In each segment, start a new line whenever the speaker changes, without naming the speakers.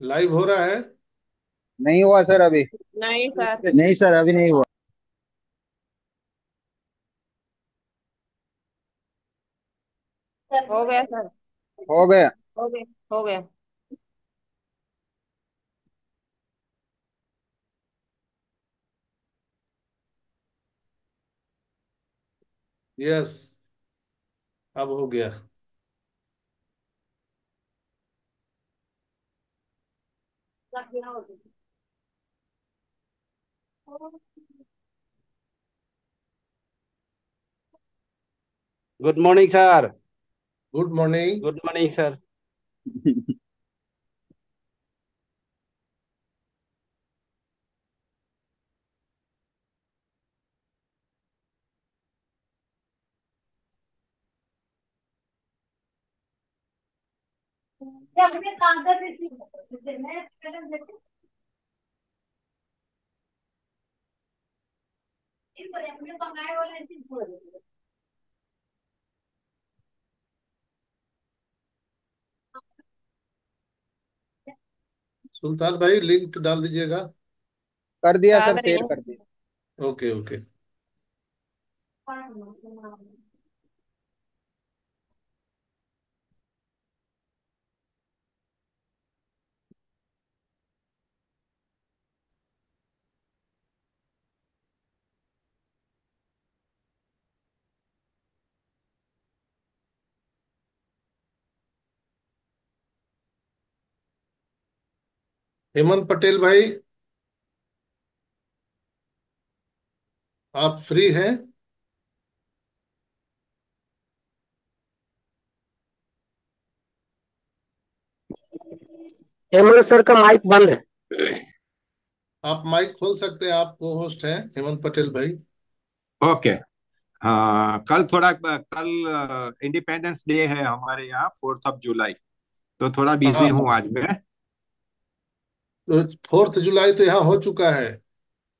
Live हो रहा है।
नहीं हुआ सर अभी।
नहीं सर।
नहीं सर अभी नहीं हुआ।
हो गया सर।
हो गया।
हो गया। हो गया।
यस, अब हो गया।
Good morning sir.
Good morning.
Good morning sir.
Sultan भाई लिंक डाल दीजिएगा।
कर दिया
डाल
सर,
रही
शेयर
हूँ।
कर दिया।
Okay okay. हेमंत पटेल भाई, आप फ्री हैं?
हेमंत सर का माइक बंद है।
आप माइक खोल सकते हैं, आप को होस्ट हैं हेमंत पटेल भाई।
ओके। हाँ, कल इंडिपेंडेंस डे है हमारे यहाँ, 4 जुलाई। तो थोड़ा
हाँ
बिजी हूँ
हाँ,
आज मैं।
तो 4 जुलाई तो यहाँ हो चुका है।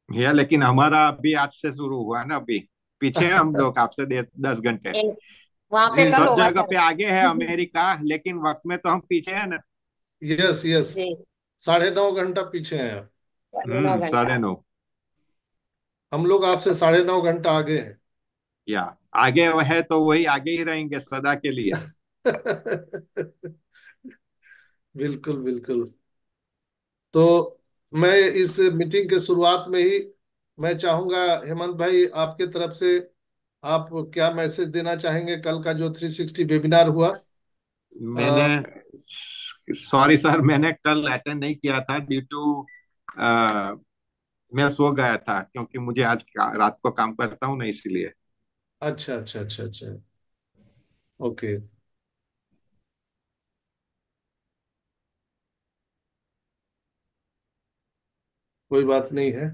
या लेकिन हमारा अभी आज से शुरू हुआ ना अभी। पीछे हैं हम लोग आपसे 10 घंटे।
वहां पे
जी
कल
सब
होगा
जगह
सर।
पे आगे है अमेरिका, लेकिन वक्त में तो हम पीछे हैं ना।
यस यस,
जी।
9.5 घंटा पीछे हैं।
9.5 घंटा।
9:30।
हम लोग आपसे 9.5 घंटा आगे हैं।
या आगे है तो वही आगे ही रहेंगे सदा के लिए।
बिल्कुल बिल्कुल। तो मैं इस मीटिंग के शुरुआत में ही मैं चाहूंगा, हेमंत भाई आपके तरफ से आप क्या मैसेज देना चाहेंगे कल का जो 360 वेबिनार हुआ?
मैंने
अ,
सॉरी सर, मैंने कल अटेंड नहीं किया था ड्यू टू मैं सो गया था, क्योंकि मुझे आज रात को काम करता हूँ ना, इसलिए।
अच्छा अच्छा अच्छा अच्छा। ओके, कोई बात नहीं है।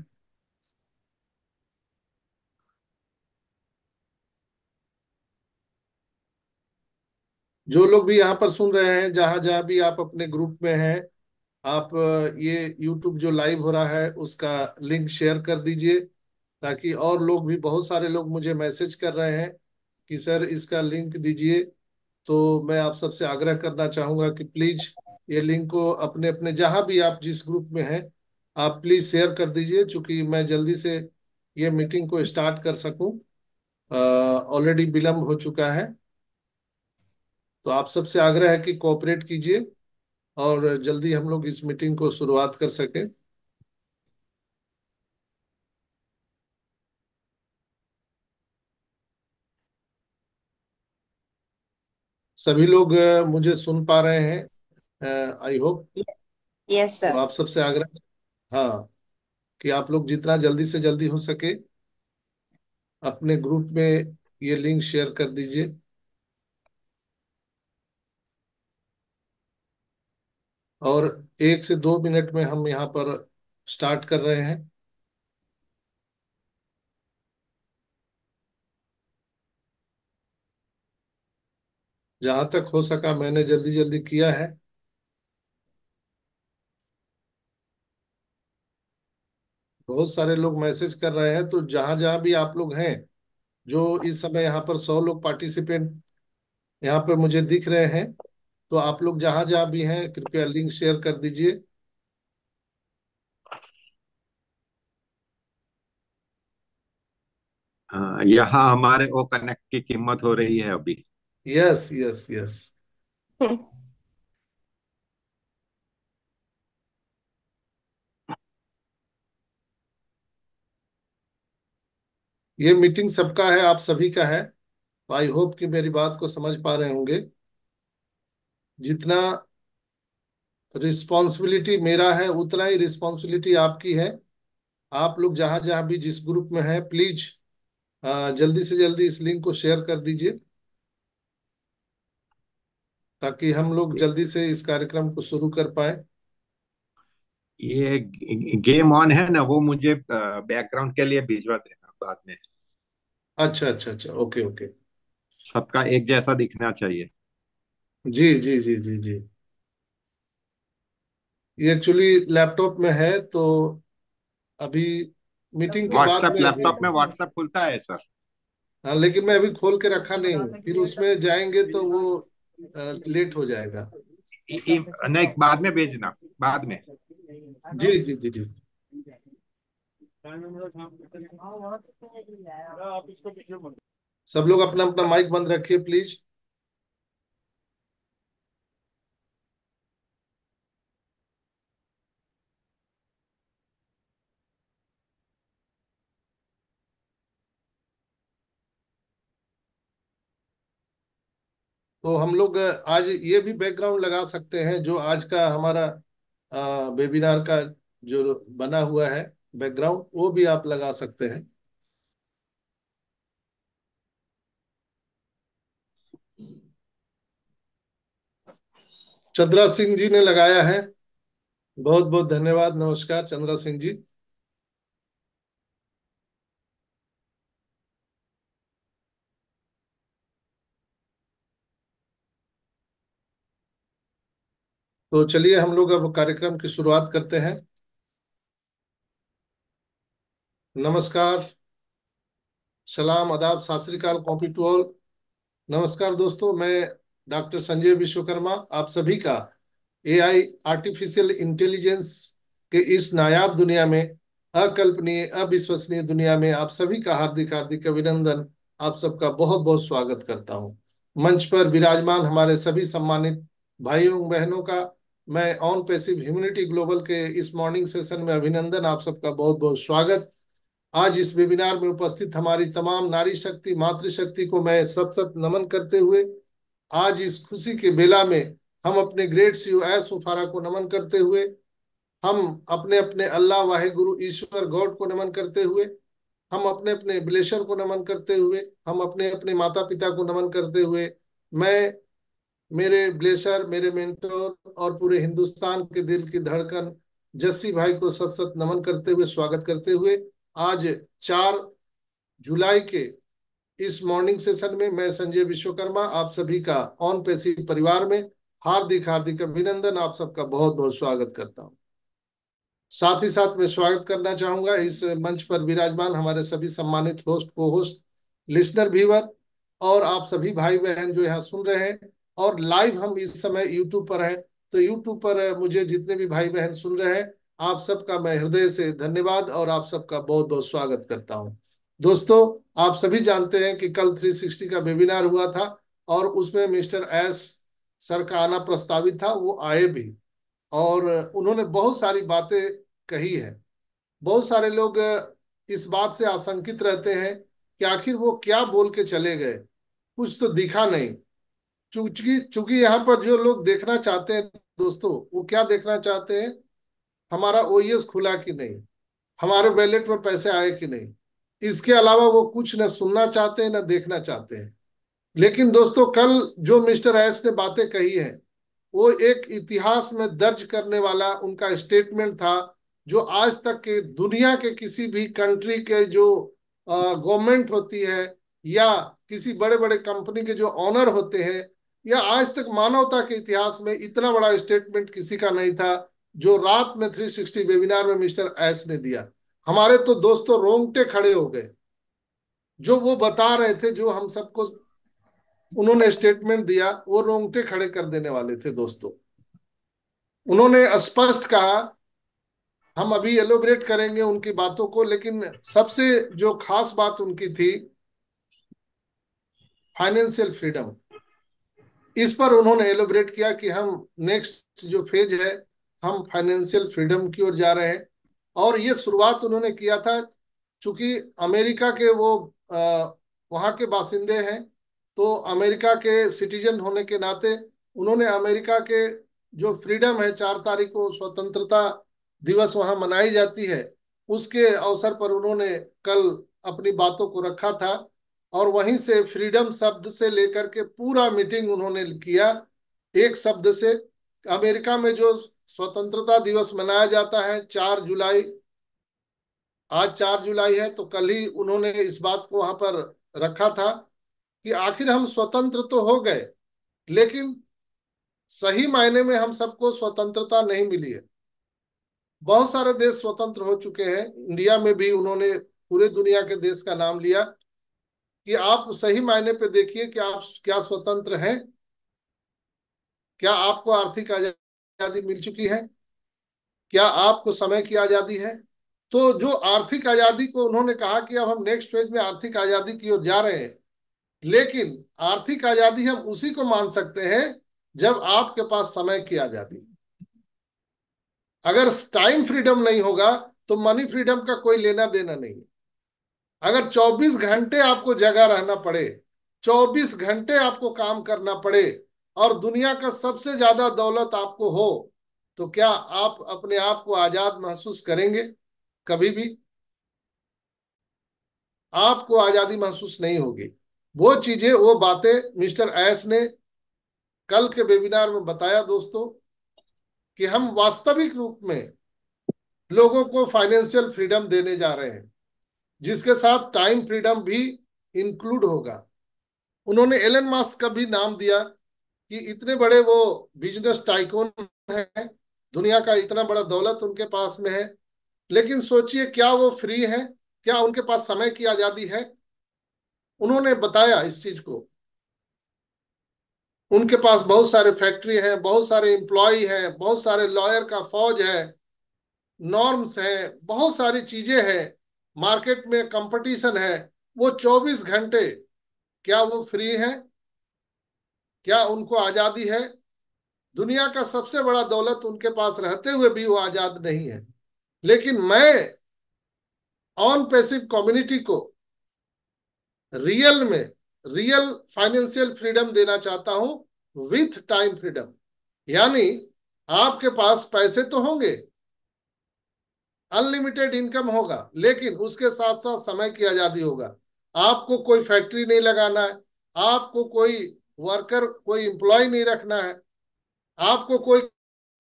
जो लोग भी यहाँ पर सुन रहे हैं, जहां जहां भी आप अपने ग्रुप में हैं, आप ये यूट्यूब जो लाइव हो रहा है उसका लिंक शेयर कर दीजिए, ताकि और लोग भी, बहुत सारे लोग मुझे मैसेज कर रहे हैं कि सर इसका लिंक दीजिए। तो मैं आप सबसे आग्रह करना चाहूंगा कि प्लीज ये लिंक को अपने अपने जहां भी आप जिस ग्रुप में हैं, आप प्लीज शेयर कर दीजिए, चूंकि मैं जल्दी से ये मीटिंग को स्टार्ट कर सकूं। ऑलरेडी विलम्ब हो चुका है। तो आप सबसे आग्रह है कि कोऑपरेट कीजिए और जल्दी हम लोग इस मीटिंग को शुरुआत कर सकें। सभी लोग मुझे सुन पा रहे हैं, आई होप।
यस
तो
सर।
आप सबसे आग्रह, हाँ, कि आप लोग जितना जल्दी से जल्दी हो सके अपने ग्रुप में ये लिंक शेयर कर दीजिए। और 1 से 2 मिनट में हम यहाँ पर स्टार्ट कर रहे हैं। जहां तक हो सका मैंने जल्दी जल्दी किया है। बहुत सारे लोग मैसेज कर रहे हैं, तो जहां जहां भी आप लोग हैं, जो इस समय यहाँ पर 100 लोग पार्टिसिपेंट यहाँ पर मुझे दिख रहे हैं, तो आप लोग जहां जहां भी हैं कृपया लिंक शेयर कर दीजिए।
यहाँ हमारे वो कनेक्ट की कीमत हो रही है अभी।
Yes yes yes. ये मीटिंग सबका है, आप सभी का है। आई होप कि मेरी बात को समझ पा रहे होंगे। जितना रिस्पॉन्सिबिलिटी मेरा है उतना ही रिस्पॉन्सिबिलिटी आपकी है। आप लोग जहां जहां भी जिस ग्रुप में हैं, प्लीज जल्दी से जल्दी इस लिंक को शेयर कर दीजिए, ताकि हम लोग जल्दी से इस कार्यक्रम को शुरू कर पाए।
ये गेम ऑन है ना, वो मुझे बैकग्राउंड के लिए भिजवा देना बाद में।
अच्छा अच्छा अच्छा, ओके ओके।
सबका एक जैसा दिखना चाहिए।
जी जी जी जी जी। ये एक्चुअली लैपटॉप में है, तो अभी मीटिंग के बाद
व्हाट्सएप,
में अभी।
लैपटॉप में व्हाट्सएप खुलता है सर?
हाँ, लेकिन मैं अभी खोल के रखा नहीं हूँ, फिर उसमें जाएंगे तो वो लेट हो जाएगा।
नहीं, बाद में भेजना, बाद में।
जी जी जी जी। सब लोग अपना अपना माइक बंद रखिए प्लीज। तो हम लोग आज ये भी बैकग्राउंड लगा सकते हैं, जो आज का हमारा वेबिनार का जो बना हुआ है बैकग्राउंड, वो भी आप लगा सकते हैं। चंद्रा सिंह जी ने लगाया है, बहुत बहुत धन्यवाद। नमस्कार चंद्रा सिंह जी। तो चलिए हम लोग अब कार्यक्रम की शुरुआत करते हैं। नमस्कार, सलाम, आदाब, सत श्री अकाल, कॉपी टू ऑल। नमस्कार दोस्तों, मैं डॉक्टर संजय विश्वकर्मा आप सभी का एआई, आर्टिफिशियल इंटेलिजेंस के इस नायाब दुनिया में, अकल्पनीय अविश्वसनीय दुनिया में आप सभी का हार्दिक हार्दिक अभिनंदन, आप सबका बहुत बहुत स्वागत करता हूं। मंच पर विराजमान हमारे सभी सम्मानित भाइयों बहनों का मैं ऑन पैसिव ह्यूमैनिटी ग्लोबल के इस मॉर्निंग सेशन में अभिनंदन, आप सबका बहुत बहुत स्वागत। आज इस वेबिनार में उपस्थित हमारी तमाम नारी शक्ति मातृशक्ति को मैं सत सत नमन करते हुए, आज इस खुशी के बेला में हम अपने ग्रेट सीईओ एस उफारा को नमन करते हुए, हम अपने अपने अल्लाह वाहे गुरु ईश्वर गॉड को नमन करते हुए, हम अपने अपने ब्लेशर को नमन करते हुए, हम अपने अपने माता पिता को नमन करते हुए, मैं, मेरे ब्लेशर, मेरे मेंटोर और पूरे हिंदुस्तान के दिल की धड़कन जस्सी भाई को सत सत नमन करते हुए, स्वागत करते हुए, आज 4 जुलाई के इस मॉर्निंग सेशन में मैं संजय विश्वकर्मा आप सभी का ऑन पेशी परिवार में हार्दिक हार्दिक अभिनंदन, आप सबका बहुत बहुत स्वागत करता हूं। साथ ही साथ मैं स्वागत करना चाहूंगा इस मंच पर विराजमान हमारे सभी सम्मानित होस्ट, को होस्ट, लिसनर, व्यूअर और आप सभी भाई बहन जो यहाँ सुन रहे हैं, और लाइव हम इस समय यूट्यूब पर हैं। तो यूट्यूब पर मुझे जितने भी भाई बहन सुन रहे हैं, आप सबका मैं हृदय से धन्यवाद और आप सबका बहुत बहुत स्वागत करता हूँ। दोस्तों, आप सभी जानते हैं कि कल 360 का वेबिनार हुआ था और उसमें मिस्टर एस सर का आना प्रस्तावित था, वो आए भी और उन्होंने बहुत सारी बातें कही है। बहुत सारे लोग इस बात से आशंकित रहते हैं कि आखिर वो क्या बोल के चले गए, कुछ तो दिखा नहीं। चूंकि चूंकि यहाँ पर जो लोग देखना चाहते हैं दोस्तों, वो क्या देखना चाहते हैं, हमारा ओईएस खुला कि नहीं, हमारे वैलेट में पैसे आए कि नहीं। इसके अलावा वो कुछ न सुनना चाहते हैं न देखना चाहते हैं। लेकिन दोस्तों, कल जो मिस्टर एस ने बातें कही है, वो एक इतिहास में दर्ज करने वाला उनका स्टेटमेंट था, जो आज तक के दुनिया के किसी भी कंट्री के जो गवर्नमेंट होती है या किसी बड़े बड़े कंपनी के जो ऑनर होते हैं, या आज तक मानवता के इतिहास में इतना बड़ा स्टेटमेंट किसी का नहीं था, जो रात में 360 वेबिनार में मिस्टर एस ने दिया। हमारे तो दोस्तों रोंगटे खड़े हो गए। जो वो बता रहे थे, जो हम सबको उन्होंने स्टेटमेंट दिया, वो रोंगटे खड़े कर देने वाले थे दोस्तों। उन्होंने स्पष्ट कहा, हम अभी एलोबरेट करेंगे उनकी बातों को, लेकिन सबसे जो खास बात उनकी थी फाइनेंशियल फ्रीडम। इस पर उन्होंने एलोबरेट किया कि हम नेक्स्ट जो फेज है, हम फाइनेंशियल फ्रीडम की ओर जा रहे हैं। और ये शुरुआत उन्होंने किया था, चूंकि अमेरिका के वो वहाँ के बासिंदे हैं, तो अमेरिका के सिटीजन होने के नाते उन्होंने अमेरिका के जो फ्रीडम है, 4 तारीख को स्वतंत्रता दिवस वहाँ मनाई जाती है, उसके अवसर पर उन्होंने कल अपनी बातों को रखा था। और वहीं से फ्रीडम शब्द से लेकर के पूरा मीटिंग उन्होंने किया एक शब्द से। अमेरिका में जो स्वतंत्रता दिवस मनाया जाता है 4 जुलाई, आज 4 जुलाई है, तो कल ही उन्होंने इस बात को वहां पर रखा था कि आखिर हम स्वतंत्र तो हो गए, लेकिन सही मायने में हम सबको स्वतंत्रता नहीं मिली है। बहुत सारे देश स्वतंत्र हो चुके हैं, इंडिया में भी उन्होंने पूरे दुनिया के देश का नाम लिया कि आप सही मायने पे देखिए कि आप क्या स्वतंत्र हैं, क्या आपको आर्थिक आजादी मिल चुकी है, क्या आपको समय की आजादी है। तो जो आर्थिक आजादी को उन्होंने कहा कि अब हम नेक्स्ट फेज में आर्थिक आजादी की ओर जा रहे हैं, लेकिन आर्थिक आजादी हम उसी को मान सकते हैं जब आपके पास समय की आजादी। अगर टाइम फ्रीडम नहीं होगा तो मनी फ्रीडम का कोई लेना देना नहीं है। अगर 24 घंटे आपको जगह रहना पड़े, 24 घंटे आपको काम करना पड़े, और दुनिया का सबसे ज्यादा दौलत आपको हो, तो क्या आप अपने आप को आजाद महसूस करेंगे? कभी भी आपको आजादी महसूस नहीं होगी। वो चीजें, वो बातें मिस्टर एस ने कल के वेबिनार में बताया दोस्तों, कि हम वास्तविक रूप में लोगों को फाइनेंशियल फ्रीडम देने जा रहे हैं, जिसके साथ टाइम फ्रीडम भी इंक्लूड होगा। उन्होंने एलन मस्क का भी नाम दिया कि इतने बड़े वो बिजनेस टाइकून हैं, दुनिया का इतना बड़ा दौलत उनके पास में है, लेकिन सोचिए क्या वो फ्री है? क्या उनके पास समय की आजादी है? उन्होंने बताया इस चीज को। उनके पास बहुत सारे फैक्ट्री हैं, बहुत सारे एम्प्लॉय हैं, बहुत सारे लॉयर का फौज है, नॉर्म्स है, बहुत सारी चीजें हैं, मार्केट में कंपटीशन है। वो 24 घंटे, क्या वो फ्री है? क्या उनको आजादी है? दुनिया का सबसे बड़ा दौलत उनके पास रहते हुए भी वो आजाद नहीं है। लेकिन मैं ऑन पैसिव कम्युनिटी को रियल में रियल फाइनेंशियल फ्रीडम देना चाहता हूं विथ टाइम फ्रीडम। यानी आपके पास पैसे तो होंगे, अनलिमिटेड इनकम होगा, लेकिन उसके साथ साथ समय की आजादी होगा। आपको कोई फैक्ट्री नहीं लगाना है, आपको कोई वर्कर, कोई एम्प्लॉय नहीं रखना है, आपको कोई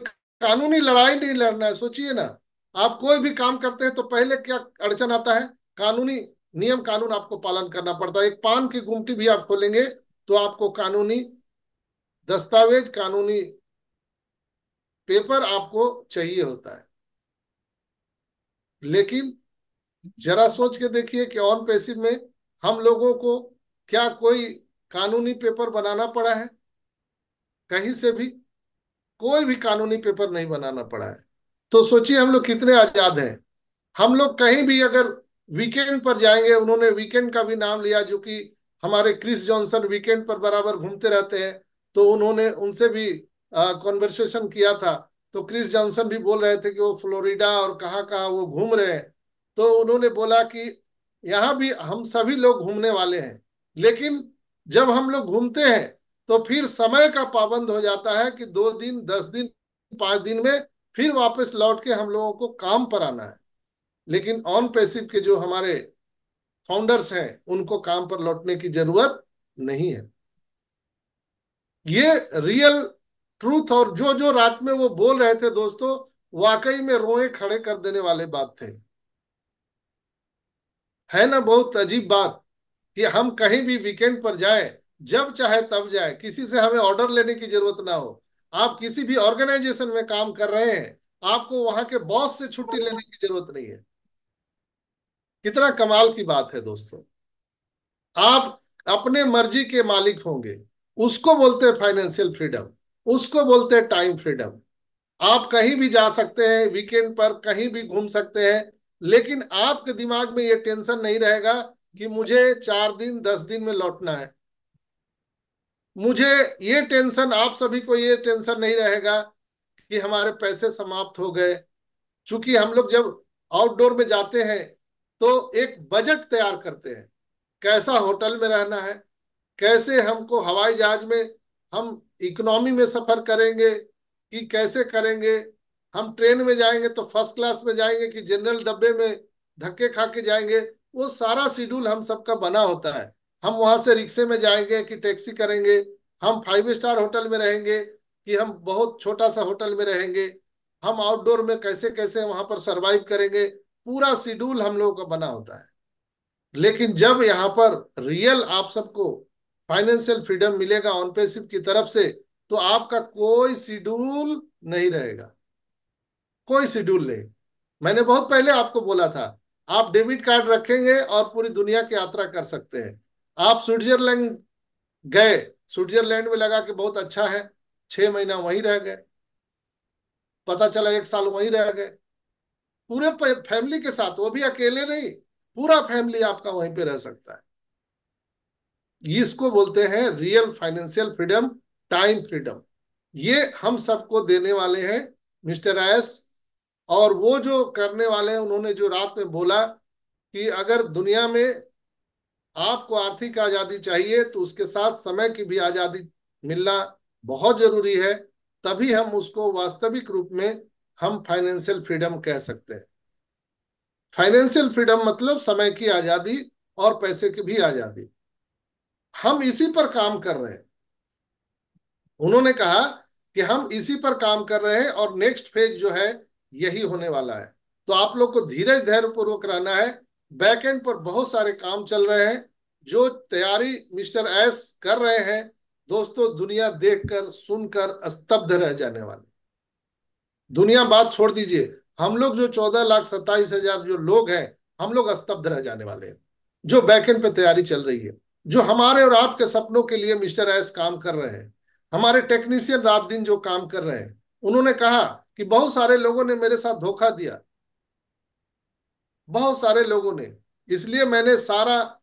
कानूनी लड़ाई नहीं लड़ना है। सोचिए ना, आप कोई भी काम करते हैं तो पहले क्या अड़चन आता है? कानूनी नियम कानून आपको पालन करना पड़ता है। एक पान की गुमटी भी आप खोलेंगे तो आपको कानूनी दस्तावेज, कानूनी पेपर आपको चाहिए होता है। लेकिन जरा सोच के देखिए कि ऑन पैसिव में हम लोगों को क्या कोई कानूनी पेपर बनाना पड़ा है? कहीं से भी कोई भी कानूनी पेपर नहीं बनाना पड़ा है। तो सोचिए हम लोग कितने आजाद हैं। हम लोग कहीं भी अगर वीकेंड पर जाएंगे, उन्होंने वीकेंड का भी नाम लिया, जो कि हमारे क्रिस जॉनसन वीकेंड पर बराबर घूमते रहते हैं, तो उन्होंने उनसे भी कॉन्वर्सेशन किया था। तो क्रिस जॉनसन भी बोल रहे थे कि वो फ्लोरिडा और कहाँ कहाँ वो घूम रहे हैं। तो उन्होंने बोला कि यहाँ भी हम सभी लोग घूमने वाले हैं, लेकिन जब हम लोग घूमते हैं तो फिर समय का पाबंद हो जाता है कि 2 दिन, 10 दिन, 5 दिन में फिर वापस लौट के हम लोगों को काम पर आना है। लेकिन ऑन पैसिव के जो हमारे फाउंडर्स हैं, उनको काम पर लौटने की जरूरत नहीं है। ये रियल ट्रूथ, और जो जो रात में वो बोल रहे थे दोस्तों, वाकई में रोए खड़े कर देने वाले बात थे। है ना बहुत अजीब बात कि हम कहीं भी वीकेंड पर जाएं, जब चाहे तब जाए, किसी से हमें ऑर्डर लेने की जरूरत ना हो। आप किसी भी ऑर्गेनाइजेशन में काम कर रहे हैं, आपको वहां के बॉस से छुट्टी लेने की जरूरत नहीं है। कितना कमाल की बात है दोस्तों। आप अपने मर्जी के मालिक होंगे, उसको बोलते हैं फाइनेंशियल फ्रीडम, उसको बोलते हैं टाइम फ्रीडम। आप कहीं भी जा सकते हैं, वीकेंड पर कहीं भी घूम सकते हैं, लेकिन आपके दिमाग में ये टेंशन नहीं रहेगा कि मुझे 4 दिन, 10 दिन में लौटना है। मुझे ये टेंशन, आप सभी को ये टेंशन नहीं रहेगा कि हमारे पैसे समाप्त हो गए। चूंकि हम लोग जब आउटडोर में जाते हैं तो एक बजट तैयार करते हैं, कैसा होटल में रहना है, कैसे हमको हवाई जहाज में हम इकोनॉमी में सफर करेंगे कि कैसे करेंगे, हम ट्रेन में जाएंगे तो फर्स्ट क्लास में जाएंगे कि जनरल डब्बे में धक्के खा के जाएंगे। वो सारा शेड्यूल हम सबका बना होता है। हम वहां से रिक्शे में जाएंगे कि टैक्सी करेंगे, हम 5 स्टार होटल में रहेंगे कि हम बहुत छोटा सा होटल में रहेंगे, हम आउटडोर में कैसे कैसे वहां पर सरवाइव करेंगे, पूरा शेड्यूल हम लोगों का बना होता है। लेकिन जब यहाँ पर रियल आप सबको फाइनेंशियल फ्रीडम मिलेगा ऑन पैसिव की तरफ से, तो आपका कोई शेड्यूल नहीं रहेगा, कोई शेड्यूल नहीं। मैंने बहुत पहले आपको बोला था, आप डेबिट कार्ड रखेंगे और पूरी दुनिया की यात्रा कर सकते हैं। आप स्विट्जरलैंड गए, स्विट्जरलैंड में लगा कि बहुत अच्छा है, 6 महीना वहीं रह गए, पता चला 1 साल वहीं रह गए, पूरे फैमिली के साथ, वो भी अकेले नहीं, पूरा फैमिली आपका वहीं पे रह सकता है। इसको बोलते हैं real financial freedom, time freedom. ये हम सबको देने वाले हैं मिस्टर एस। और वो जो करने वाले हैं, उन्होंने जो रात में बोला कि अगर दुनिया में आपको आर्थिक आजादी चाहिए तो उसके साथ समय की भी आजादी मिलना बहुत जरूरी है, तभी हम उसको वास्तविक रूप में हम फाइनेंशियल फ्रीडम कह सकते हैं। फाइनेंशियल फ्रीडम मतलब समय की आजादी और पैसे की भी आजादी। हम इसी पर काम कर रहे हैं। उन्होंने कहा कि हम इसी पर काम कर रहे हैं और नेक्स्ट फेज जो है यही होने वाला है। तो आप लोग को धीरज धैर्य पूर्वक रहना है। बैकएंड पर बहुत सारे काम चल रहे हैं, जो तैयारी मिस्टर एस कर रहे हैं। दोस्तों, दुनिया देखकर सुनकर स्तब्ध रह जाने वाली। दुनिया बात छोड़ दीजिए, हम लोग जो 14,27,000 जो लोग हैं, हम लोग स्तब्ध रह जाने वाले हैं। जो बैकएंड पे तैयारी चल रही है, जो हमारे और आपके सपनों के लिए मिस्टर एस काम कर रहे हैं, हमारे टेक्नीशियन रात दिन जो काम कर रहे हैं। उन्होंने कहा कि बहुत सारे लोगों ने मेरे साथ धोखा दिया, बहुत सारे लोगों ने, इसलिए मैंने सारा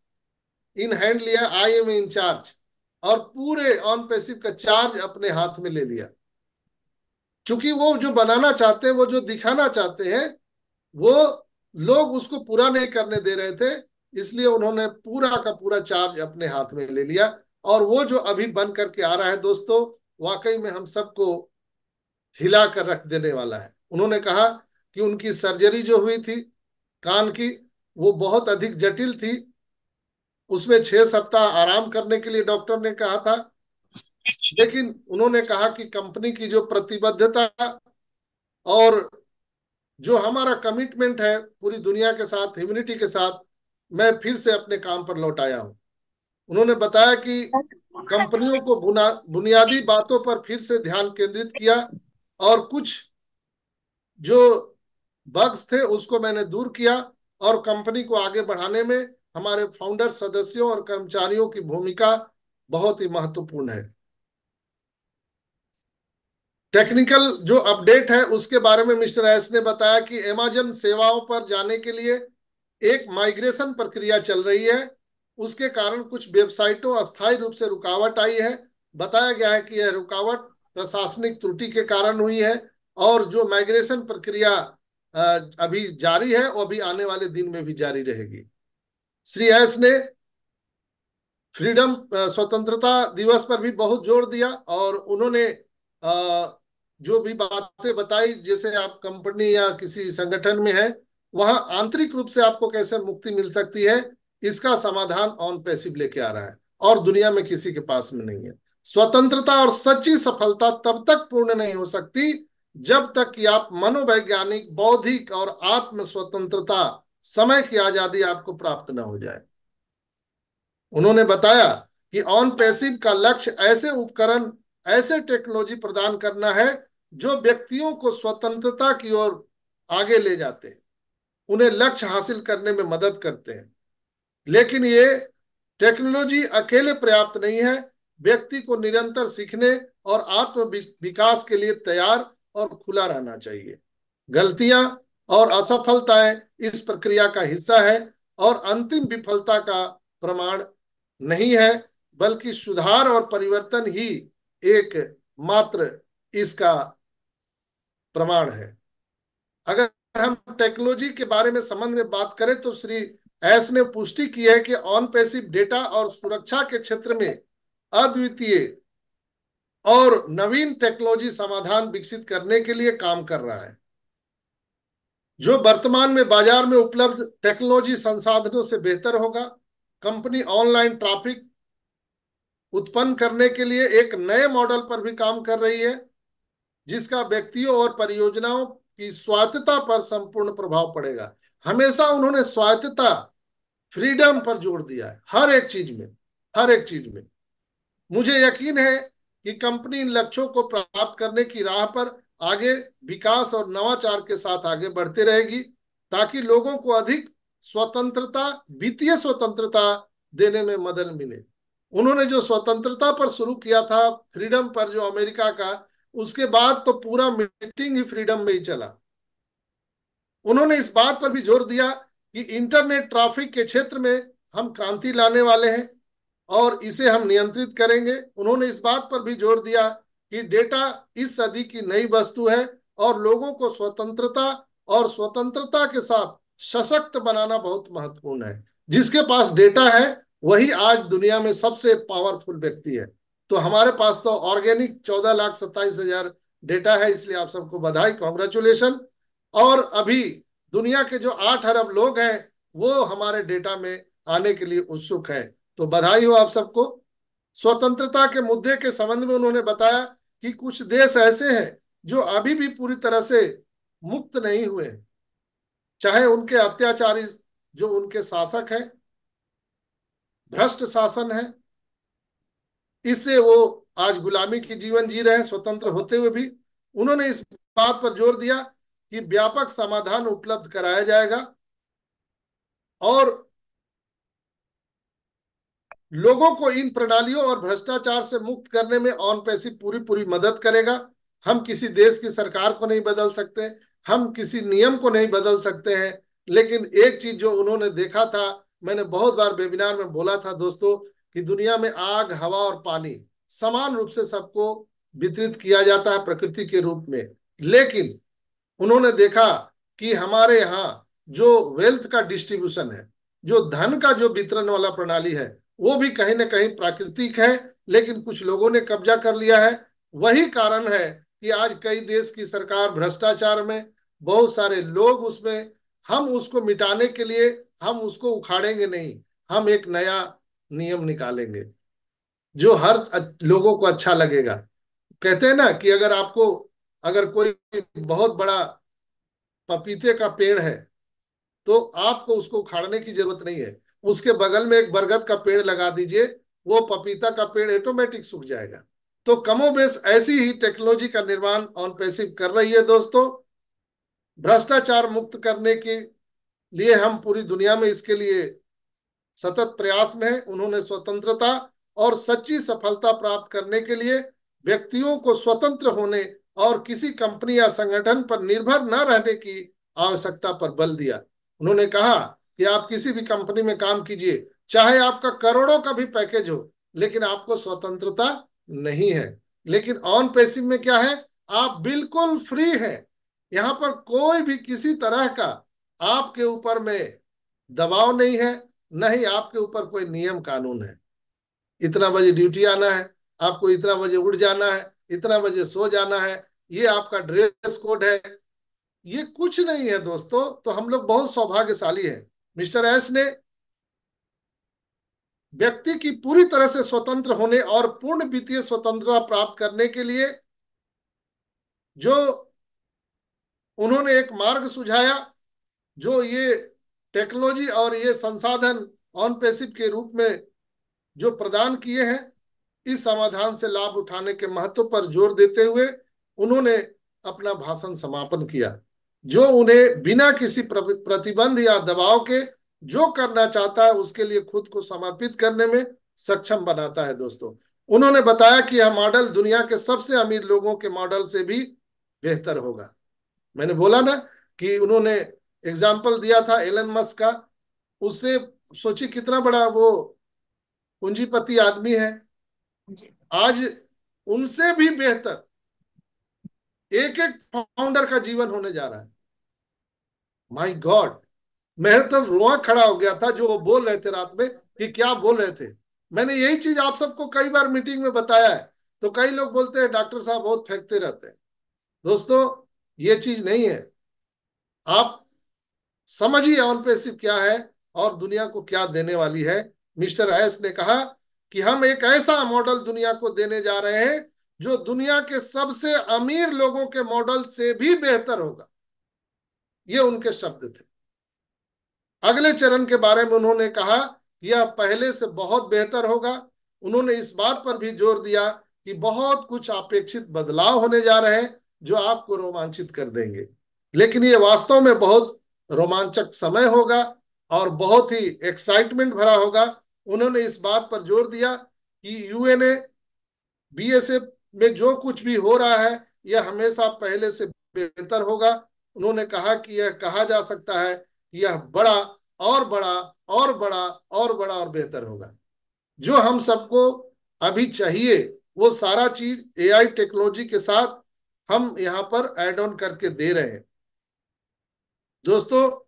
इन हैंड लिया, आई एम इन चार्ज, और पूरे ऑन पैसिव का चार्ज अपने हाथ में ले लिया। क्योंकि वो जो बनाना चाहते हैं, वो जो दिखाना चाहते हैं, वो लोग उसको पूरा नहीं करने दे रहे थे, इसलिए उन्होंने पूरा का पूरा चार्ज अपने हाथ में ले लिया। और वो जो अभी बन करके आ रहा है दोस्तों, वाकई में हम सबको हिला कर रख देने वाला है। उन्होंने कहा कि उनकी सर्जरी जो हुई थी कान की, वो बहुत अधिक जटिल थी, उसमें 6 सप्ताह आराम करने के लिए डॉक्टर ने कहा था। लेकिन उन्होंने कहा कि कंपनी की जो प्रतिबद्धता और जो हमारा कमिटमेंट है पूरी दुनिया के साथ, ह्यूमैनिटी के साथ, मैं फिर से अपने काम पर लौट आया हूं। उन्होंने बताया कि कंपनियों को बुनियादी बातों पर फिर से ध्यान केंद्रित किया, और कुछ जो बग्स थे उसको मैंने दूर किया, और कंपनी को आगे बढ़ाने में हमारे फाउंडर सदस्यों और कर्मचारियों की भूमिका बहुत ही महत्वपूर्ण है। टेक्निकल जो अपडेट है उसके बारे में मिस्टर एस ने बताया कि अमेज़न सेवाओं पर जाने के लिए एक माइग्रेशन प्रक्रिया चल रही है। उसके कारण कुछ वेबसाइटों अस्थायी रूप से रुकावट आई है। बताया गया है कि यह रुकावट प्रशासनिक त्रुटि के कारण हुई है, और जो माइग्रेशन प्रक्रिया अभी जारी है वो अभी आने वाले दिन में भी जारी रहेगी। श्री एस ने फ्रीडम स्वतंत्रता दिवस पर भी बहुत जोर दिया, और उन्होंने जो भी बातें बताई, जैसे आप कंपनी या किसी संगठन में है, वहां आंतरिक रूप से आपको कैसे मुक्ति मिल सकती है, इसका समाधान ऑन पैसिव लेके आ रहा है, और दुनिया में किसी के पास में नहीं है। स्वतंत्रता और सच्ची सफलता तब तक पूर्ण नहीं हो सकती जब तक कि आप मनोवैज्ञानिक, बौद्धिक और आत्म स्वतंत्रता, समय की आजादी आपको प्राप्त न हो जाए। उन्होंने बताया कि ऑन पैसिव का लक्ष्य ऐसे उपकरण, ऐसे टेक्नोलॉजी प्रदान करना है जो व्यक्तियों को स्वतंत्रता की ओर आगे ले जाते हैं, उन्हें लक्ष्य हासिल करने में मदद करते हैं। लेकिन ये टेक्नोलॉजी अकेले पर्याप्त नहीं है, व्यक्ति को निरंतर सीखने और आत्म विकास के लिए तैयार और खुला रहना चाहिए। गलतियां और असफलताएं इस प्रक्रिया का हिस्सा है और अंतिम विफलता का प्रमाण नहीं है। बल्कि सुधार और परिवर्तन ही एक मात्र इसका प्रमाण है। अगर हम टेक्नोलॉजी के बारे में संबंध में बात करें तो श्री एस ने पुष्टि की है कि ऑन पैसिव डेटा और सुरक्षा के क्षेत्र में अद्वितीय और नवीन टेक्नोलॉजी समाधान विकसित करने के लिए काम कर रहा है, जो वर्तमान में बाजार में उपलब्ध टेक्नोलॉजी संसाधनों से बेहतर होगा। कंपनी ऑनलाइन ट्रैफिक उत्पन्न करने के लिए एक नए मॉडल पर भी काम कर रही है, जिसका व्यक्तियों और परियोजनाओं की स्वायत्तता पर संपूर्ण प्रभाव पड़ेगा। हमेशा उन्होंने स्वायत्तता, फ्रीडम पर जोर दिया है, हर एक चीज में, हर एक चीज में। मुझे यकीन है कि कंपनी इन लक्ष्यों को प्राप्त करने की राह पर आगे विकास और नवाचार के साथ आगे बढ़ती रहेगी, ताकि लोगों को अधिक स्वतंत्रता, वित्तीय स्वतंत्रता देने में मदद मिले। उन्होंने जो स्वतंत्रता पर शुरू किया था, फ्रीडम पर, जो अमेरिका का, उसके बाद तो पूरा मीटिंग ही फ्रीडम में ही चला। उन्होंने इस बात पर भी जोर दिया कि इंटरनेट ट्रैफिक के क्षेत्र में हम क्रांति लाने वाले हैं और इसे हम नियंत्रित करेंगे। उन्होंने इस बात पर भी जोर दिया कि डेटा इस सदी की नई वस्तु है और लोगों को स्वतंत्रता और स्वतंत्रता के साथ सशक्त बनाना बहुत महत्वपूर्ण है। जिसके पास डेटा है वही आज दुनिया में सबसे पावरफुल व्यक्ति है। तो हमारे पास तो ऑर्गेनिक 14,27,000 डेटा है, इसलिए आप सबको बधाई, कॉन्ग्रेचुलेशन। और अभी दुनिया के जो 8 अरब लोग हैं वो हमारे डेटा में आने के लिए उत्सुक है, तो बधाई हो आप सबको। स्वतंत्रता के मुद्दे के संबंध में उन्होंने बताया कि कुछ देश ऐसे हैं जो अभी भी पूरी तरह से मुक्त नहीं हुए, चाहे उनके अत्याचारी जो उनके शासक हैं, भ्रष्ट शासन है, इससे वो आज गुलामी की जीवन जी रहे हैं स्वतंत्र होते हुए भी। उन्होंने इस बात पर जोर दिया कि व्यापक समाधान उपलब्ध कराया जाएगा और लोगों को इन प्रणालियों और भ्रष्टाचार से मुक्त करने में ऑन पैसिव पूरी पूरी मदद करेगा। हम किसी देश की सरकार को नहीं बदल सकते, हम किसी नियम को नहीं बदल सकते हैं, लेकिन एक चीज जो उन्होंने देखा था, मैंने बहुत बार वेबिनार में बोला था दोस्तों, कि दुनिया में आग, हवा और पानी समान रूप से सबको वितरित किया जाता है प्रकृति के रूप में, लेकिन उन्होंने देखा कि हमारे यहाँ जो वेल्थ का डिस्ट्रीब्यूशन है, जो धन का जो वितरण वाला प्रणाली है, वो भी कहीं ना कहीं प्राकृतिक है, लेकिन कुछ लोगों ने कब्जा कर लिया है। वही कारण है कि आज कई देश की सरकार भ्रष्टाचार में, बहुत सारे लोग उसमें, हम उसको मिटाने के लिए हम उसको उखाड़ेंगे नहीं, हम एक नया नियम निकालेंगे जो हर लोगों को अच्छा लगेगा। कहते हैं ना कि अगर कोई बहुत बड़ा पपीते का पेड़ है तो आपको उसको उखाड़ने की जरूरत नहीं है, उसके बगल में एक बरगद का पेड़ लगा दीजिए, वो पपीता का पेड़ ऑटोमेटिक सूख जाएगा। तो कमोबेश ऐसी ही टेक्नोलॉजी का निर्माण ऑन पैसिव कर रही है दोस्तों। भ्रष्टाचार मुक्त करने के लिए हम पूरी दुनिया में इसके लिए सतत प्रयास में है। उन्होंने स्वतंत्रता और सच्ची सफलता प्राप्त करने के लिए व्यक्तियों को स्वतंत्र होने और किसी कंपनी या संगठन पर निर्भर न रहने की आवश्यकता पर बल दिया। उन्होंने कहा कि आप किसी भी कंपनी में काम कीजिए, चाहे आपका करोड़ों का भी पैकेज हो, लेकिन आपको स्वतंत्रता नहीं है। लेकिन ऑन पैसिव में क्या है, आप बिल्कुल फ्री हैं। यहाँ पर कोई भी किसी तरह का आपके ऊपर में दबाव नहीं है, न ही आपके ऊपर कोई नियम कानून है। इतना बजे ड्यूटी आना है, आपको इतना बजे उठ जाना है, इतना बजे सो जाना है, ये आपका ड्रेस कोड है, ये कुछ नहीं है दोस्तों। तो हम लोग बहुत सौभाग्यशाली हैं। मिस्टर एस ने व्यक्ति की पूरी तरह से स्वतंत्र होने और पूर्ण वित्तीय स्वतंत्रता प्राप्त करने के लिए जो उन्होंने एक मार्ग सुझाया, जो ये टेक्नोलॉजी और ये संसाधन ऑन पैसिव के रूप में जो प्रदान किए हैं, इस समाधान से लाभ उठाने के महत्व पर जोर देते हुए उन्होंने अपना भाषण समापन किया, जो उन्हें बिना किसी प्रतिबंध या दबाव के जो करना चाहता है उसके लिए खुद को समर्पित करने में सक्षम बनाता है दोस्तों। उन्होंने बताया कि यह मॉडल दुनिया के सबसे अमीर लोगों के मॉडल से भी बेहतर होगा। मैंने बोला ना कि उन्होंने एग्जाम्पल दिया था एलन मस्क का, उससे सोचिए कितना बड़ा वो पूंजीपति आदमी है,
जी।
आज उनसे भी बेहतर एक एक फाउंडर का जीवन होने जा रहा है। माय गॉड, मेरे तो रुआ खड़ा हो गया था जो वो बोल रहे थे रात में, कि क्या बोल रहे थे। मैंने यही चीज आप सबको कई बार मीटिंग में बताया है, तो कई लोग बोलते हैं डॉक्टर साहब बहुत फेंकते रहते हैं। दोस्तों, ये चीज नहीं है। आप समझिए ऑन पैसिव क्या है और दुनिया को क्या देने वाली है। मिस्टर एस ने कहा कि हम एक ऐसा मॉडल दुनिया को देने जा रहे हैं जो दुनिया के सबसे अमीर लोगों के मॉडल से भी बेहतर होगा। ये उनके शब्द थे। अगले चरण के बारे में उन्होंने कहा यह पहले से बहुत बेहतर होगा। उन्होंने इस बात पर भी जोर दिया कि बहुत कुछ अपेक्षित बदलाव होने जा रहे हैं जो आपको रोमांचित कर देंगे, लेकिन ये वास्तव में बहुत रोमांचक समय होगा और बहुत ही एक्साइटमेंट भरा होगा। उन्होंने इस बात पर जोर दिया कि यूएनए बीएसएफ में जो कुछ भी हो रहा है यह हमेशा पहले से बेहतर होगा। उन्होंने कहा कि यह कहा जा सकता है कि यह बड़ा और बड़ा और बड़ा और बड़ा और बेहतर होगा। जो हम सबको अभी चाहिए वो सारा चीज एआई टेक्नोलॉजी के साथ हम यहाँ पर ऐड ऑन करके दे रहे हैं। दोस्तों,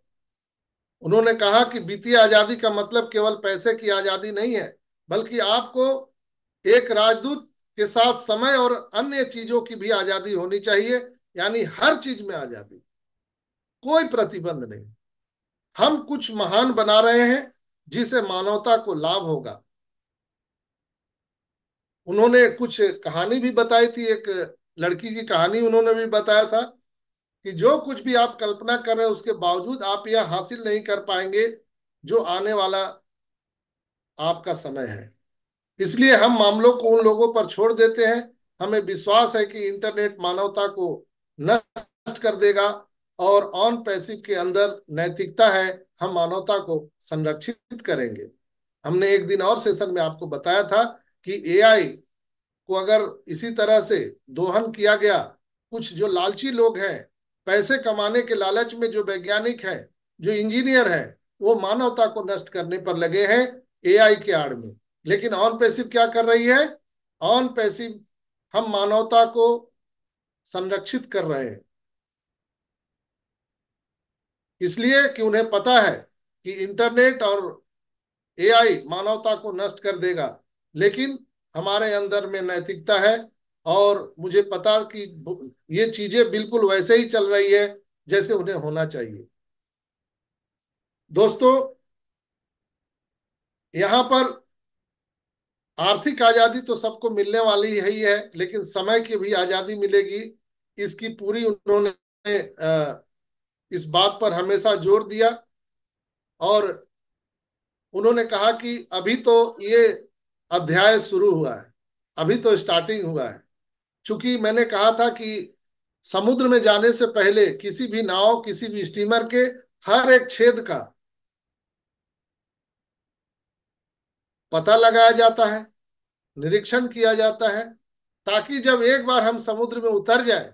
उन्होंने कहा कि वित्तीय आजादी का मतलब केवल पैसे की आजादी नहीं है, बल्कि आपको एक राजदूत के साथ समय और अन्य चीजों की भी आजादी होनी चाहिए, यानी हर चीज में आजादी, कोई प्रतिबंध नहीं। हम कुछ महान बना रहे हैं जिसे मानवता को लाभ होगा। उन्होंने कुछ कहानी भी बताई थी, एक लड़की की कहानी उन्होंने भी बताया था कि जो कुछ भी आप कल्पना कर रहे हैं उसके बावजूद आप यह हासिल नहीं कर पाएंगे जो आने वाला आपका समय है। इसलिए हम मामलों को उन लोगों पर छोड़ देते हैं। हमें विश्वास है कि इंटरनेट मानवता को नष्ट कर देगा और ऑन पैसिव के अंदर नैतिकता है, हम मानवता को संरक्षित करेंगे। हमने एक दिन और सेशन में आपको बताया था कि एआई को अगर इसी तरह से दोहन किया गया, कुछ जो लालची लोग हैं, पैसे कमाने के लालच में जो वैज्ञानिक हैं, जो इंजीनियर हैं, वो मानवता को नष्ट करने पर लगे हैं एआई के आड़ में। लेकिन ऑन पैसिव क्या कर रही है? ऑन पैसिव हम मानवता को संरक्षित कर रहे हैं, इसलिए कि उन्हें पता है कि इंटरनेट और एआई मानवता को नष्ट कर देगा, लेकिन हमारे अंदर में नैतिकता है और मुझे पता कि ये चीजें बिल्कुल वैसे ही चल रही है जैसे उन्हें होना चाहिए। दोस्तों, यहाँ पर आर्थिक आजादी तो सबको मिलने वाली ही है, लेकिन समय की भी आजादी मिलेगी, इसकी पूरी उन्होंने इस बात पर हमेशा जोर दिया। और उन्होंने कहा कि अभी तो ये अध्याय शुरू हुआ है, अभी तो स्टार्टिंग हुआ है। चूंकि मैंने कहा था कि समुद्र में जाने से पहले किसी भी नाव, किसी भी स्टीमर के हर एक छेद का पता लगाया जाता है, निरीक्षण किया जाता है, ताकि जब एक बार हम समुद्र में उतर जाए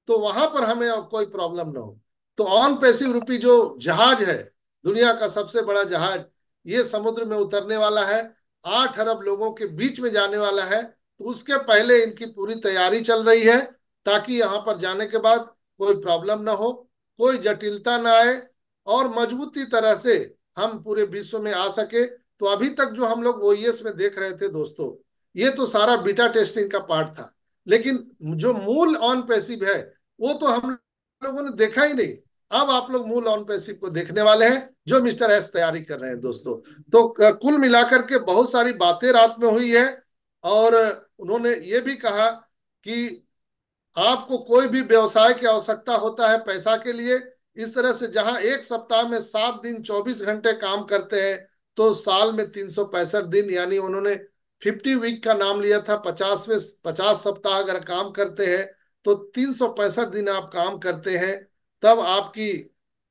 तो वहां पर हमें कोई प्रॉब्लम ना हो। तो ऑन पैसिव रूपी जो जहाज है, दुनिया का सबसे बड़ा जहाज, ये समुद्र में उतरने वाला है, 8 अरब लोगों के बीच में जाने वाला है। तो उसके पहले इनकी पूरी तैयारी चल रही है, ताकि यहाँ पर जाने के बाद कोई प्रॉब्लम ना हो, कोई जटिलता ना आए और मजबूती तरह से हम पूरे विश्व में आ सके। तो अभी तक जो हम लोग ओईएस में देख रहे थे दोस्तों, ये तो सारा बीटा टेस्टिंग का पार्ट था, लेकिन जो मूल ऑन पैसिव है वो तो हम लोगों ने देखा ही नहीं। अब आप लोग मूल ऑन पैसिव को देखने वाले हैं जो मिस्टर एस तैयारी कर रहे हैं दोस्तों। तो कुल मिलाकर के बहुत सारी बातें रात में हुई है और उन्होंने ये भी कहा कि आपको कोई भी व्यवसाय की आवश्यकता होता है पैसा के लिए, इस तरह से जहां एक सप्ताह में 7 दिन 24 घंटे काम करते हैं, तो साल में 365 दिन, यानी उन्होंने 50 वीक का नाम लिया था। 50 सप्ताह अगर काम करते हैं तो 365 दिन आप काम करते हैं, तब आपकी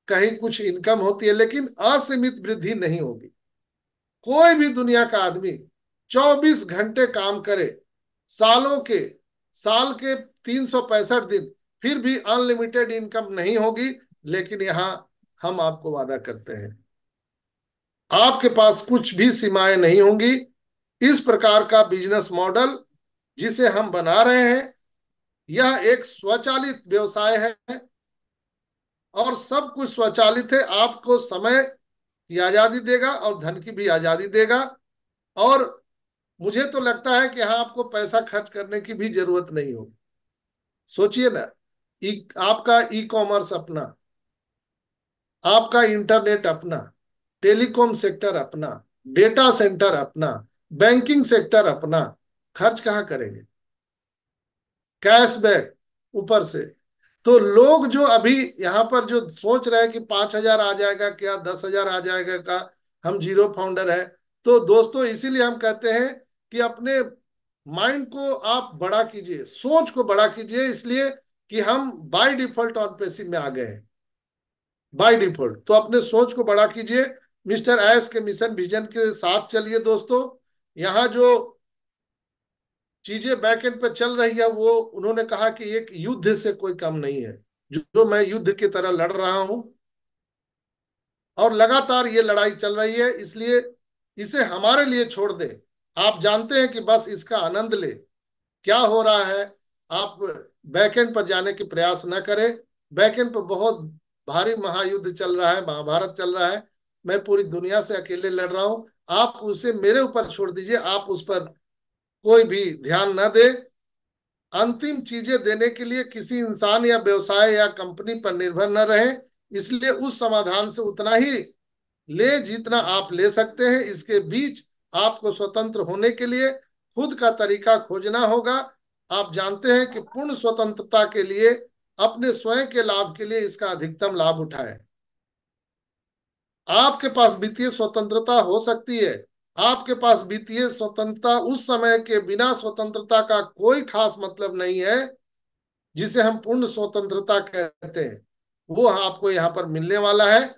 कहीं कुछ इनकम होती है, लेकिन असीमित वृद्धि नहीं होगी। कोई भी दुनिया का आदमी 24 घंटे काम करे, साल के 365 दिन, फिर भी अनलिमिटेड इनकम नहीं होगी। लेकिन यहां हम आपको वादा करते हैं आपके पास कुछ भी सीमाएं नहीं होंगी। इस प्रकार का बिजनेस मॉडल जिसे हम बना रहे हैं, यह एक स्वचालित व्यवसाय है और सब कुछ स्वचालित है। आपको समय की आजादी देगा और धन की भी आजादी देगा। और मुझे तो लगता है कि हाँ, आपको पैसा खर्च करने की भी जरूरत नहीं होगी। सोचिए ना, आपका ई कॉमर्स अपना, आपका इंटरनेट अपना, टेलीकॉम सेक्टर अपना, डेटा सेंटर अपना, बैंकिंग सेक्टर अपना, खर्च कहाँ करेंगे? कैशबैक ऊपर से। तो लोग जो अभी यहाँ पर जो सोच रहे हैं कि 5,000 आ जाएगा क्या, 10,000 आ जाएगा का, हम जीरो फाउंडर है। तो दोस्तों, इसीलिए हम कहते हैं कि अपने माइंड को आप बड़ा कीजिए, सोच को बड़ा कीजिए, इसलिए कि हम बाय डिफॉल्ट ऑन पैसिव में आ गए हैं, बाय डिफॉल्ट। तो अपने सोच को बड़ा कीजिए, मिस्टर एस के मिशन विजन के साथ चलिए दोस्तों। यहाँ जो चीजें बैक एंड पे चल रही है, वो उन्होंने कहा कि एक युद्ध से कोई कम नहीं है, जो मैं युद्ध की तरह लड़ रहा हूं और लगातार ये लड़ाई चल रही है। इसलिए इसे हमारे लिए छोड़ दें। आप जानते हैं कि बस इसका आनंद ले। क्या हो रहा है, आप बैकएंड पर जाने के प्रयास न करें। बैकएंड पर बहुत भारी महायुद्ध चल रहा है, महाभारत चल रहा है। मैं पूरी दुनिया से अकेले लड़ रहा हूं। आप उसे मेरे ऊपर छोड़ दीजिए, आप उस पर कोई भी ध्यान न दे। अंतिम चीजें देने के लिए किसी इंसान या व्यवसाय या कंपनी पर निर्भर न रहे। इसलिए उस समाधान से उतना ही ले जितना आप ले सकते हैं। इसके बीच आपको स्वतंत्र होने के लिए खुद का तरीका खोजना होगा। आप जानते हैं कि पूर्ण स्वतंत्रता के लिए, अपने स्वयं के लाभ के लिए इसका अधिकतम लाभ उठाएं। आपके पास वित्तीय स्वतंत्रता हो सकती है। आपके पास वित्तीय स्वतंत्रता उस समय के बिना स्वतंत्रता का कोई खास मतलब नहीं है, जिसे हम पूर्ण स्वतंत्रता कहते हैं। वो आपको यहाँ पर मिलने वाला है।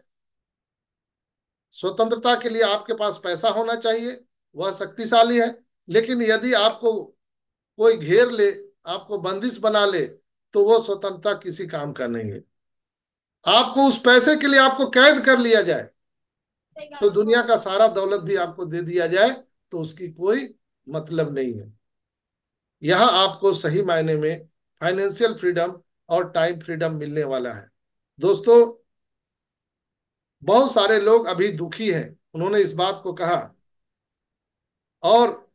स्वतंत्रता के लिए आपके पास पैसा होना चाहिए, वह शक्तिशाली है। लेकिन यदि आपको कोई घेर ले, आपको बंदिश बना ले, तो वो स्वतंत्रता किसी काम का नहीं है। आपको उस पैसे के लिए आपको कैद कर लिया जाए, तो दुनिया का सारा दौलत भी आपको दे दिया जाए, तो उसकी कोई मतलब नहीं है। यहाँ आपको सही मायने में फाइनेंशियल फ्रीडम और टाइम फ्रीडम मिलने वाला है दोस्तों। बहुत सारे लोग अभी दुखी हैं, उन्होंने इस बात को कहा, और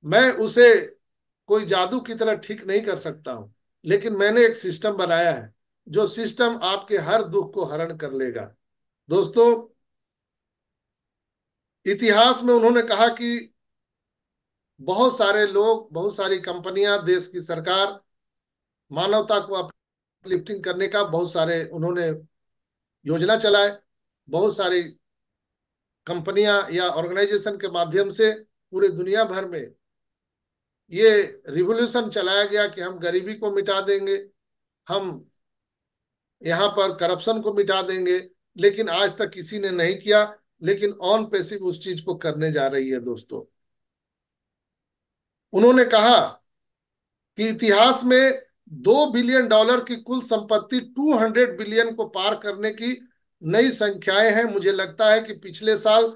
मैं उसे कोई जादू की तरह ठीक नहीं कर सकता हूं। लेकिन मैंने एक सिस्टम बनाया है, जो सिस्टम आपके हर दुख को हरण कर लेगा दोस्तों। इतिहास में उन्होंने कहा कि बहुत सारे लोग, बहुत सारी कंपनियां, देश की सरकार, मानवता को अपलिफ्टिंग करने का बहुत सारे उन्होंने योजना चलाए। बहुत सारी कंपनियां या ऑर्गेनाइजेशन के माध्यम से पूरे दुनिया भर में ये रिवॉल्यूशन चलाया गया कि हम गरीबी को मिटा देंगे, हम यहाँ पर करप्शन को मिटा देंगे। लेकिन आज तक किसी ने नहीं किया। लेकिन ऑन पैसिव उस चीज को करने जा रही है दोस्तों। उन्होंने कहा कि इतिहास में $2 बिलियन की कुल संपत्ति 200 बिलियन को पार करने की नई संख्याएं हैं। मुझे लगता है कि पिछले साल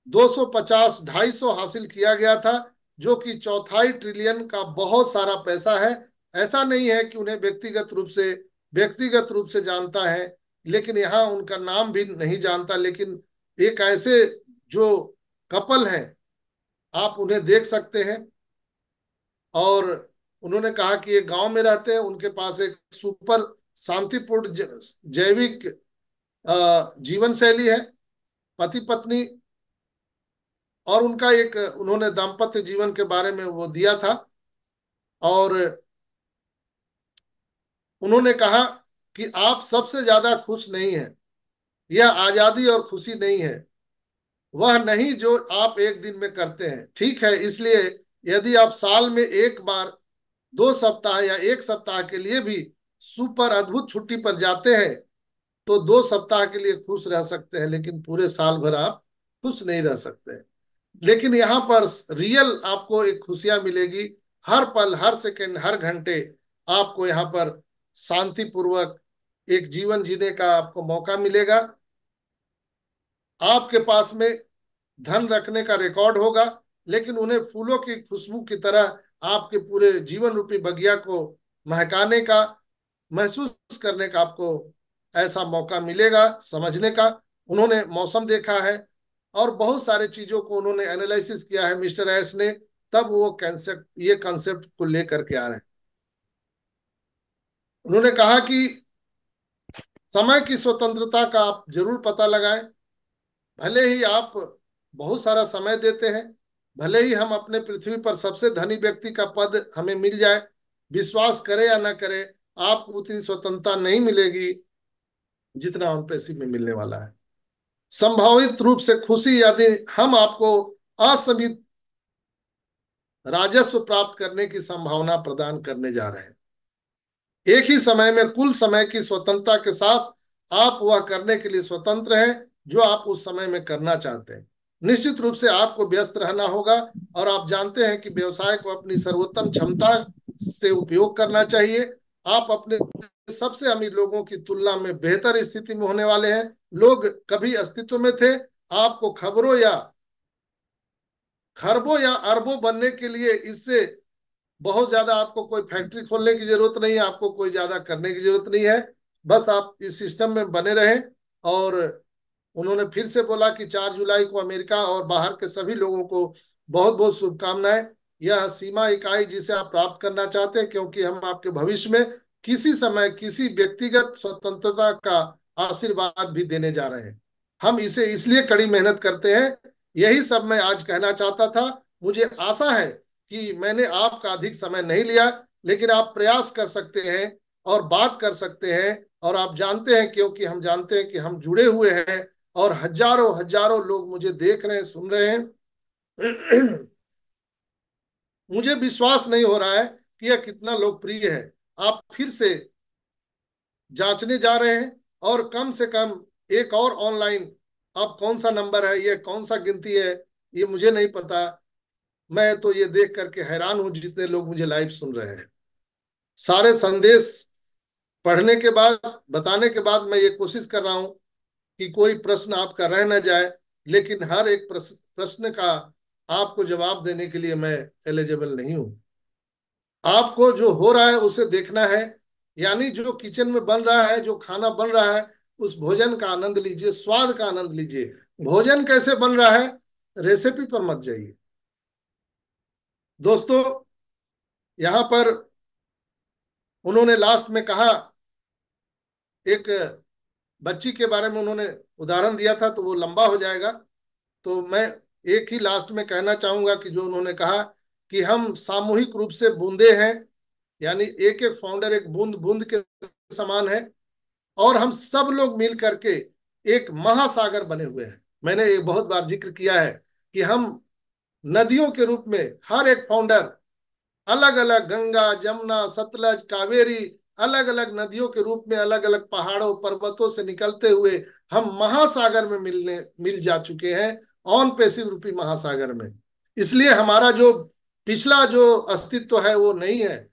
250, 250 हासिल किया गया था, जो कि चौथाई ट्रिलियन का बहुत सारा पैसा है। ऐसा नहीं है कि उन्हें व्यक्तिगत रूप से जानता है, लेकिन यहाँ उनका नाम भी नहीं जानता। लेकिन एक ऐसे जो कपल हैं, आप उन्हें देख सकते हैं। और उन्होंने कहा कि एक गांव में रहते हैं, उनके पास एक सुपर शांतिपूर्ण जैविक जीवन शैली है, पति पत्नी, और उनका एक उन्होंने दाम्पत्य जीवन के बारे में वो दिया था। और उन्होंने कहा कि आप सबसे ज्यादा खुश नहीं हैं। यह आजादी और खुशी नहीं है, वह नहीं जो आप एक दिन में करते हैं, ठीक है। इसलिए यदि आप साल में एक बार 2 सप्ताह या 1 सप्ताह के लिए भी सुपर अद्भुत छुट्टी पर जाते हैं, तो 2 सप्ताह के लिए खुश रह सकते हैं, लेकिन पूरे साल भर आप खुश नहीं रह सकते। लेकिन यहाँ पर रियल आपको एक खुशियां मिलेगी। हर पल, हर सेकंड, हर घंटे आपको यहाँ पर शांतिपूर्वक एक जीवन जीने का आपको मौका मिलेगा। आपके पास में धन रखने का रिकॉर्ड होगा, लेकिन उन्हें फूलों की खुशबू की तरह आपके पूरे जीवन रूपी बगिया को महकाने का, महसूस करने का आपको ऐसा मौका मिलेगा समझने का। उन्होंने मौसम देखा है और बहुत सारे चीजों को उन्होंने एनालिसिस किया है मिस्टर एस ने, तब वो कंसेप्ट, ये कंसेप्ट को लेकर के आ रहे हैं। उन्होंने कहा कि समय की स्वतंत्रता का आप जरूर पता लगाएं। भले ही आप बहुत सारा समय देते हैं, भले ही हम अपने पृथ्वी पर सबसे धनी व्यक्ति का पद हमें मिल जाए, विश्वास करे या ना करे, आपको उतनी स्वतंत्रता नहीं मिलेगी जितना ऑन पैसिव में मिलने वाला है। संभावित रूप से खुशी यदि हम आपको असीमित राजस्व प्राप्त करने की संभावना प्रदान करने जा रहे हैं। एक ही समय में कुल समय की स्वतंत्रता के साथ आप वह करने के लिए स्वतंत्र हैं जो आप उस समय में करना चाहते हैं। निश्चित रूप से आपको व्यस्त रहना होगा और आप जानते हैं कि व्यवसाय को अपनी सर्वोत्तम क्षमता से उपयोग करना चाहिए। आप अपने सबसे अमीर लोगों की तुलना में बेहतर स्थिति में होने वाले हैं। लोग कभी अस्तित्व में थे। आपको खरबों या अरबों बनने के लिए इससे बहुत ज्यादा आपको कोई फैक्ट्री खोलने की जरूरत नहीं है, आपको कोई ज्यादा करने की जरूरत नहीं है। बस आप इस सिस्टम में बने रहें। और उन्होंने फिर से बोला कि 4 जुलाई को अमेरिका और बाहर के सभी लोगों को बहुत बहुत शुभकामनाएं। यह सीमा इकाई जिसे आप प्राप्त करना चाहते हैं, क्योंकि हम आपके भविष्य में किसी समय किसी व्यक्तिगत स्वतंत्रता का आशीर्वाद भी देने जा रहे हैं। हम इसे इसलिए कड़ी मेहनत करते हैं। यही सब मैं आज कहना चाहता था। मुझे आशा है कि मैंने आपका अधिक समय नहीं लिया, लेकिन आप प्रयास कर सकते हैं और बात कर सकते हैं। और आप जानते हैं, क्योंकि हम जानते हैं कि हम जुड़े हुए हैं और हजारों हजारों लोग मुझे देख रहे हैं, सुन रहे हैं। मुझे विश्वास नहीं हो रहा है कि यह कितना लोकप्रिय है। आप फिर से जांचने जा रहे हैं और कम से कम एक और ऑनलाइन, अब कौन सा नंबर है, ये कौन सा गिनती है, ये मुझे नहीं पता। मैं तो ये देख करके हैरान हूं जितने लोग मुझे लाइव सुन रहे हैं। सारे संदेश पढ़ने के बाद, बताने के बाद मैं ये कोशिश कर रहा हूं कि कोई प्रश्न आपका रह न जाए, लेकिन हर एक प्रश्न का आपको जवाब देने के लिए मैं एलिजिबल नहीं हूं। आपको जो हो रहा है उसे देखना है, यानी जो किचन में बन रहा है, जो खाना बन रहा है, उस भोजन का आनंद लीजिए, स्वाद का आनंद लीजिए। भोजन कैसे बन रहा है, रेसिपी पर मत जाइए। दोस्तों, यहां पर उन्होंने लास्ट में कहा, एक बच्ची के बारे में उन्होंने उदाहरण दिया था, तो वो लंबा हो जाएगा। तो मैं एक ही लास्ट में कहना चाहूंगा कि जो उन्होंने कहा कि हम सामूहिक रूप से बूंदे हैं, यानी एक एक फाउंडर एक बूंद बूंद के समान है, और हम सब लोग मिल करके एक महासागर बने हुए हैं। मैंने एक बहुत बार जिक्र किया है कि हम नदियों के रूप में, हर एक फाउंडर अलग अलग, गंगा जमुना सतलज कावेरी, अलग अलग नदियों के रूप में अलग अलग पहाड़ों पर्वतों से निकलते हुए हम महासागर में मिल जा चुके हैं, ऑन पैसिव रूपी महासागर में। इसलिए हमारा जो पिछला जो अस्तित्व है वो नहीं है।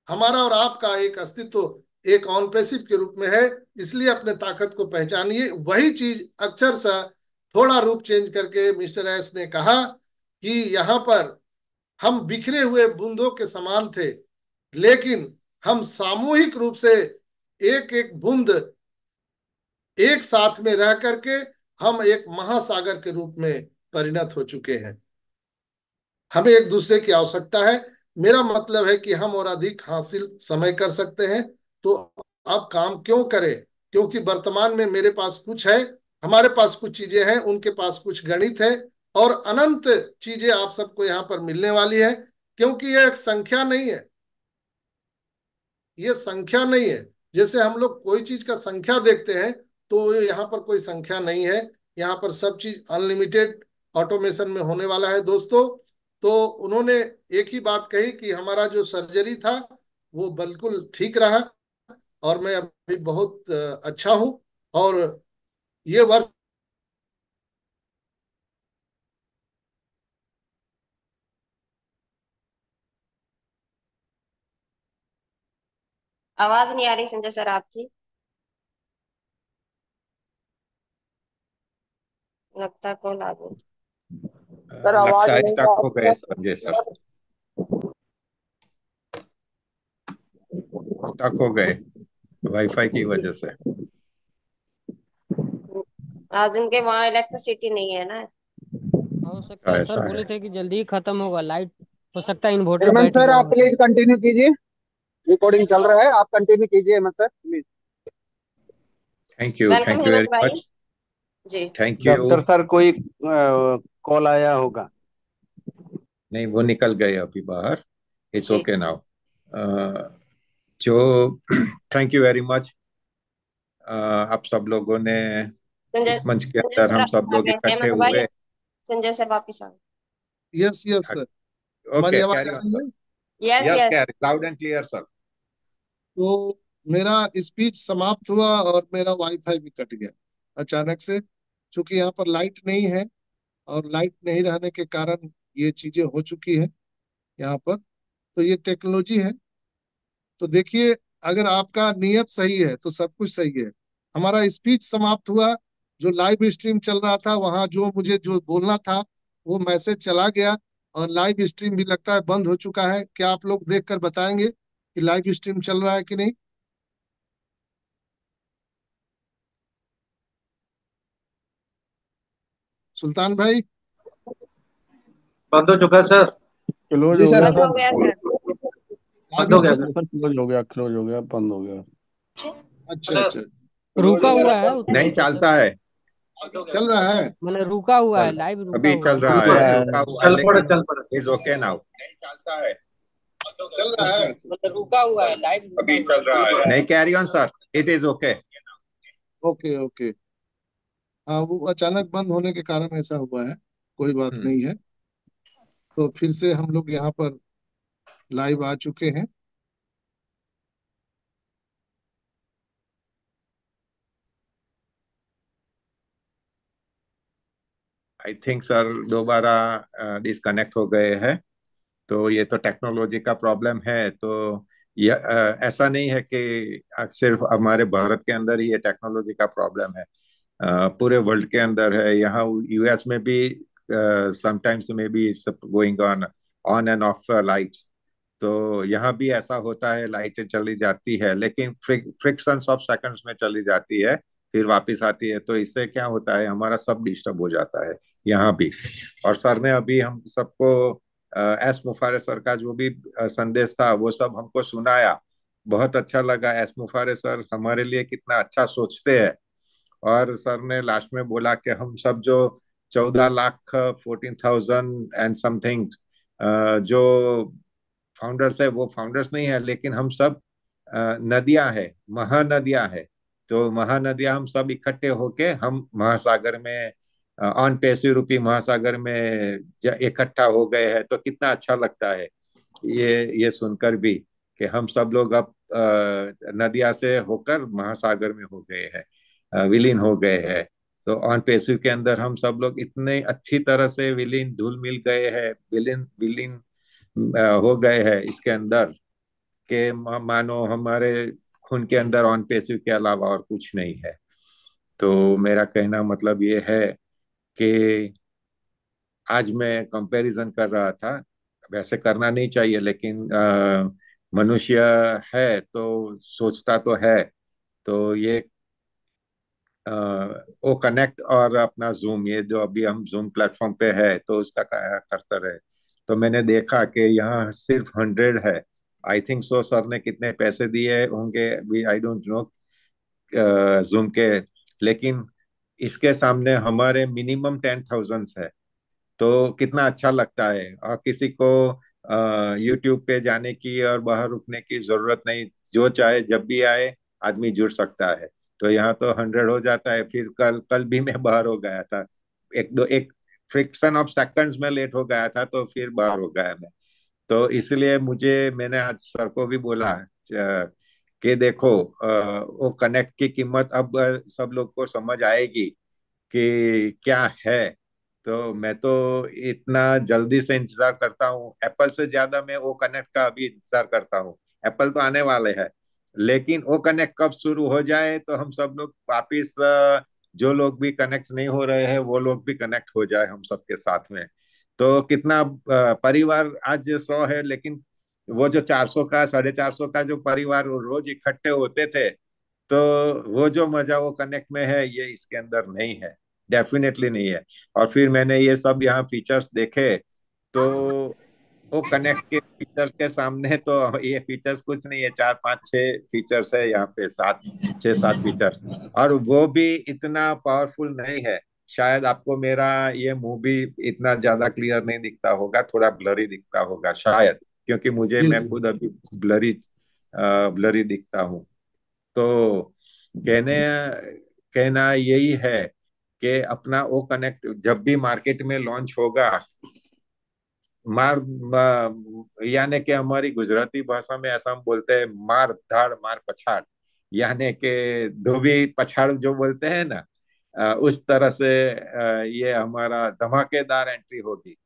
हमारा और आपका एक अस्तित्व एक ऑन पैसिव के रूप में है। इसलिए अपने ताकत को पहचानिए। वही चीज अक्षर सा थोड़ा रूप चेंज करके मिस्टर एस ने कहा कि यहाँ पर हम बिखरे हुए बूंदों के समान थे, लेकिन हम सामूहिक रूप से एक एक बूंद एक साथ में रह करके हम एक महासागर के रूप में परिणत हो चुके हैं। हमें एक दूसरे की आवश्यकता है। मेरा मतलब है कि हम और अधिक हासिल समय कर सकते हैं, तो अब काम क्यों करें? क्योंकि वर्तमान में मेरे पास कुछ है, हमारे पास कुछ चीजें हैं, उनके पास कुछ गणित है, और अनंत चीजें आप सबको यहाँ पर मिलने वाली है। क्योंकि ये एक संख्या नहीं है, ये संख्या नहीं है। जैसे हम लोग कोई चीज का संख्या देखते हैं, तो यहाँ पर कोई संख्या नहीं है। यहाँ पर सब चीज अनलिमिटेड ऑटोमेशन में होने वाला है दोस्तों। तो उन्होंने एक ही बात कही कि हमारा जो सर्जरी था वो बिल्कुल ठीक रहा, और मैं अभी बहुत अच्छा हूँ। और ये वर्ष
आवाज नहीं आ रही संजय सर आपकी। लगता है कॉल आ गई। सर आवाज
लगता है
नहीं
स्टक
आ
हो
रही
गए
है।
संजय सर, स्टक हो गए वाईफाई की वजह से।
आज उनके वहाँ इलेक्ट्रिसिटी नहीं है ना।
हो सकता है सर,
ऐसा
बोले
है।
थे कि जल्दी ही खत्म होगा लाइट। हो सकता है इन्वर्टर
हेमंत
बैठ
सर,
गया
आप
हो
प्लीज
सर।
कंटिन्यू कीजिए। रिकॉर्डिंग चल रहा है, आप कंटिन्यू कीजिए Hemant sir please.
Thank
welcome
you
Hemant
very
भाई।
मच।
जी।
Thank you.
डॉक्टर सर, कोई कॉल आया होगा।
नहीं, वो निकल गए अभी बाहर। इट्स
जी।
Okay now. जो थैंक यू वेरी मच। आप सब लोगों ने
संजय
इस मंच के
संजय
अंदर
सर
हम सब
आ
लोग
गए
इकट्ठे
हेमंत भाई।
हुए।
संजय सर वापिस आ
यस यस सर। हमारी
ओके,
आवाज
कैरी
आ
ऑन
रही
सर।
है?
गए। Yes
yes,
yes.
Carry loud and clear sir.
तो मेरा स्पीच समाप्त हुआ और मेरा वाईफाई भी कट गया अचानक से, क्योंकि यहाँ पर लाइट नहीं है। और लाइट नहीं रहने के कारण ये चीजें हो चुकी है यहाँ पर। तो ये टेक्नोलॉजी है। तो देखिए, अगर आपका नियत सही है तो सब कुछ सही है। हमारा स्पीच समाप्त हुआ। जो लाइव स्ट्रीम चल रहा था वहां जो मुझे जो बोलना था वो मैसेज चला गया। और लाइव स्ट्रीम भी लगता है बंद हो चुका है। क्या आप लोग देखकर बताएंगे कि लाइव स्ट्रीम चल रहा है कि नहीं? सुल्तान भाई।
बंद हो चुका है सर।
क्लोज
जी
हो
सर।
गया
बंद हो
सर।
गया सर।
बंद
लाइव
हो गया
स्ट्रीम।
सर।
सर क्लोज हो गया, क्लोज हो गया, बंद हो गया।
अच्छा अच्छा।
क्लोज
रुका
हो गया
हुआ है
सर।
उतना
नहीं
ही तो सर।
चलता है।
चल रहा है।
मैंने रुका हुआ है,
चल
लाइव रुका
अभी
हुआ
चल
है।
रहा
चल
है,
रहा
रुका
है।
हुआ है
चल पड़े
लेकिन
चल पड़े।
Is okay now. नहीं चलता है।
चल रहा अच्छा है। अच्छा।
मैंने रुका हुआ है, लाइव रुका
अभी
हुआ
चल रहा है। नहीं, carry on sir, it is okay.
Okay okay. हाँ, वो अचानक बंद होने के कारण ऐसा हुआ है। कोई बात
हम्म।
नहीं है। तो फिर से हम लोग यहाँ पर लाइव आ चुके हैं।
आई थिंक सर दोबारा डिस्कनेक्ट हो गए हैं। तो ये तो टेक्नोलॉजी का प्रॉब्लम है। तो ये ऐसा नहीं है कि सिर्फ हमारे भारत के अंदर ही ये टेक्नोलॉजी का प्रॉब्लम है। पूरे वर्ल्ड के अंदर है। यहाँ यूएस में भी समटाइम्स में भी it's going on on end of lights. तो यहाँ भी ऐसा होता है, लाइटें चली जाती है लेकिन फ्रिक्शंस ऑफ सेकंड्स में चली जाती है, फिर वापस आती है। तो इससे क्या होता है, हमारा सब डिस्टर्ब हो जाता है यहाँ भी। और सर ने अभी हम सबको एस मुफारे सर का जो भी संदेश था वो सब हमको सुनाया। बहुत अच्छा लगा। एस मुफारे सर हमारे लिए कितना अच्छा सोचते हैं। और सर ने लास्ट में बोला कि हम सब जो 14 लाख 14,000 एंड समथिंग जो फाउंडर्स है, वो फाउंडर्स नहीं है लेकिन हम सब नदियां हैं, महानदियां हैं। तो महानदियां हम सब इकट्ठे होके हम महासागर में ऑन पैसे रूपी महासागर में इकट्ठा हो गए हैं। तो कितना अच्छा लगता है ये सुनकर भी कि हम सब लोग अब नदिया से होकर महासागर में हो गए हैं, विलीन हो गए हैं। तो ऑन पेशु के अंदर हम सब लोग इतने अच्छी तरह से विलीन धुल मिल गए हैं, विलीन विलीन हो गए हैं इसके अंदर कि मानो हमारे खून के अंदर ऑन पेशु के अलावा और कुछ नहीं है। तो मेरा कहना मतलब ये है कि आज मैं कंपैरिजन कर रहा था। वैसे करना नहीं चाहिए लेकिन मनुष्य है तो सोचता तो है। तो ये वो कनेक्ट और अपना जूम, ये जो अभी हम जूम प्लेटफॉर्म पे है तो उसका करता रहे। तो मैंने देखा कि यहाँ सिर्फ 100 है। आई थिंक सो सर ने कितने पैसे दिए होंगे भी, आई डोंट नो जूम के। लेकिन इसके सामने हमारे मिनिमम 10,000 है। तो कितना अच्छा लगता है। और किसी को यूट्यूब पे जाने की और बाहर रुकने की जरूरत नहीं, जो चाहे जब भी आए आदमी जुड़ सकता है। तो यहाँ तो 100 हो जाता है। फिर कल कल भी मैं बाहर हो गया था, एक फ्रिक्शन ऑफ सेकंड्स में लेट हो गया था तो फिर बाहर हो गया मैं। तो इसलिए मैंने आज सर को भी बोला कि देखो वो कनेक्ट की कीमत अब सब लोग को समझ आएगी कि क्या है। तो मैं तो इतना जल्दी से इंतजार करता हूँ, एप्पल से ज्यादा मैं वो कनेक्ट का अभी इंतजार करता हूँ। एप्पल तो आने वाले हैं लेकिन वो कनेक्ट कब शुरू हो जाए तो हम सब लोग वापिस जो लोग भी कनेक्ट नहीं हो रहे हैं वो लोग भी कनेक्ट हो जाए हम सबके साथ में। तो कितना परिवार आज 100 है, लेकिन वो जो 400 का 450 का जो परिवार रोज इकट्ठे होते थे, तो वो जो मजा वो कनेक्ट में है, ये इसके अंदर नहीं है, डेफिनेटली नहीं है। और फिर मैंने ये सब यहाँ फीचर्स देखे, तो वो कनेक्ट के फीचर्स के सामने तो ये फीचर्स कुछ नहीं है। 4 5 6 फीचर्स है यहाँ पे, 7 6 7 फीचर्स, और वो भी इतना पावरफुल नहीं है। शायद आपको मेरा ये मुंह भी इतना ज्यादा क्लियर नहीं दिखता होगा, थोड़ा ब्लरी दिखता होगा शायद, क्योंकि मुझे
जी
मैं
जी।
खुद अभी ब्लरी ब्लरी दिखता हूँ। तो कहने कहना यही है कि अपना वो कनेक्ट जब भी मार्केट में लॉन्च होगा, यानी कि हमारी गुजराती भाषा में ऐसा हम बोलते हैं, मार धाड़ मार पछाड़, यानी कि धोबी पछाड़ जो बोलते हैं ना, उस तरह से ये हमारा धमाकेदार एंट्री होगी।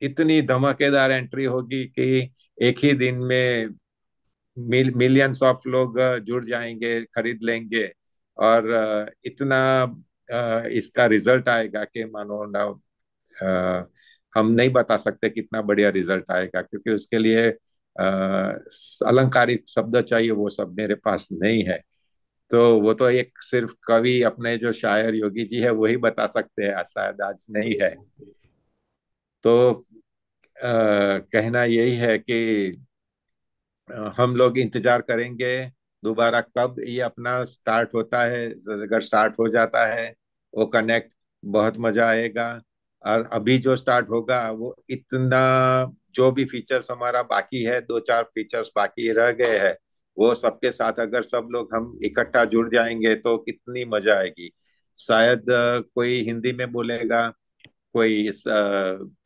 इतनी धमाकेदार एंट्री होगी कि एक ही दिन में मिलियंस ऑफ लोग जुड़ जाएंगे, खरीद लेंगे, और इतना इसका रिजल्ट आएगा कि मानो ना, अ, हम नहीं बता सकते कितना बढ़िया रिजल्ट आएगा, क्योंकि उसके लिए अलंकारिक शब्द चाहिए, वो सब मेरे पास नहीं है। तो वो तो एक सिर्फ कवि अपने जो शायर योगी जी है वही बता सकते हैं, शायद आज नहीं है। तो कहना यही है कि हम लोग इंतजार करेंगे दोबारा कब ये अपना स्टार्ट होता है। अगर स्टार्ट हो जाता है वो कनेक्ट, बहुत मजा आएगा। और अभी जो स्टार्ट होगा वो इतना, जो भी फीचर्स हमारा बाकी है, 2 4 फीचर्स बाकी रह गए हैं, वो सबके साथ अगर सब लोग हम इकट्ठा जुड़ जाएंगे तो कितनी मजा आएगी। शायद कोई हिंदी में बोलेगा, कोई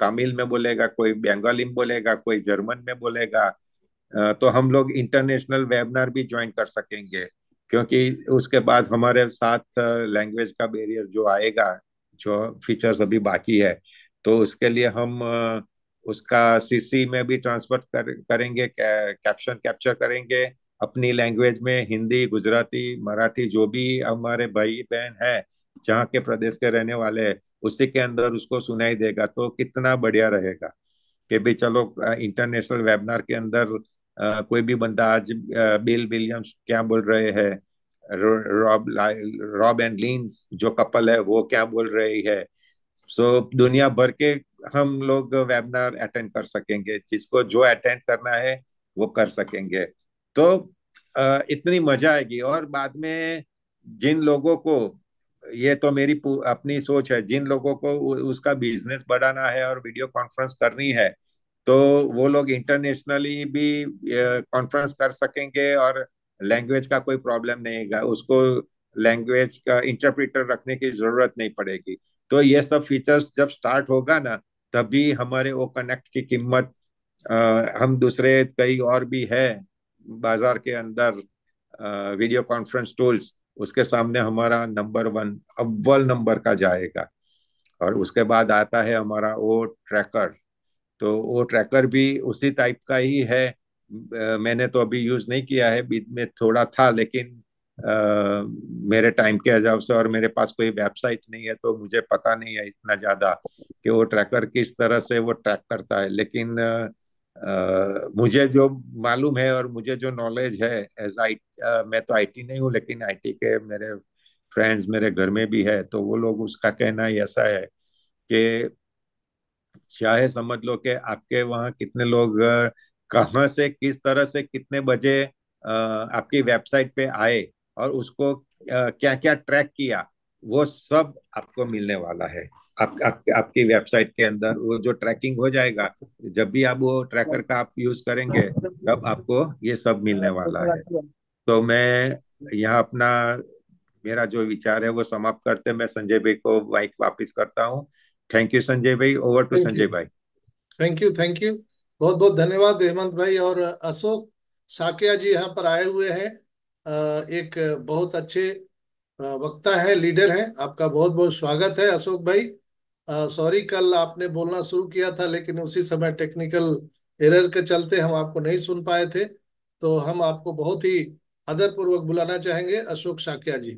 तमिल में बोलेगा, कोई बंगाली में बोलेगा, कोई जर्मन में बोलेगा। तो हम लोग इंटरनेशनल वेबिनार भी ज्वाइन कर सकेंगे, क्योंकि उसके बाद हमारे साथ लैंग्वेज का बैरियर जो आएगा, जो फीचर्स अभी बाकी है, तो उसके लिए हम उसका सीसी में भी ट्रांसफर करेंगे, कैप्शन कैप्चर करेंगे अपनी लैंग्वेज में, हिंदी गुजराती मराठी, जो भी हमारे भाई बहन है जहाँ के प्रदेश के रहने वाले हैं, उसी के अंदर उसको सुनाई देगा। तो कितना बढ़िया रहेगा कि भाई चलो, इंटरनेशनल वेबिनार के अंदर कोई भी बंदा आज बिल विलियम्स क्या बोल रहे हैं, रॉब एंड लीन्स जो कपल है वो क्या बोल रही है। सो दुनिया भर के हम लोग वेबिनार अटेंड कर सकेंगे, जिसको जो अटेंड करना है वो कर सकेंगे। तो इतनी मजा आएगी। और बाद में जिन लोगों को, ये तो मेरी अपनी सोच है, जिन लोगों को उसका बिजनेस बढ़ाना है और वीडियो कॉन्फ्रेंस करनी है, तो वो लोग इंटरनेशनली भी कॉन्फ्रेंस कर सकेंगे, और लैंग्वेज का कोई प्रॉब्लम नहीं है, उसको लैंग्वेज का इंटरप्रेटर रखने की जरूरत नहीं पड़ेगी। तो ये सब फीचर्स जब स्टार्ट होगा ना, तभी हमारे वो कनेक्ट की कीमत, हम दूसरे कई और भी है बाजार के अंदर वीडियो कॉन्फ्रेंस टूल्स, उसके सामने हमारा नंबर 1 अव्वल नंबर का जाएगा। और उसके बाद आता है हमारा वो ट्रैकर। तो वो ट्रैकर भी उसी टाइप का ही है। मैंने तो अभी यूज नहीं किया है, बीच में थोड़ा था, लेकिन मेरे टाइम के हिसाब से, और मेरे पास कोई वेबसाइट नहीं है, तो मुझे पता नहीं है इतना ज्यादा कि वो ट्रैकर किस तरह से वो ट्रैक करता है। लेकिन मुझे जो मालूम है और मुझे जो नॉलेज है, एज आई, मैं तो आईटी नहीं हूँ, लेकिन आईटी के मेरे फ्रेंड्स मेरे घर में भी है, तो वो लोग, उसका कहना ही ऐसा है कि चाहे समझ लो कि आपके वहाँ कितने लोग कहाँ से किस तरह से कितने बजे आपकी वेबसाइट पे आए, और उसको क्या क्या ट्रैक किया, वो सब आपको मिलने वाला है। आपकी वेबसाइट के अंदर वो जो ट्रैकिंग हो जाएगा, जब भी आप वो ट्रैकर का आप यूज करेंगे, तब आपको ये सब मिलने वाला है। तो मैं यहाँ अपना, मेरा जो विचार है वो समाप्त करते, मैं संजय भाई को माइक वापिस करता हूँ। थैंक यू संजय भाई, over to
thank you.
Sanjay भाई।
Thank you. Thank you. बहुत बहुत धन्यवाद हेमंत भाई। और अशोक साकिया जी यहाँ पर आए हुए हैं। एक बहुत अच्छे वक्ता है, लीडर है। आपका बहुत बहुत स्वागत है अशोक भाई। सॉरी, कल आपने बोलना शुरू किया था, लेकिन उसी समय टेक्निकल एरर के चलते हम आपको नहीं सुन पाए थे। तो हम आपको बहुत ही आदरपूर्वक बुलाना चाहेंगे, अशोक साकिया जी।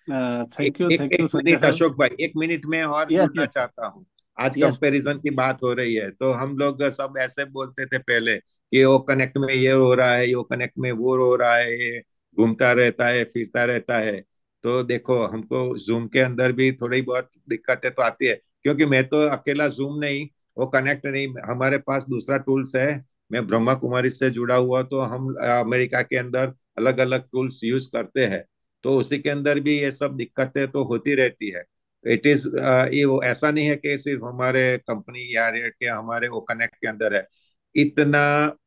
थैंक यू
एक
संजय
मिनट
सर।
अशोक भाई, 1 मिनट में और
यस
जुड़ना
यस सर।
चाहता हूँ। आज
यस।
कंपैरिजन की बात हो रही है, तो हम लोग सब ऐसे बोलते थे पहले कि वो कनेक्ट में ये हो रहा है, वो कनेक्ट में वो हो रहा है, ये घूमता रहता है, फिरता रहता है। तो देखो, हमको जूम के अंदर भी थोड़ी बहुत दिक्कतें तो आती है, क्योंकि मैं तो अकेला जूम नहीं, वो कनेक्ट नहीं, हमारे पास दूसरा टूल्स है। मैं ब्रह्मा कुमारी से जुड़ा हुआ, तो हम अमेरिका के अंदर अलग अलग टूल्स यूज करते हैं। तो उसी के अंदर भी ये सब दिक्कतें तो होती रहती है। इट इज ये वो ऐसा नहीं है कि सिर्फ हमारे कंपनी या रेट के हमारे वो कनेक्ट के अंदर है। इतना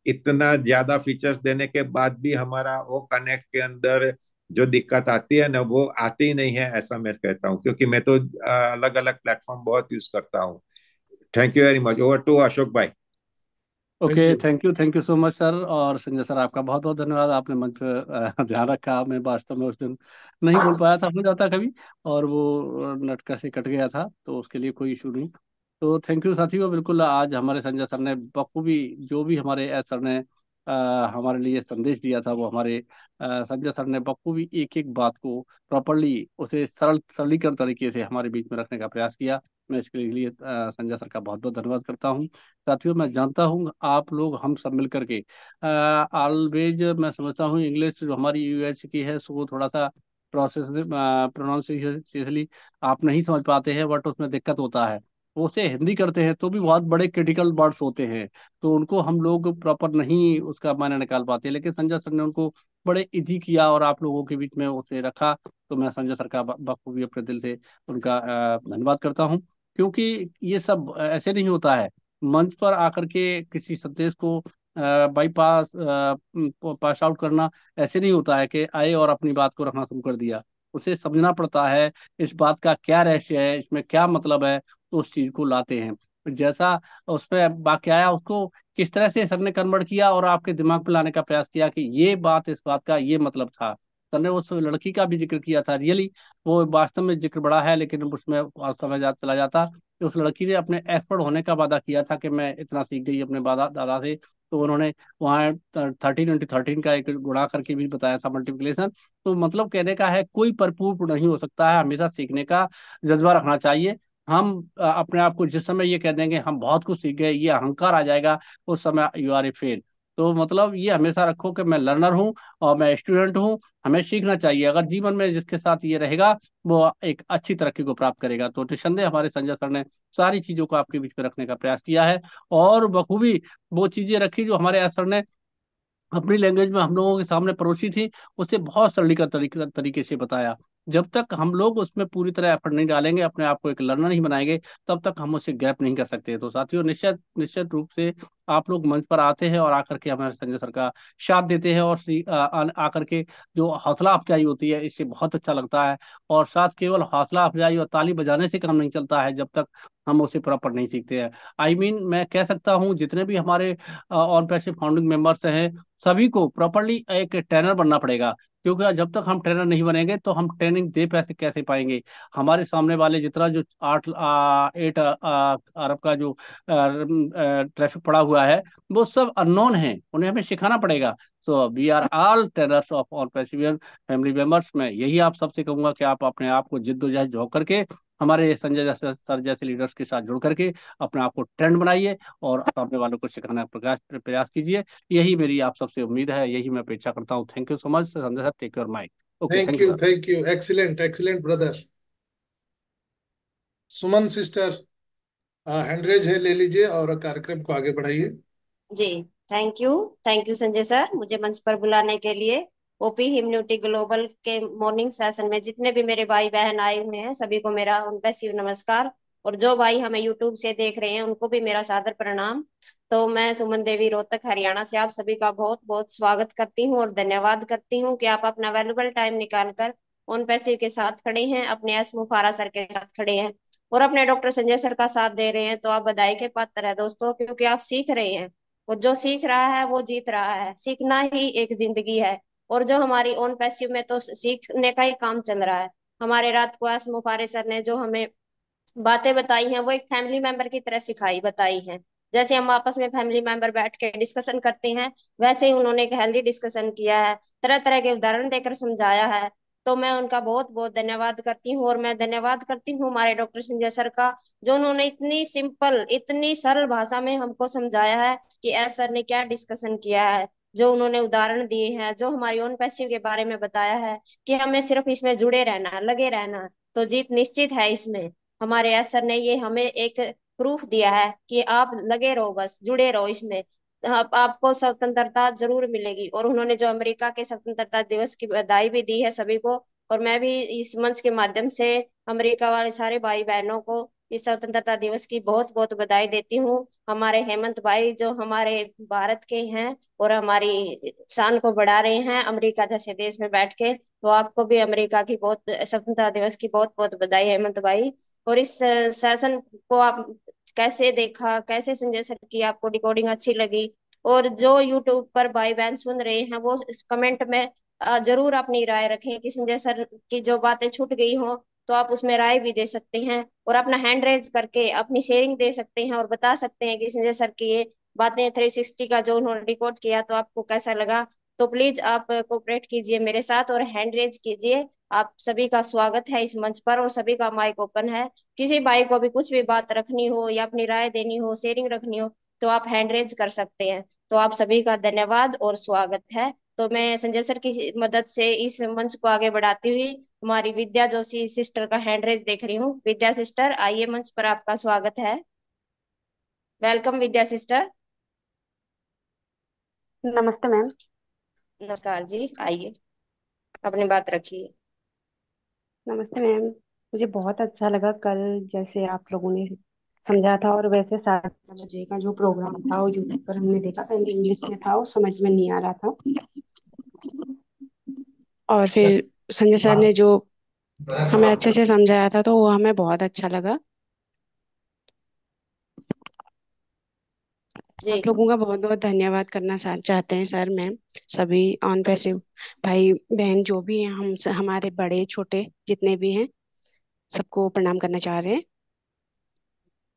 इतना ज्यादा फीचर्स देने के बाद भी हमारा वो कनेक्ट के अंदर जो दिक्कत आती है ना, वो आती ही नहीं है, ऐसा मैं कहता हूँ, क्योंकि मैं तो अलग अलग प्लेटफॉर्म बहुत यूज करता हूँ। Thank you very much. Over to Ashok भाई।
Thank
okay,
you.
Thank you so much sir. और संजय सर, आपका बहुत बहुत धन्यवाद, आपने मंच पे ध्यान रखा। मैं वास्तव में उस दिन नहीं बोल पाया था, हो जाता कभी, और वो नटका से कट गया था, तो उसके लिए कोई इशू नहीं। तो थैंक यू साथियों। बिल्कुल, आज हमारे संजय सर ने बखूबी, जो भी हमारे सर ने हमारे लिए संदेश दिया था, वो हमारे संजय सर ने बखूबी एक एक बात को प्रॉपरली, उसे सरलीकरण तरीके से हमारे बीच में रखने का प्रयास किया। मैं इसके लिए संजय सर का बहुत बहुत धन्यवाद करता हूँ। साथियों, मैं जानता हूँ आप लोग हम सब मिल करके ऑलवेज, मैं समझता हूँ इंग्लिश जो हमारी यूएच की है, सो वो थोड़ा सा प्रोसेस प्रोनाउंसिएशनली आप नहीं समझ पाते हैं, बट उसमें दिक्कत होता है। वो उसे हिंदी करते हैं तो भी बहुत बड़े क्रिटिकल वर्ड्स होते हैं, तो उनको हम लोग प्रॉपर नहीं उसका मायने निकाल पाते, लेकिन संजय सर ने उनको बड़े इजी किया और आप लोगों के बीच में उसे रखा। तो मैं संजय सर का बखूबी अपने दिल से उनका धन्यवाद करता हूँ। क्योंकि ये सब ऐसे नहीं होता है, मंच पर आकर के किसी संदेश को बाईपास पास आउट करना ऐसे नहीं होता है कि आए और अपनी बात को रखना शुरू कर दिया। उसे समझना पड़ता है इस बात का क्या रहस्य है, इसमें क्या मतलब है, तो उस चीज को लाते हैं। जैसा उसमें वाक्य आया, उसको किस तरह से सर ने कन्वर्ट किया और आपके दिमाग में लाने का प्रयास किया कि ये बात, इस बात का ये मतलब था। सर ने उस लड़की का भी जिक्र किया था, रियली वो वास्तव में जिक्र बड़ा है, लेकिन उसमें समय चला जाता कि उस लड़की ने अपने एक्सपर्ट होने का वादा किया था कि मैं इतना सीख गई अपने दादा दादा से। तो उन्होंने वहाँ 13 into 13 का एक गुणा करके भी बताया था, मल्टीप्लिकेशन। तो मतलब कहने का है, कोई परिपूर्ण नहीं हो सकता है, हमेशा सीखने का जज्बा रखना चाहिए। हम अपने आप को जिस समय ये कह देंगे हम बहुत कुछ सीख गए, ये अहंकार आ जाएगा, उस समय यू आर ए फेल। तो मतलब ये हमेशा रखो कि मैं लर्नर हूँ और मैं स्टूडेंट हूँ, हमें सीखना चाहिए। अगर जीवन में जिसके साथ ये रहेगा, वो एक अच्छी तरक्की को प्राप्त करेगा। तो निस्संदेह हमारे संजय सर ने सारी चीजों को आपके बीच में रखने का प्रयास किया है, और बखूबी वो चीजें रखी जो हमारे सर ने अपनी लैंग्वेज में हम लोगों के सामने परोसी थी, उसे बहुत सरलीकृत तरीके से बताया। जब तक हम लोग उसमें पूरी तरह एफर्ट नहीं डालेंगे, अपने आप को एक लर्नर नहीं बनाएंगे, तब तक हम उसे ग्रैप नहीं कर सकते। तो साथियों, निश्चित निश्चित रूप से आप लोग मंच पर आते हैं और आकर के हमारे संजय सर का साथ देते हैं, और आकर के जो हौसला अफजाई होती है, इससे बहुत अच्छा लगता है। और साथ केवल हौसला अफजाई और ताली बजाने से काम नहीं चलता है, जब तक हम उसे प्रॉपर नहीं सीखते हैं। मैं कह सकता हूँ जितने भी हमारे ऑन पैसिव फाउंडिंग मेंबर्स हैं, सभी को प्रॉपरली एक ट्रेनर बनना पड़ेगा। क्योंकि जब तक हम ट्रेनर नहीं बनेंगे तो हम ट्रेनिंग दे पैसे कैसे पाएंगे। हमारे सामने वाले जितना जो 8 8 अरब का जो ट्रैफिक पड़ा हुआ है, वो सब अननोन है, उन्हें हमें सिखाना पड़ेगा। So we are all trainers of all passivian family members. मैं यही आप सबसे कहूंगा कि आप अपने आप को जिद्दोजहद झोंक करके हमारे संजय जैसे सर जैसे लीडर्स के साथ जुड़ करके अपने आप को ट्रेंड बनाइए और सामने वालों को सिखाने का प्रयास कीजिए। यही मेरी आप सबसे उम्मीद है, यही मैं अपेक्षा करता हूँ। Thank you so much Sanjay sir, take your mic. Okay,
thank
thank you
you,
sir.
Thank you, excellent excellent brother. Suman sister, hand raise है, ले लीजिए और कार्यक्रम को आगे बढ़ाइए।
जी, thank you. Thank you Sanjay sir, मुझे मंच पर बुलाने के लिए। ओपी हिम्यूनिटी ग्लोबल के मॉर्निंग सेशन में जितने भी मेरे भाई बहन आए हुए हैं, सभी को मेरा उनका शिव नमस्कार। और जो भाई हमें यूट्यूब से देख रहे हैं, उनको भी मेरा सादर प्रणाम। तो मैं सुमन देवी, रोहतक हरियाणा से आप सभी का बहुत बहुत स्वागत करती हूँ और धन्यवाद करती हूँ कि आप अपना वैल्यूबल टाइम निकाल कर ओन पैसिव के साथ खड़े हैं, अपने एस मुफारा सर के साथ खड़े हैं और अपने डॉक्टर संजय सर का साथ दे रहे हैं। तो आप बधाई के पात्र है दोस्तों, क्योंकि आप सीख रहे हैं और जो सीख रहा है वो जीत रहा है। सीखना ही एक जिंदगी है। और जो हमारी ओन पैसिव में तो सीखने का ही काम चल रहा है। हमारे रात को एस मुफारे सर ने जो हमें बातें बताई हैं, वो एक फैमिली मेंबर की तरह सिखाई बताई हैं। जैसे हम आपस में फैमिली मेंबर बैठ के डिस्कशन करते हैं, वैसे ही उन्होंने एक हेल्दी डिस्कशन किया है, तरह तरह के उदाहरण देकर समझाया है। तो मैं उनका बहुत बहुत धन्यवाद करती हूँ। और मैं धन्यवाद करती हूँ हमारे डॉक्टर संजय सर का, जो उन्होंने इतनी सिंपल इतनी सरल भाषा में हमको समझाया है कि एस सर ने क्या डिस्कशन किया है, जो उन्होंने उदाहरण दिए हैं, जो हमारी ओन पैसिव के बारे में बताया है कि हमें सिर्फ इसमें जुड़े रहना, लगे रहना, तो जीत निश्चित है इसमें। हमारे एस सर ने ये हमें एक प्रूफ दिया है कि आप लगे रहो, बस जुड़े रहो इसमें, आपको स्वतंत्रता जरूर मिलेगी। और उन्होंने जो अमेरिका के स्वतंत्रता दिवस की बधाई भी दी है सभी को, और मैं भी इस मंच के माध्यम से अमेरिका वाले सारे भाई बहनों को इस स्वतंत्रता दिवस की बहुत बहुत बधाई देती हूँ। हमारे हेमंत भाई जो हमारे भारत के हैं और हमारी शान को बढ़ा रहे हैं अमेरिका जैसे देश में बैठ के, तो आपको भी अमेरिका की बहुत स्वतंत्रता दिवस की बहुत बहुत बधाई हेमंत भाई। और इस सेशन को आप कैसे देखा, कैसे संजय सर की आपको रिकॉर्डिंग अच्छी लगी, और जो यूट्यूब पर भाई बहन सुन रहे हैं वो इस कमेंट में जरूर अपनी राय रखें कि संजय सर की जो बातें छूट गई हो तो आप उसमें राय भी दे सकते हैं, और अपना हैंड रेज करके अपनी शेयरिंग दे सकते हैं और बता सकते हैं कि संजय सर की ये बातें 360 का जो उन्होंने रिकॉर्ड किया तो आपको कैसा लगा। तो प्लीज आप कोऑपरेट कीजिए मेरे साथ और हैंड रेज कीजिए। आप सभी का स्वागत है इस मंच पर और सभी का माइक ओपन है। किसी भाई को भी कुछ भी बात रखनी हो या अपनी राय देनी हो, शेयरिंग रखनी हो, तो आप हैंड रेज कर सकते हैं। तो आप सभी का धन्यवाद और स्वागत है। तो मैं संजय सर की मदद से इस मंच को आगे बढ़ाती हुई हमारी विद्या जोशी सिस्टर का हैंड रेज देख रही हूँ। विद्या सिस्टर आइए, मंच पर आपका स्वागत है। वेलकम विद्या सिस्टर।
नमस्ते मैम।
नमस्कार जी, आइए अपनी बात रखिए।
नमस्ते मैम। मुझे बहुत अच्छा लगा कल जैसे आप लोगों ने समझा था, और वैसे 7 बजे का जो प्रोग्राम था वो यूट्यूब पर हमने देखा, पहले इंग्लिश में था और समझ में नहीं आ रहा था, और फिर संजय सर ने जो हमें अच्छे से समझाया था तो वो हमें बहुत अच्छा लगा।
जी।
आप लोगों का बहुत बहुत धन्यवाद करना चाहते हैं सर, मैम, सभी ऑन पैसिव भाई बहन जो भी हैं, हमारे बड़े छोटे जितने भी हैं, सबको प्रणाम करना चाह रहे हैं।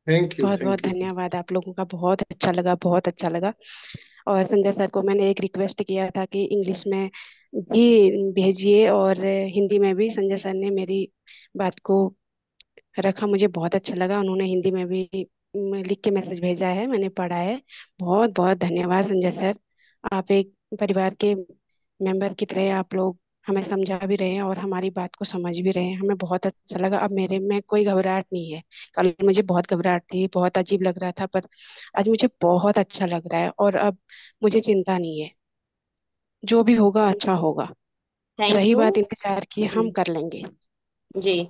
थैंक यू,
बहुत बहुत
थैंक यू।
धन्यवाद आप लोगों का, बहुत अच्छा लगा, बहुत अच्छा लगा। और संजय सर को मैंने एक रिक्वेस्ट किया था कि इंग्लिश में भी भेजिए, और हिंदी में भी। संजय सर ने मेरी बात को रखा, मुझे बहुत अच्छा लगा। उन्होंने हिंदी में भी लिख के मैसेज भेजा है, मैंने पढ़ा है। बहुत बहुत धन्यवाद संजय सर। आप एक परिवार के मेंबर की तरह आप लोग हमें समझा भी रहे हैं और हमारी बात को समझ भी रहे हैं, हमें बहुत अच्छा लगा। अब मेरे में कोई घबराहट नहीं है। कल मुझे बहुत घबराहट थी, बहुत अजीब लग रहा था, पर आज मुझे बहुत अच्छा लग रहा है, और अब मुझे चिंता नहीं है। जो भी होगा अच्छा होगा।
थैंक
रही
यू।
बात इंतजार की,
जी।
हम कर लेंगे।
जी।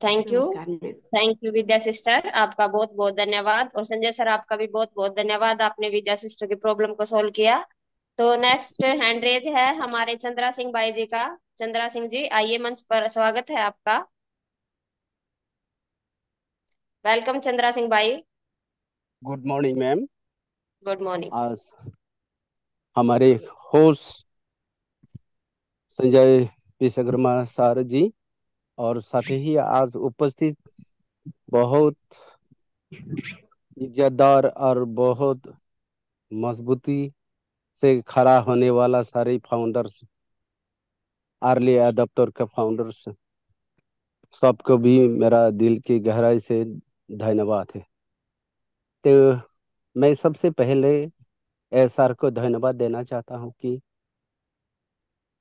Thank you.
नमस्कार ma'am.
Thank you Vidya sister, आपका बहुत बहुत धन्यवाद। और संजय सर आपका भी बहुत बहुत धन्यवाद, आपने विद्या सिस्टर की प्रॉब्लम को सॉल्व किया। तो नेक्स्ट हैंड रेज है हमारे चंद्रा सिंह भाई जी का। चंद्रा सिंह जी आइए, मंच पर स्वागत है आपका। वेलकम चंद्रा सिंह भाई।
Good morning ma'am.
Good morning.
आज हमारे होस्ट संजय विश्वकर्मा सर जी और साथ ही आज उपस्थित बहुत इज्जतदार और बहुत मजबूती से खड़ा होने वाला सारे फाउंडर्स, आर्ली एडाप्टर के फाउंडर्स, सबको भी मेरा दिल की गहराई से धन्यवाद है। तो मैं सबसे पहले सर को धन्यवाद देना चाहता हूँ कि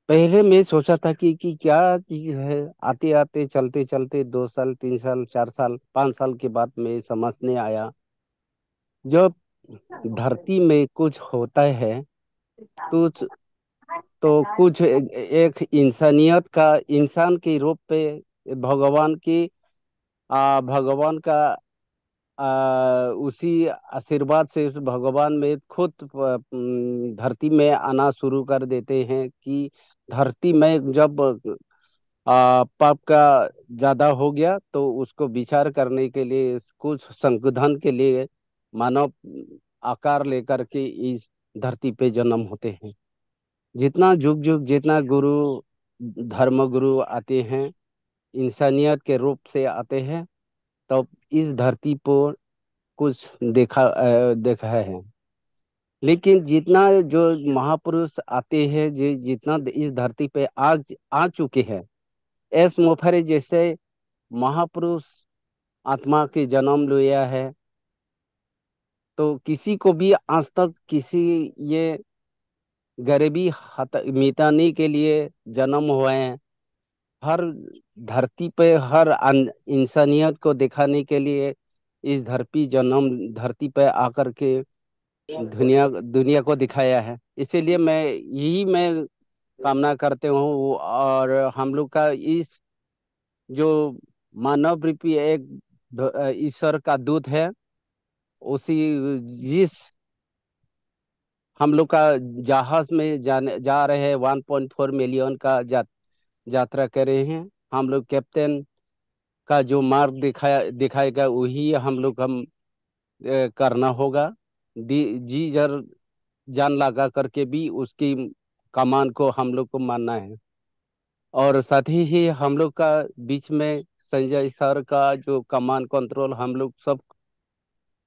पहले मैं सोचा था कि क्या चीज है, आते आते चलते चलते 2 साल 3 साल 4 साल 5 साल के बाद मैं समझने आया, जब धरती में कुछ होता है तो कुछ एक इंसानियत का, इंसान के रूप पे भगवान की भगवान का उसी आशीर्वाद से उस भगवान में खुद धरती में आना शुरू कर देते हैं कि धरती में जब पाप का ज्यादा हो गया तो उसको विचार करने के लिए, कुछ संशोधन के लिए मानव आकार लेकर के इस धरती पे जन्म होते हैं। जितना जुग जुग जितना गुरु, धर्म गुरु आते हैं, इंसानियत के रूप से आते हैं, तब इस धरती पर कुछ देखा है। लेकिन जितना जो महापुरुष आते हैं, जो जितना इस धरती पे आ चुके हैं, एस मुफरे जैसे महापुरुष आत्मा के जन्म लिया है, तो किसी को भी आज तक किसी ये गरीबी मिटाने के लिए जन्म हुए हैं। हर धरती पे हर इंसानियत को दिखाने के लिए इस धरती पे आकर के दुनिया दुनिया को दिखाया है। इसीलिए मैं कामना करते हूँ, और हम लोग का इस जो मानव रूपी एक ईश्वर का दूत है, उसी जिस हम लोग का जहाज में जाने जा रहे हैं, 1.4 मिलियन का यात्रा कर रहे हैं। हम लोग कैप्टन का जो मार्ग दिखाएगा वही हम करना होगा। जी जर जान लगा करके भी उसकी कमान को हम लोग को मानना है। और साथ ही हम लोग का बीच में संजय सर का जो कमान कंट्रोल हम लोग सब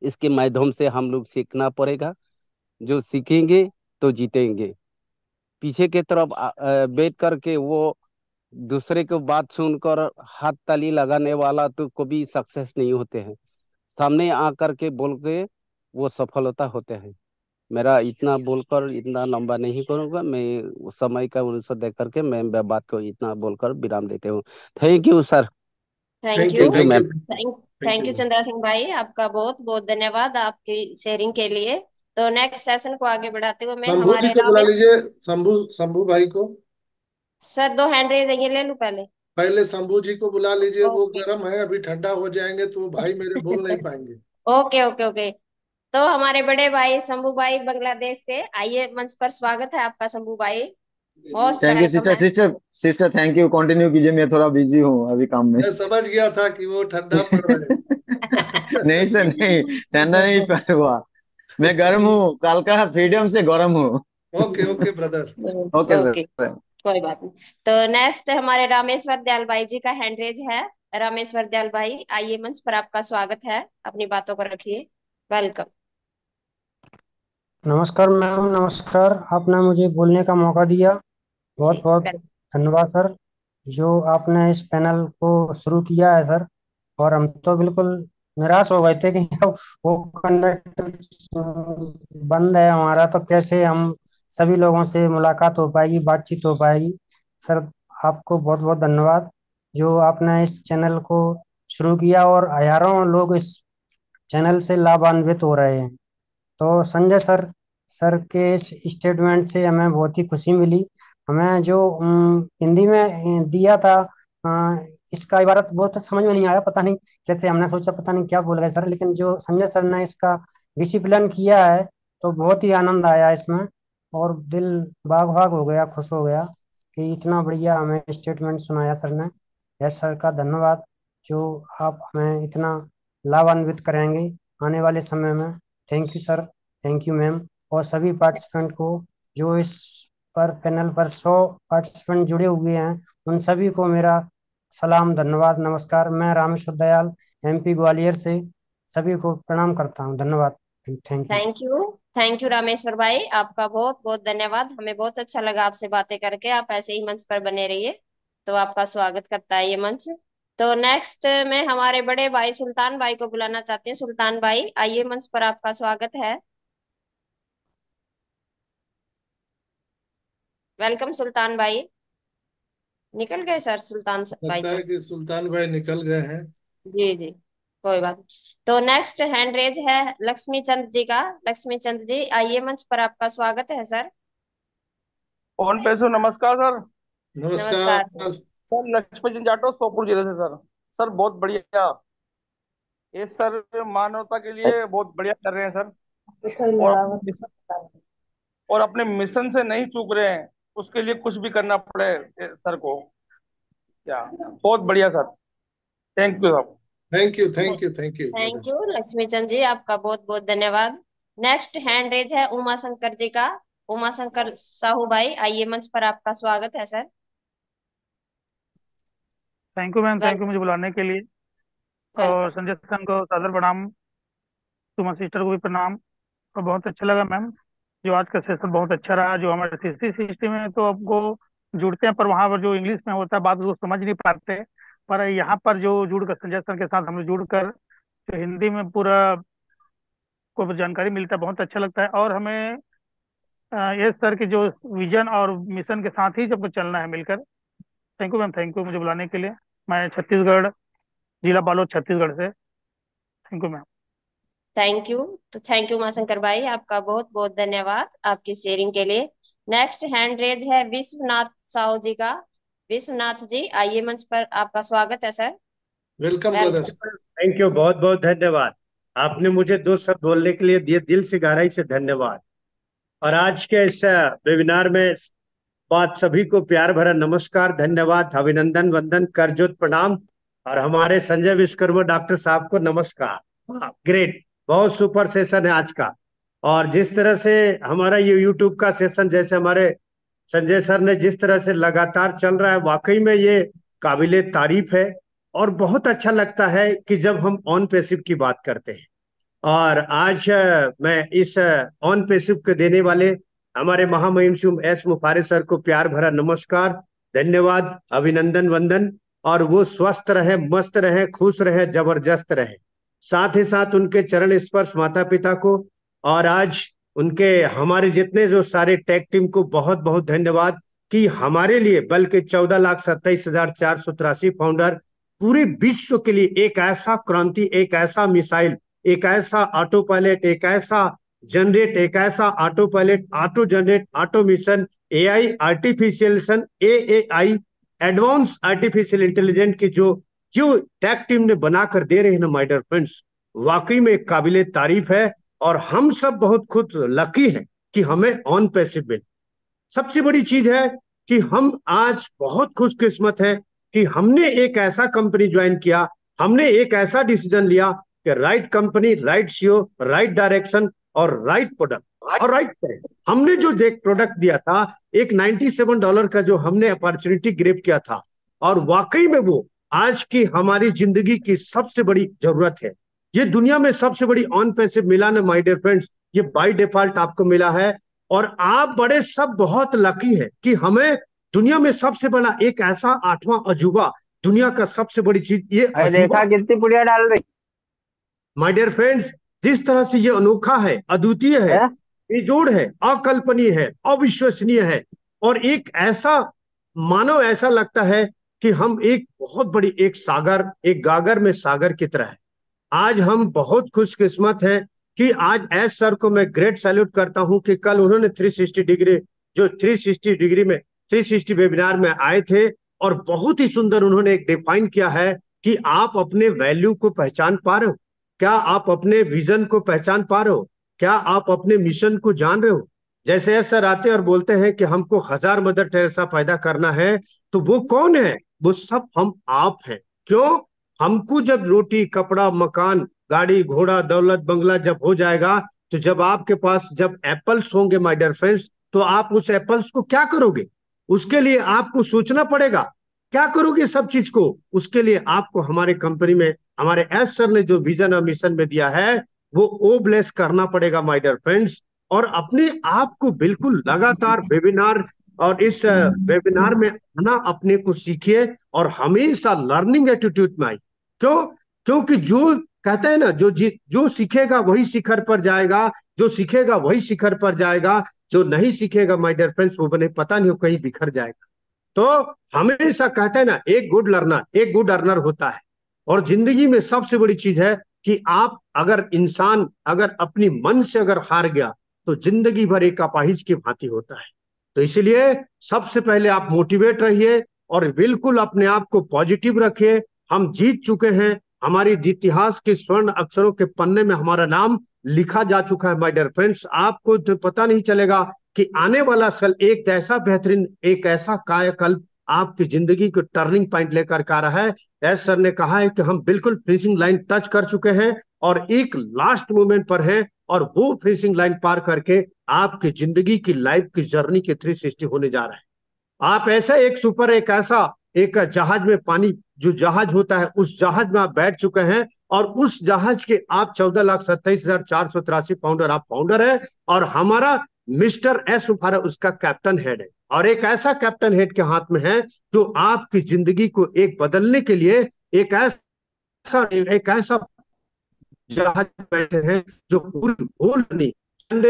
इसके माध्यम से हम लोग सीखना पड़ेगा। जो सीखेंगे तो जीतेंगे। पीछे के तरफ बैठ करके वो दूसरे को बात सुनकर हाथ ताली लगाने वाला तो कभी सक्सेस नहीं होते हैं। सामने आकर के बोल के वो सफलता होते हैं। मेरा इतना बोलकर इतना लंबा नहीं करूंगा। मैं उस समय का अनुसार देख करके मैं बात को इतना बोलकर विराम देते हूँ। Thank you sir.
Thank
thank you,
you.
Thank you
thank you,
ma'am.
Thank
thank
thank
you.
You Chandra Singh भाई, आपका बहुत बहुत धन्यवाद आपकी शेयरिंग के लिए। तो नेक्स्ट सेशन को आगे बढ़ाते हुए मैं
शंभू जी
हमारे
को बुला
रामेश
लीजिए, शंभू शंभू भाई को।
सर, दो हैंड रेज है, ये ले लूं पहले?
पहले शंभू जी को बुला लीजिए, वो
ओके।
गर्म है, अभी ठंडा हो जाएंगे तो भाई मेरे बोल नहीं पाएंगे।
Okay okay okay. तो हमारे बड़े भाई शंभू भाई बांग्लादेश से, आइए मंच पर, स्वागत है आपका शंभू भाई। Most
thank you
welcome
sister,
है।
सिस्टर थैंक यू, कंटिन्यू कीजिए, मैं थोड़ा बिजी हूँ अभी काम में।
मैं समझ गया था कि वो ठंडा पड़ रहा
नहीं सर, नहीं, ठंडा नहीं
है।
पर हुआ। मैं गर्म हूँ, कल का फ्रीडम से गर्म हूँ।
Okay okay brother.
Okay
okay,
sir.
कोई बात नहीं। तो नेक्स्ट हमारे रामेश्वर दयाल भाई जी का हैंड रेज है। रामेश्वर दयाल भाई, आइए मंच पर, आपका स्वागत है, अपनी बातों को रखिए। वेलकम।
नमस्कार मैम, नमस्कार। आपने मुझे बोलने का मौका दिया, बहुत
जी
बहुत
वेलकम।
धन्यवाद सर। जो आपने इस पैनल को शुरू किया है सर, और हम तो बिल्कुल निराश हो गए थे कि अब वो कनेक्ट बंद है हमारा, तो कैसे हम सभी लोगों से मुलाकात हो पाएगी, बातचीत हो पाएगी। सर, आपको बहुत बहुत धन्यवाद जो आपने इस चैनल को शुरू किया, और हजारों लोग इस चैनल से लाभान्वित हो रहे हैं। तो संजय सर के इस स्टेटमेंट से हमें बहुत ही खुशी मिली। हमें जो हिंदी में दिया था, इसका इबारत बहुत समझ में नहीं आया, पता नहीं कैसे, हमने सोचा पता नहीं क्या बोल गए सर, लेकिन जो संजय सर ने इसका डिसिप्लिन किया है तो बहुत ही आनंद आया इसमें, और दिल बाग बाग हो गया, खुश हो गया कि इतना बढ़िया हमें स्टेटमेंट सुनाया सर ने। यस सर का धन्यवाद, जो आप हमें इतना लाभान्वित करेंगे आने वाले समय में। Thank you sir, thank you ma'am. और सभी पार्टिसिपेंट को, जो इस पर पैनल पर 100 पार्टिसिपेंट जुड़े हुए हैं, उन सभी को मेरा सलाम, धन्यवाद, नमस्कार। मैं रामेश्वर दयाल, एमपी ग्वालियर से सभी को प्रणाम करता हूँ। धन्यवाद, thank you.
Thank you. Thank you Rameshwar भाई, आपका बहुत बहुत धन्यवाद। हमें बहुत अच्छा लगा आपसे बातें करके। आप ऐसे ही मंच पर बने रहिए। तो आपका स्वागत करता है ये मंच। तो नेक्स्ट मैं हमारे बड़े भाई सुल्तान भाई को बुलाना चाहती हूँ। सुल्तान भाई, आइए मंच पर, आपका स्वागत है। वेलकम सुल्तान भाई। निकल गए सर सुल्तान भाई
लगता है
तो?
कि सुल्तान भाई निकल गए हैं।
जी जी, कोई बात नहीं। तो नेक्स्ट हैंड रेज है लक्ष्मी चंद जी का। लक्ष्मी चंद जी, आइए मंच पर, आपका स्वागत है सर।
कौन पैसो, नमस्कार सर।
नमस्कार।
नमस्कार।
सर लक्ष्मी जी जाटो, सोपुर जिले से सर। सर बहुत बढ़िया। ये सर मानवता के लिए बहुत बढ़िया कर रहे हैं सर। और अपने मिशन और अपने मिशन से नहीं चूक रहे हैं। उसके लिए कुछ भी करना पड़े सर को। क्या बहुत बढ़िया sir. Thank you sir.
Thank you, thank you, thank you
thank
brother.
You Lakshmi Chand ji, आपका बहुत बहुत धन्यवाद। नेक्स्ट हैंड रेज है उमा शंकर जी का। उमा शंकर साहू भाई, आइए मंच पर, आपका स्वागत है sir.
Thank you ma'am,
well
thank you मुझे बुलाने के लिए। और
वेलकम।
संजय सर को सादर प्रणाम। सुमा सिस्टर को भी प्रणाम। और बहुत अच्छा लगा मैम। जो आज का सेशन बहुत अच्छा रहा। जो हमारे सीसी सिस्टम में तो आपको जुड़ते हैं, पर वहाँ पर जो इंग्लिश में होता है बात वो समझ नहीं पाते। पर यहाँ पर जो जुड़ कर संजय सर के साथ हम लोग जुड़कर जो हिंदी में पूरा को जानकारी मिलता है, बहुत अच्छा लगता है। और हमें ये सर के जो विजन और मिशन के साथ ही सबको चलना है मिलकर। Thank you ma'am, thank you मुझे बुलाने के लिए। मैं छत्तीसगढ़, जिला बालोद, छत्तीसगढ़ से। Thank you ma'am.
Thank you. तो थैंक यू माशंकर भाई, आपका बहुत बहुत धन्यवाद आपकी शेयरिंग के लिए। नेक्स्ट हैंड रेज है विश्वनाथ साहू जी का। विश्वनाथ जी आइए मंच पर, आपका स्वागत है sir.
Welcome brother.
Thank you, बहुत बहुत धन्यवाद। आपने मुझे दो शब्द बोलने के लिए दिए, दिल से गहराई से धन्यवाद। और आज के इस वेबिनार में बात सभी को प्यार भरा नमस्कार, धन्यवाद, अभिनंदन, वंदन, करजोत, प्रणाम। और हमारे संजय विश्वकर्मा डॉक्टर साहब को नमस्कार। ग्रेट, बहुत सुपर सेशन है आज का। और जिस तरह से हमारा ये यूट्यूब का सेशन, जैसे हमारे संजय सर ने जिस तरह से लगातार चल रहा है, वाकई में ये काबिले तारीफ है। और बहुत अच्छा लगता है कि जब हम ऑन पैसिव की बात करते हैं। और आज मैं इस ऑन पैसिव के देने वाले हमारे महामहिम श्री एस मुफारे सर को प्यार भरा नमस्कार, धन्यवाद, अभिनंदन, वंदन। और वो स्वस्थ रहे, मस्त रहे, खुश रहे, जबरदस्त रहे। साथ ही साथ उनके चरण स्पर्श माता पिता को, और आज उनके हमारे जितने जो सारे टेक टीम को बहुत बहुत धन्यवाद कि हमारे लिए बल्कि 14,27,483 फाउंडर पूरे विश्व के लिए एक ऐसा क्रांति, एक ऐसा मिसाइल, एक ऐसा ऑटो पायलट, एक ऐसा जनरेट, एक ऐसा auto pilot, auto generate, auto mission, AI, artificial AI, advance artificial intelligence की जो जो टेक टीम ने बनाकर दे रहे हैं ना माय डियर फ्रेंड्स, वाकई में काबिले तारीफ है। और हम सब बहुत खुद लकी हैं कि हमें ऑन पैसिव मिल। सबसे बड़ी चीज है कि हम आज बहुत खुशकिस्मत है कि हमने एक ऐसा कंपनी ज्वाइन किया, हमने एक ऐसा डिसीजन लिया कि right company, right CEO, right direction और राइट प्रोडक्ट और राइट टाइम। हमने जो प्रोडक्ट दिया था, एक $97 का जो हमने अपॉर्चुनिटी ग्रैब किया था, और वाकई में वो आज की हमारी जिंदगी की सबसे बड़ी जरूरत है। ये दुनिया में सबसे बड़ी ऑन पैसिव मिला ना माय डियर फ्रेंड्स, ये बाय डिफॉल्ट आपको मिला है। और आप बड़े सब बहुत लकी है कि हमें दुनिया में सबसे बड़ा एक ऐसा 8वां अजूबा, दुनिया का सबसे बड़ी चीज ये
देखा कितनी पुड़िया डाल रही।
माय डियर फ्रेंड्स, जिस तरह से ये अनोखा है, अद्वितीय है, बेजोड़ है, अकल्पनीय है, अविश्वसनीय है, और एक ऐसा मानो ऐसा लगता है कि हम एक बहुत बड़ी एक सागर, एक गागर में सागर की तरह है। आज हम बहुत खुशकिस्मत हैं कि आज एस सर को मैं ग्रेट सैल्यूट करता हूं कि कल उन्होंने 360 डिग्री, जो 360 डिग्री में 360 वेबिनार में आए थे, और बहुत ही सुंदर उन्होंने एक डिफाइन किया है कि आप अपने वैल्यू को पहचान पा रहे हो क्या, आप अपने विजन को पहचान पा रहे हो क्या, आप अपने मिशन को जान रहे हो। जैसे एस सर आते और बोलते हैं कि हमको 1000 मदर टेरेसा पैदा करना है, तो वो कौन है? वो सब हम आप हैं। क्यों? हमको जब रोटी, कपड़ा, मकान, गाड़ी, घोड़ा, दौलत, बंगला जब हो जाएगा, तो जब आपके पास जब एप्पल्स होंगे माय डियर फ्रेंड्स, तो आप उस एप्पल्स को क्या करोगे? उसके लिए आपको सोचना पड़ेगा क्या करोगे सब चीज को। उसके लिए आपको हमारे कंपनी में हमारे एस सर ने जो विजन और मिशन में दिया है, वो ओ ब्लेस करना पड़ेगा माय डियर फ्रेंड्स। और अपने आप को बिल्कुल लगातार वेबिनार और इस वेबिनार में आना, अपने को सीखिए और हमेशा लर्निंग एटीट्यूड में आइए। क्यों? क्योंकि जो कहते हैं ना, जो सीखेगा वही शिखर पर जाएगा, जो सीखेगा वही शिखर पर जाएगा, जो नहीं सीखेगा माय डियर फ्रेंड्स वो बने पता नहीं हो कहीं बिखर जाएगा। तो हमेशा कहते हैं ना, एक गुड लर्नर एक गुड अर्नर होता है। और जिंदगी में सबसे बड़ी चीज है कि आप अगर इंसान अगर अपनी मन से अगर हार गया, तो जिंदगी भर एक अपाहिज की भांति होता है। तो इसलिए सबसे पहले आप मोटिवेट रहिए और बिल्कुल अपने आप को पॉजिटिव रखिए। हम जीत चुके हैं, हमारे इतिहास के स्वर्ण अक्षरों के पन्ने में हमारा नाम लिखा जा चुका है माय डियर फ्रेंड्स। आपको तो पता नहीं चलेगा कि आने वाला साल एक ऐसा बेहतरीन, एक ऐसा कायाकल्प आपकी जिंदगी को टर्निंग पॉइंट लेकर के आ रहा है। एस सर ने कहा है कि हम बिल्कुल फिनिशिंग लाइन टच कर चुके हैं और एक लास्ट मोमेंट पर हैं, और वो फिनिशिंग लाइन पार करके आपकी जिंदगी की लाइफ की जर्नी के 360 होने जा रहा है। आप ऐसा एक सुपर, एक ऐसा एक जहाज में, पानी जो जहाज होता है उस जहाज में आप बैठ चुके हैं, और उस जहाज के आप 14,27,483 फाउंडर, आप फाउंडर है। और हमारा मिस्टर एस उफारा उसका कैप्टन हेड है, और एक ऐसा कैप्टन हेड के हाथ में है जो आपकी जिंदगी को एक बदलने के लिए एक ऐसा जहाज बैठे हैं जो पूरी होल नहीं, to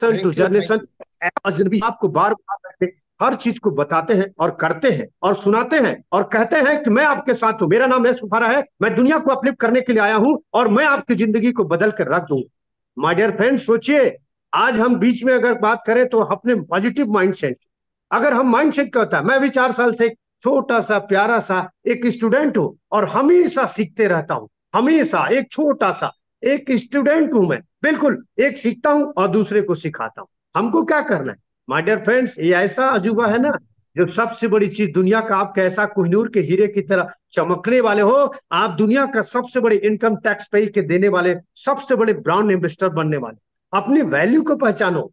thank you, thank
generation,
you.
अजनबी आपको बार बार हर चीज को बताते हैं और करते हैं और सुनाते हैं और कहते हैं कि मैं आपके साथ हूं, मेरा नाम है सुफारा है, मैं दुनिया को अपलिफ्ट करने के लिए आया हूं और मैं आपकी जिंदगी को बदल कर रख दूं। माय डियर फ्रेंड, सोचिए, आज हम बीच में अगर बात करें तो अपने पॉजिटिव माइंडसेट, अगर हम माइंडसेट का होता है, मैं भी 4 साल से एक छोटा सा प्यारा सा एक स्टूडेंट हूं और हमेशा सीखते रहता हूं, हमेशा एक छोटा सा एक स्टूडेंट हूं मैं, बिल्कुल एक सीखता हूं और दूसरे को सिखाता हूं। हमको क्या करना है माय डियर फ्रेंड्स, ये ऐसा अजूबा है ना, जो सबसे बड़ी चीज दुनिया का, आप कैसा कोहिनूर के हीरे की तरह चमकने वाले हो, आप दुनिया का सबसे बड़े इनकम टैक्स पे के देने वाले, सबसे बड़े ब्रांड इन्वेस्टर बनने वाले, अपनी वैल्यू को पहचानो।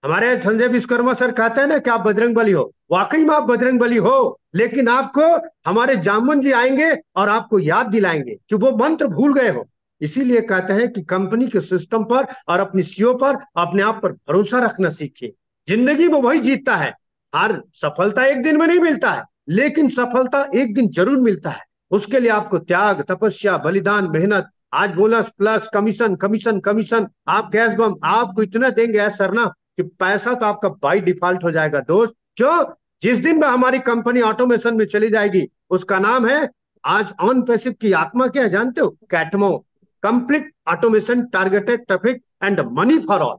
हमारे संजय विश्वकर्मा सर कहते हैं ना कि आप बजरंग बली हो, वाकई में आप बजरंग बली हो, लेकिन आपको हमारे जामुन जी आएंगे और आपको याद दिलाएंगे कि वो मंत्र भूल गए हो। इसीलिए कहते हैं कि कंपनी के सिस्टम पर और अपनी सीओ पर, अपने आप पर भरोसा रखना सीखिए। जिंदगी में वही जीतता है, हर सफलता एक दिन में नहीं मिलता है, लेकिन सफलता एक दिन जरूर मिलता है। उसके लिए आपको त्याग, तपस्या, बलिदान, मेहनत, आज bonus plus commission commission commission, आप गैस बम, आपको इतना देंगे ऐसा सर ना कि पैसा तो आपका बाई डिफॉल्ट हो जाएगा दोस्त। क्यों? जिस दिन में हमारी कंपनी ऑटोमेशन में चली जाएगी, उसका नाम है, आज ऑन पैसिव की आत्मा क्या है जानते हो? कैटमो, complete automation targeted traffic and money for all.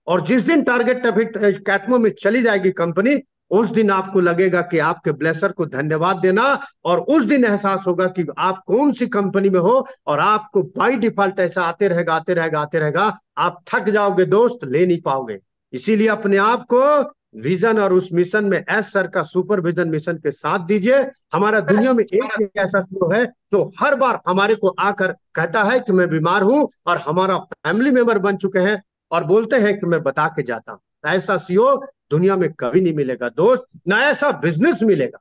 और जिस दिन टारगेट ट्रैफिक कैटमो में चली जाएगी कंपनी, उस दिन आपको लगेगा कि आपके ब्लेसर को धन्यवाद देना, और उस दिन एहसास होगा कि आप कौन सी कंपनी में हो, और आपको बाई डिफॉल्ट ऐसा आते रहेगा आते रहेगा आते रहेगा, आप थक जाओगे दोस्त, ले नहीं पाओगे। इसीलिए अपने आप को विजन और उस मिशन में एस सर का सुपर विजन मिशन के साथ दीजिए। हमारा दुनिया में एक ऐसा सीओ है जो हर बार हमारे को आकर कहता है कि मैं बीमार हूं, और हमारा फैमिली मेंबर बन चुके हैं और बोलते हैं कि मैं बता के जाता हूं। ऐसा सीओ दुनिया में कभी नहीं मिलेगा दोस्त, ना ऐसा बिजनेस मिलेगा।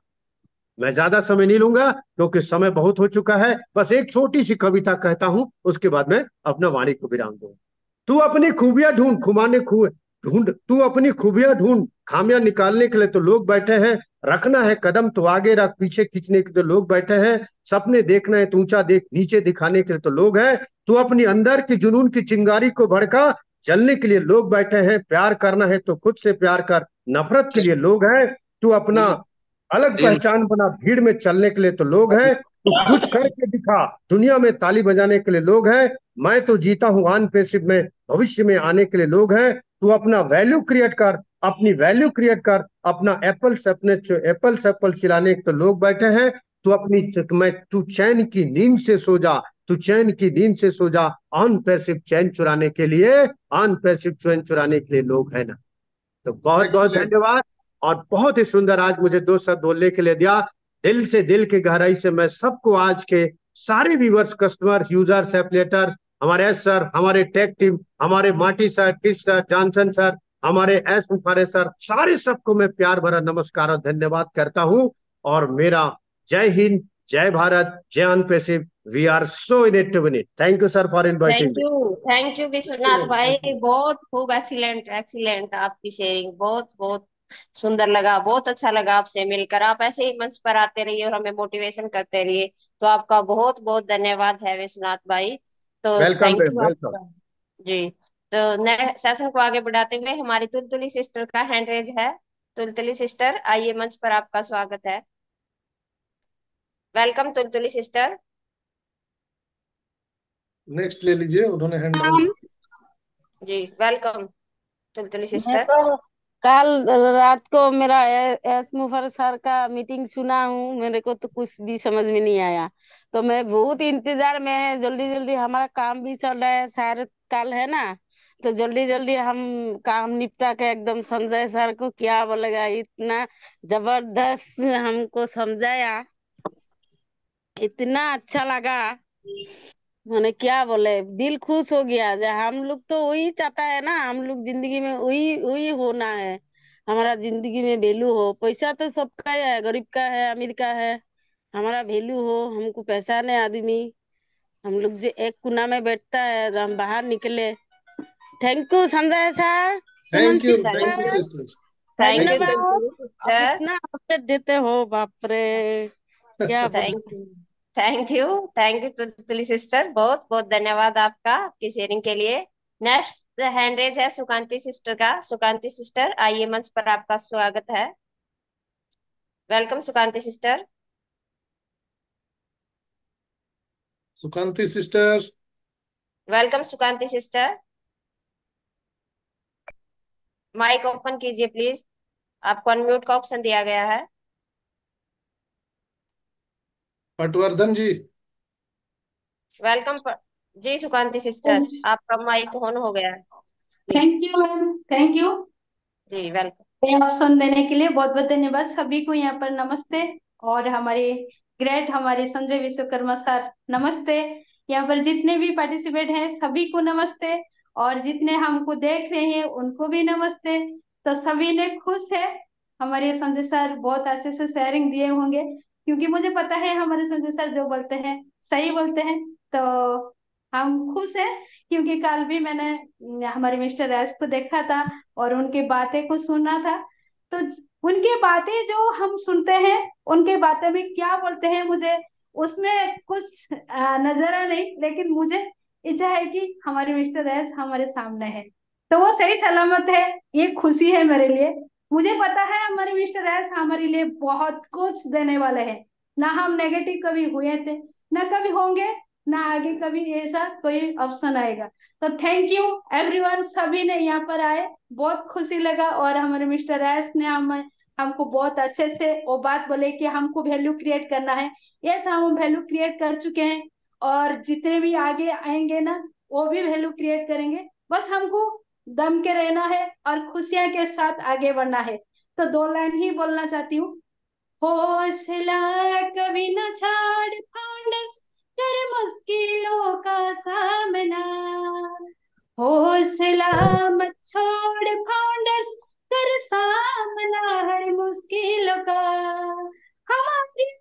मैं ज्यादा समय नहीं लूंगा क्योंकि समय बहुत हो चुका है, बस एक छोटी सी कविता कहता हूं, उसके बाद में अपना वाणी को विराम दूंगा। तू अपनी खूबियां ढूंढ, खुमाने खू ढूंढ, तू अपनी खूबियां ढूंढ, खामियां निकालने के लिए तो लोग बैठे हैं, रखना है कदम तो आगे रख, पीछे खींचने के तो लोग बैठे हैं, सपने देखना है तो ऊंचा देख, नीचे दिखाने के लिए तो लोग हैं, तू अपनी अंदर की जुनून की चिंगारी को भड़का, जलने के लिए लोग बैठे हैं, प्यार करना है तो खुद से प्यार कर, नफरत के लिए लोग हैं, तू अपना अलग पहचान बना, भीड़ में चलने के लिए तो लोग हैं, तो कुछ करके दिखा, दुनिया में ताली बजाने के लिए लोग हैं, मैं तो जीता हूं ऑन पैसिव में, भविष्य में आने के लिए लोग हैं, तू अपना वैल्यू क्रिएट कर, अपनी वैल्यू क्रिएट कर, अपना एप्पल से अपने एप्पल से एप्पल खिलाने के तो लोग बैठे हैं, तू अपनी मैं तू चैन की नींद से सो जा, तू चैन की नींद से सो जा, ऑन पैसिव चैन चुराने के लिए, ऑन पैसिव चैन चुराने के लिए लोग हैं ना। तो बहुत बहुत
एक्सीलेंट।
धन्यवाद, और बहुत ही सुंदर आज मुझे 2 शब्द बोलने के लिए दिया। दिल से, दिल की गहराई से मैं सबको, आज के सारे व्यूवर्स, कस्टमर, यूजर्स, एप्लेटर्स, हमारे एस सर, हमारे टेक टीम, हमारे माटी सर, किस सर, जॉनसन सर, हमारे एस मुखारे सर, सारे सबको मैं प्यार भरा नमस्कार और धन्यवाद करता हूं। और मेरा जय हिंद, जय भारत, जय अनपेसिव, we are so in it to win it. Thank you sir for inviting me.
Thank you Vishwanath भाई, बहुत खूब, एक्सीलेंट एक्सीलेंट, आपकी शेयरिंग बहुत बहुत सुंदर लगा, बहुत अच्छा लगा आपसे मिलकर। आप ऐसे ही मंच पर आते रहिए और हमें मोटिवेशन करते रहिए। तो आपका बहुत बहुत धन्यवाद है विश्वनाथ भाई। तो
वेलकम
थैंक यू
वेलकम।
आपका। जी। तो नए सेशन को आगे बढ़ाते हुए हमारी तुलतुली सिस्टर का हैंड रेज है। तुलतुली सिस्टर आइए, मंच पर आपका स्वागत है। Welcome तुलतुली sister.
नेक्स्ट ले लीजिए, उन्होंने हैंड डाउन।
मैम,
जी वेलकम तुलतुली
मैं
सिस्टर।
तो कल रात को मेरा एस मुफर सर का मीटिंग सुना हूँ, मेरे को तो कुछ भी समझ में नहीं आया। तो मैं बहुत इंतजार में है, जल्दी जल्दी हमारा काम भी चल रहा है, शायद कल है ना, तो जल्दी जल्दी हम काम निपटा के एकदम संजय सर को क्या बोलेगा, इतना जबरदस्त हमको समझाया, इतना अच्छा लगा, मैंने क्या बोले, दिल खुश हो गया। हम लोग तो वही चाहता है ना, हम लोग जिंदगी में वही वही होना है, हमारा जिंदगी में वैल्यू हो। पैसा तो सबका है, गरीब का है, अमीर का है, हमारा वैल्यू हो। हमको पहचाने आदमी, हम लोग जो एक कोना में बैठता है तो हम बाहर निकले, thank you Sanjay sir, Suman
thank you
sister,
sister.
Thank you
thank
धन्यवाद।
तुलसी
आप
सिस्टर।
इतना अपडेट देते हो, बाप रे, क्या
यू।
थैंक
बोलूं।
थैंक यू तुलसी सिस्टर, बहुत बहुत धन्यवाद आपका आपकी शेयरिंग के लिए। नेक्स्ट हैंड रेज है सुकांति सिस्टर का। सुकांति सिस्टर आइए, मंच पर आपका स्वागत है। Welcome Sukanti sister.
Sukanti sister.
Welcome Sukanti sister, mic open कीजिए प्लीज, आपको अनम्यूट का ऑप्शन दिया गया है।
पटवर्धन जी।
वेलकम जी सुकांति सिस्टर, आपका माइक ऑन हो गया है please.
Thank you ma'am, thank you
जी वेलकम।
ये ऑप्शन देने के लिए बहुत बहुत धन्यवाद सभी को। यहाँ पर नमस्ते। और हमारे ग्रेट हमारे संजय विश्वकर्मा सर नमस्ते। यहाँ पर जितने भी पार्टिसिपेट हैं सभी को नमस्ते, और जितने हमको देख रहे हैं उनको भी नमस्ते। तो सभी ने खुश है, हमारे संजय सर बहुत अच्छे से शेयरिंग दिए होंगे, क्योंकि मुझे पता है हमारे संजय सर जो बोलते हैं सही बोलते हैं। तो हम खुश हैं, क्योंकि कल भी मैंने हमारे मिस्टर एस को देखा था और उनकी बातें को सुना था। तो उनकी बातें जो हम सुनते हैं, उनके बातें में क्या बोलते हैं मुझे उसमें कुछ नजर नहीं, लेकिन मुझे इच्छा है कि हमारे मिस्टर एस हमारे सामने है तो वो सही सलामत है, ये खुशी है मेरे लिए। मुझे पता है हमारे मिस्टर एस हमारे लिए बहुत कुछ देने वाले हैं। ना हम नेगेटिव कभी हुए थे, ना कभी होंगे, ना आगे कभी ऐसा कोई ऑप्शन आएगा। तो थैंक यू एवरीवन, सभी ने यहाँ पर आए, बहुत खुशी लगा। और हमारे मिस्टर एस ने हमको बहुत अच्छे से वो बात बोले कि हमको वैल्यू क्रिएट करना है। यस, हम वैल्यू क्रिएट कर चुके हैं, और जितने भी आगे आएंगे ना वो भी वैल्यू क्रिएट करेंगे। बस हमको दम के रहना है और खुशियां के साथ आगे बढ़ना है। तो दो लाइन ही बोलना चाहती हूँ। हौसला कभी न छाड़ फाउंडर्स, कर मुश्किलों का सामना। हौसला मत छोड़ फाउंडर्स, कर सामना हर मुश्किलों का। हमारी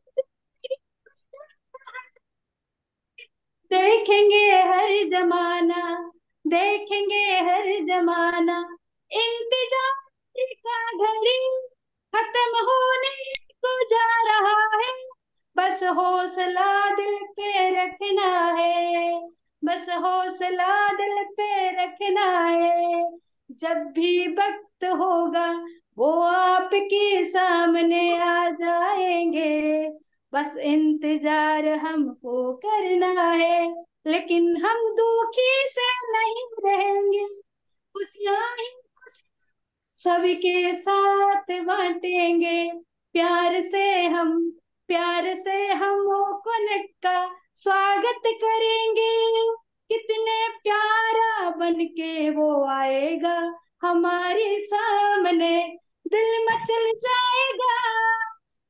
देखेंगे हर जमाना, देखेंगे हर जमाना, इंतजार का घड़ी खत्म होने को जा रहा है। बस हौसला दिल पे रखना है, बस हौसला दिल पे रखना है। जब भी वक्त होगा वो आपके सामने आ जाएंगे। बस इंतजार हमको करना है, लेकिन हम दुखी से नहीं रहेंगे। खुशियां ही सबके साथ बांटेंगे। प्यार से हम प्यार से हम वो कनेक्ट का स्वागत करेंगे। कितने प्यारा बन के वो आएगा हमारे सामने, दिल मचल जाएगा।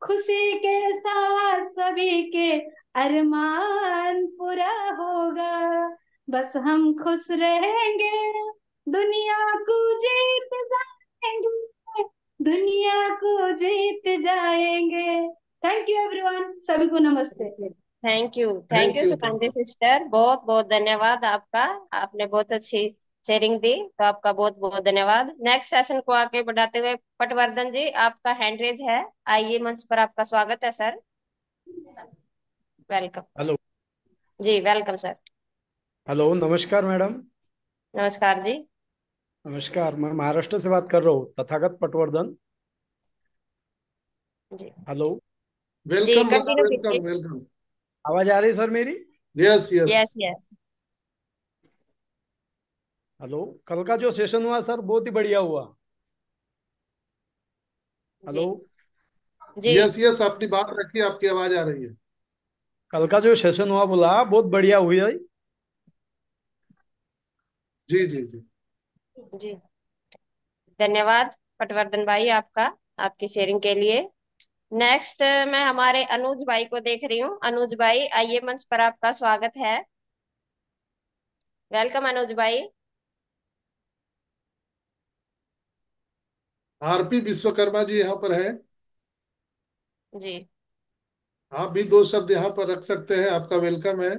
खुशी के साथ सभी के अरमान पूरा होगा। बस हम खुश रहेंगे, दुनिया को जीत जाएंगे, दुनिया को जीत जाएंगे। थैंक यू एवरीवन, सभी को नमस्ते।
Thank
thank
you
you.
Sukanti sister, बहुत बहुत धन्यवाद आपका, आपने बहुत अच्छी शेयरिंग दी, तो आपका बहुत बहुत धन्यवाद। नेक्स्ट सेशन को आगे बढ़ाते हुए पटवर्धन जी, आपका हैंड रेज है, आइए मंच पर, आपका स्वागत है सर। वेलकम।
हेलो।
जी वेलकम सर।
हेलो, नमस्कार मैडम।
नमस्कार जी।
नमस्कार, मैं महाराष्ट्र से बात कर रहा हूँ, तथागत पटवर्धन।
जी
हेलो।
जी
वेलकम ब्रदर,
कंटिन्यू कीजिए।
Welcome welcome.
आवाज आ रही है सर मेरी?
Yes yes.
Yes yes.
Hello. कल का जो सेशन हुआ सर बहुत ही बढ़िया हुआ।
जी
हेलो।
जी
यस यस, अपनी बात रखिए, आपकी आवाज आ रही है।
कल का जो सेशन हुआ बोला बहुत बढ़िया हुई है।
जी जी जी।
जी धन्यवाद पटवर्धन भाई आपका, आपकी शेयरिंग के लिए। नेक्स्ट मैं हमारे अनुज भाई को देख रही हूँ। अनुज भाई आइए, मंच पर आपका स्वागत है। वेलकम अनुज भाई।
आरपी विश्वकर्मा जी यहाँ पर है,
जी
आप भी दो शब्द यहाँ पर रख सकते हैं, आपका वेलकम है।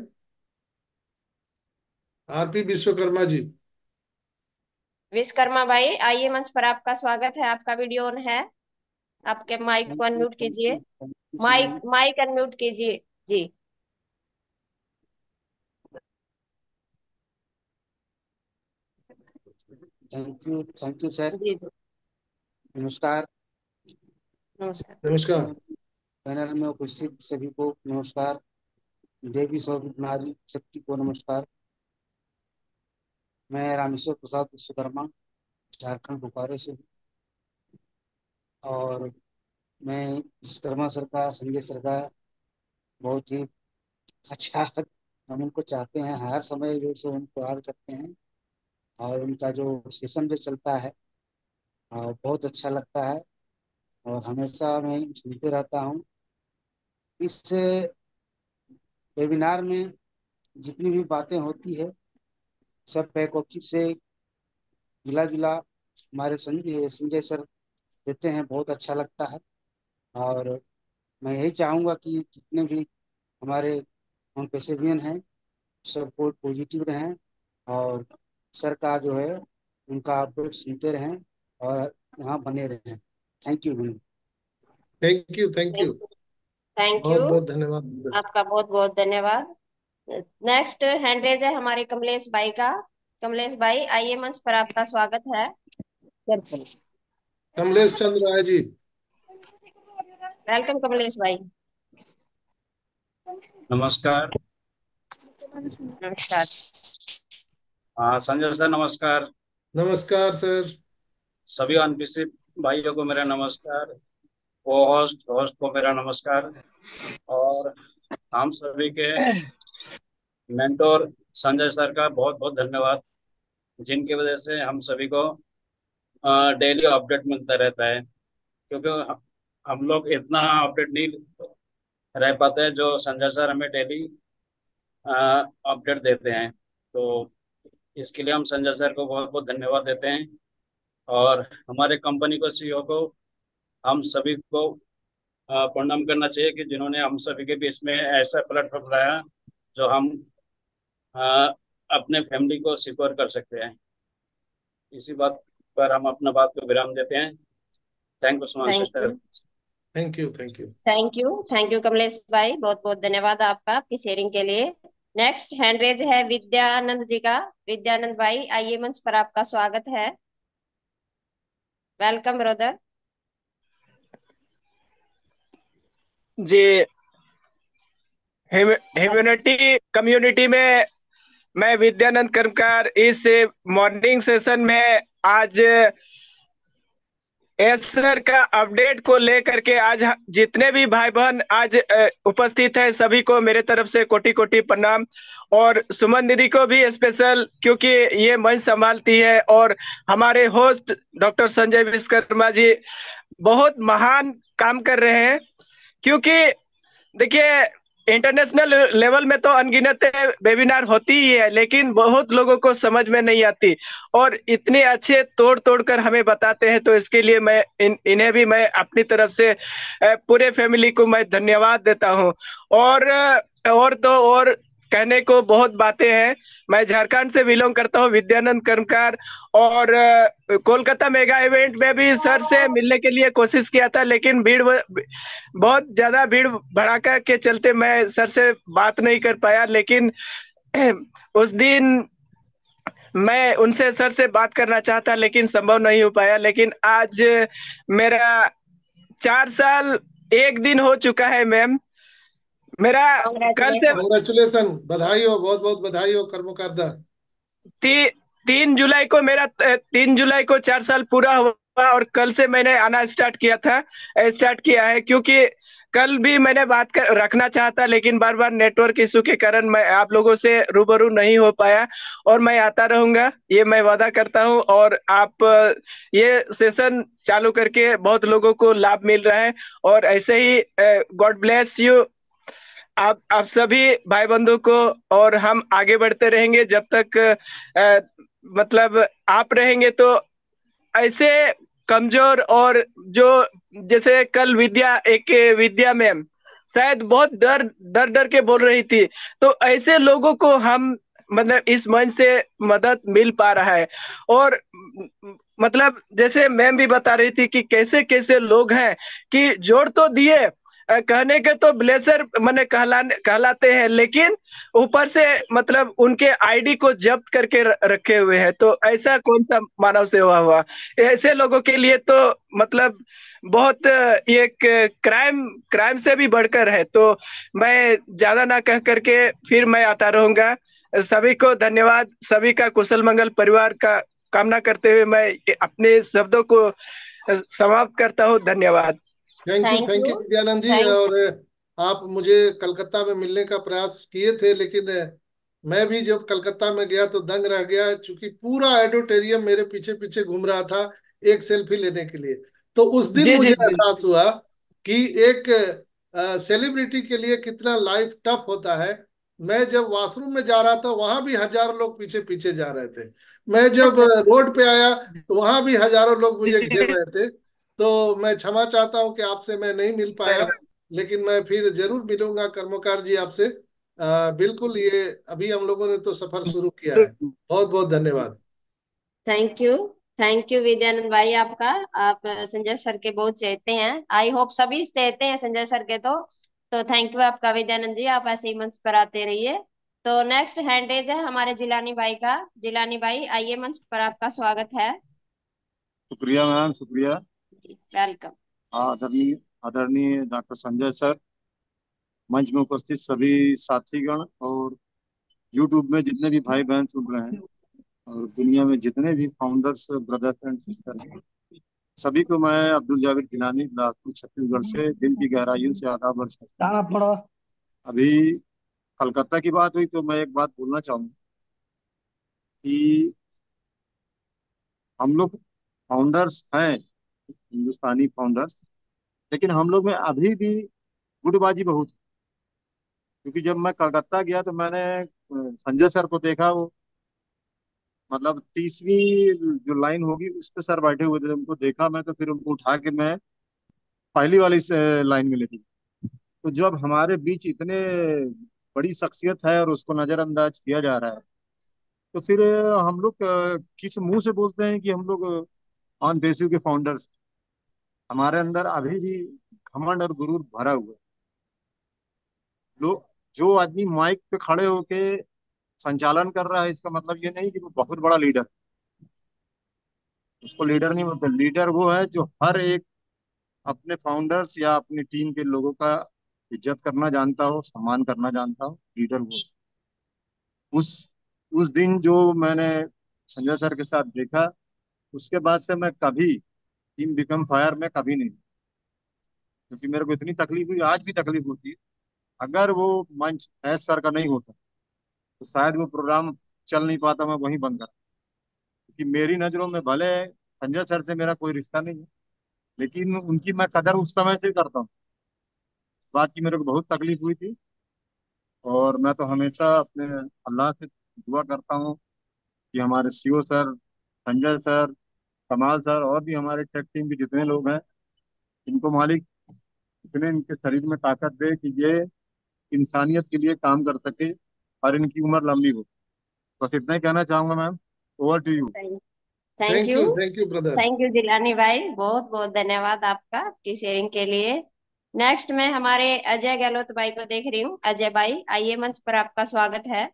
आरपी विश्वकर्मा जी।
विश्वकर्मा भाई आइए, मंच पर आपका स्वागत है। आपका वीडियो ऑन है, आपके माइक को अनम्यूट कीजिए। माइक माइक अनम्यूट कीजिए जी।
Thank you sir.
जी
नमस्कार।
नमस्कार।
नमस्कार।
पैनल में उपस्थित सभी को नमस्कार। देवी सौभी नारी शक्ति को नमस्कार। मैं रामेश्वर प्रसाद विश्वकर्मा झारखंड बोकारो से हूँ और मैं विश्वकर्मा सर का, संजय सर का बहुत ही अच्छा हम उनको चाहते हैं, हर समय जो सो उनको याद करते हैं और उनका जो सेशन जो चलता है बहुत अच्छा लगता है और हमेशा मैं सुनते रहता हूँ। इस वेबिनार में जितनी भी बातें होती है सब पैकोकी से मिला जुला हमारे संजय सर देते हैं, बहुत अच्छा लगता है। और मैं यही चाहूँगा कि जितने भी हमारे हम पेशेवियन हैं सब कोई पॉजिटिव रहें और सर का जो है उनका अपडेट सुनते रहें और यहाँ बने रहें। Thank you.
Thank you, thank you,
thank
बहुत
यू,
बहुत धन्यवाद।
आपका बहुत बहुत धन्यवाद। नेक्स्ट हैंड रेज है हमारे कमलेश भाई का। कमलेश भाई आइए, मंच पर आपका स्वागत है।
कमलेश चंद्र राय जी,
वेलकम कमलेश भाई।
नमस्कार।
नमस्कार।
संजय सर नमस्कार।
नमस्कार सर।
सभी अनपिछित भाइयों को मेरा नमस्कार। को होस्ट होस्ट को मेरा नमस्कार और हम सभी के मेंटोर संजय सर का बहुत बहुत धन्यवाद, जिनकी वजह से हम सभी को डेली अपडेट मिलता रहता है, क्योंकि हम लोग इतना अपडेट नहीं रह पाते हैं जो संजय सर हमें डेली अपडेट देते हैं। तो इसके लिए हम संजय सर को बहुत बहुत धन्यवाद देते हैं और हमारे कंपनी को, सीईओ को, हम सभी को प्रणाम करना चाहिए कि जिन्होंने हम सभी के बीच में ऐसा प्लेटफॉर्म लाया जो हम अ, अपने फैमिली को सिक्योर कर सकते हैं। इसी बात पर हम अपना बात को विराम देते हैं। Thank you so much
thank
sister.
You,
thank you, thank you,
thank you, thank you Kamlesh भाई, बहुत बहुत धन्यवाद आपका, आपकी शेयरिंग के लिए। नेक्स्ट हैंड रेज है विद्यानंद जी का। विद्यानंद भाई आइए, मंच पर आपका स्वागत है। Welcome brother.
जी, ह्यूमैनिटी कम्युनिटी में मैं विद्यानंद कर्मकार इस मॉर्निंग सेशन में आज एस सर का अपडेट को लेकर के आज जितने भी भाई बहन आज उपस्थित है सभी को मेरे तरफ से कोटि कोटि प्रणाम और सुमन दीदी को भी स्पेशल, क्योंकि ये मंच संभालती है और हमारे होस्ट डॉक्टर संजय विश्वकर्मा जी बहुत महान काम कर रहे हैं। क्योंकि देखिए इंटरनेशनल लेवल में तो अनगिनत वेबिनार होती ही है, लेकिन बहुत लोगों को समझ में नहीं आती और इतने अच्छे तोड़ तोड़ कर हमें बताते हैं। तो इसके लिए मैं इन्हें भी मैं अपनी तरफ से पूरे फैमिली को मैं धन्यवाद देता हूं। और तो और कहने को बहुत बातें हैं। मैं झारखंड से बिलोंग करता हूं, विद्यानंद कर्मकार, और कोलकाता मेगा इवेंट में भी सर से मिलने के लिए कोशिश किया था, लेकिन बहुत ज्यादा भीड़ भड़ाका के चलते मैं सर से बात नहीं कर पाया। लेकिन उस दिन मैं उनसे सर से बात करना चाहता लेकिन संभव नहीं हो पाया। लेकिन आज मेरा 4 साल 1 दिन हो चुका है मैम। मेरा कल से
कांग्रेचुलेसन, बधाई हो, बहुत बहुत बधाई हो कर्मकारदा।
3 जुलाई को मेरा 3 जुलाई को 4 साल पूरा हुआ और कल से मैंने आना स्टार्ट किया है। क्योंकि कल भी मैंने बात रखना चाहता, लेकिन बार बार नेटवर्क इशू के कारण मैं आप लोगों से रूबरू नहीं हो पाया और मैं आता रहूंगा, ये मैं वादा करता हूं। और आप ये सेशन चालू करके बहुत लोगों को लाभ मिल रहा है और ऐसे ही गॉड ब्लेस यू आप सभी भाई बंधु को। और हम आगे बढ़ते रहेंगे जब तक मतलब आप रहेंगे। तो ऐसे कमजोर और जो जैसे कल विद्या मैम शायद बहुत डर डर के बोल रही थी, तो ऐसे लोगों को हम मतलब इस मंच से मदद मिल पा रहा है। और मतलब जैसे मैम भी बता रही थी कि कैसे कैसे लोग हैं कि जोड़ तो दिए, कहने के तो ब्लेसर मैंने कहलाते हैं, लेकिन ऊपर से मतलब उनके आईडी को जब्त करके रखे हुए हैं। तो ऐसा कौन सा मानव सेवा हुआ? ऐसे लोगों के लिए तो मतलब बहुत ये एक क्राइम क्राइम से भी बढ़कर है। तो मैं ज्यादा ना कह करके फिर मैं आता रहूंगा। सभी को धन्यवाद, सभी का कुशल मंगल परिवार का कामना करते हुए मैं अपने शब्दों को समाप्त करता हूँ। धन्यवाद।
Thank
thank
you.
You Vidyanand ji.
Thank
और आप मुझे कलकत्ता में मिलने का प्रयास किए थे, लेकिन मैं भी जब कलकत्ता में गया तो दंग रह गया, क्योंकि पूरा ऑडिटोरियम मेरे पीछे पीछे घूम रहा था एक सेल्फी लेने के लिए। तो उस दिन
जी
मुझे
जी जी।
एहसास हुआ कि एक सेलिब्रिटी के लिए कितना लाइफ टफ होता है। मैं जब वॉशरूम में जा रहा था वहां भी हजारों लोग पीछे पीछे जा रहे थे। मैं जब रोड पे आया तो वहां भी हजारों लोग मुझे घेर रहे थे। तो मैं क्षमा चाहता हूं कि आपसे मैं नहीं मिल पाया, लेकिन मैं फिर जरूर मिलूंगा कर्मकार जी आपसे। बिल्कुल, ये अभी हम लोगों ने तो सफर शुरू किया है। बहुत बहुत धन्यवाद।
Thank you. Thank you Vidyanand भाई आपका। आप संजय सर के बहुत चहेते हैं, आई होप सभी चहेते हैं संजय सर के। तो थैंक यू आपका विद्यानंद जी, आप ऐसे ही मंच पर आते रहिए। तो नेक्स्ट हैंडेज है हमारे जिलानी भाई का। जिलानी भाई आइए, मंच पर आपका स्वागत है।
शुक्रिया मैम, शुक्रिया।
वेलकम।
आदरणीय आदरणीय डॉक्टर संजय सर, मंच में उपस्थित सभी साथीगण और यूट्यूब में जितने भी भाई बहन सुन रहे हैं, और दुनिया में जितने भी फाउंडर्स ब्रदर्स एंड सिस्टर हैं, सभी को मैं अब्दुल जावेद गिलानी बिलासपुर छत्तीसगढ़ से दिल की गहराइयों से आदाब अर्ज करता हूं। अभी कलकत्ता की बात हुई तो मैं एक बात बोलना चाहूंगा कि हम लोग फाउंडर्स हैं, हिंदुस्तानी फाउंडर्स, लेकिन हम लोग में अभी भी गुटबाजी बहुत है। क्योंकि जब मैं कलकत्ता गया तो मैंने संजय सर को देखा, वो मतलब 30वीं जो लाइन होगी उस पे सर बैठे हुए थे, उनको देखा मैं, तो फिर उनको उठा के मैं पहली वाली से लाइन में लेके गया। तो जब हमारे बीच इतने बड़ी शख्सियत है और उसको नजरअंदाज किया जा रहा है, तो फिर हम लोग किस मुंह से बोलते हैं कि हम लोग ऑन बेसिस के फाउंडर्स। हमारे अंदर अभी भी घमंड और गुरूर भरा हुआ है। लोग, जो आदमी माइक पे खड़े होके संचालन कर रहा है, इसका मतलब ये नहीं कि वो बहुत बड़ा लीडर, उसको लीडर नहीं बोलते। लीडर वो है जो हर एक अपने फाउंडर्स या अपनी टीम के लोगों का इज्जत करना जानता हो, सम्मान करना जानता हो, लीडर वो। उस उस दिन जो मैंने संजय सर के साथ देखा, उसके बाद से मैं कभी टीम बिकम फायर में कभी नहीं, क्योंकि मेरे को इतनी तकलीफ हुई, आज भी तकलीफ होती है। अगर वो मंच एस सर का नहीं होता तो शायद वो प्रोग्राम चल नहीं पाता, मैं वहीं बंद कर। क्योंकि मेरी नजरों में भले संजय सर से मेरा कोई रिश्ता नहीं है, लेकिन उनकी मैं कदर उस समय से करता हूँ। बात की मेरे को बहुत तकलीफ हुई थी, और मैं तो हमेशा अपने अल्लाह से दुआ करता हूँ कि हमारे सीओ सर, संजय सर, कमाल सर, और भी हमारे टेक टीम के जितने लोग हैं, इनको मालिक इतने इनके शरीर में ताकत दे कि ये इंसानियत के लिए काम कर सके और इनकी उम्र लंबी हो। बस इतना ही कहना चाहूंगा ma'am. Over to you.
Thank you.
Thank you brother.
Thank you Jilani भाई, बहुत बहुत धन्यवाद आपका आपकी शेयरिंग के लिए। नेक्स्ट मैं हमारे अजय गहलोत भाई को देख रही हूँ। अजय भाई आइए, मंच पर आपका स्वागत है।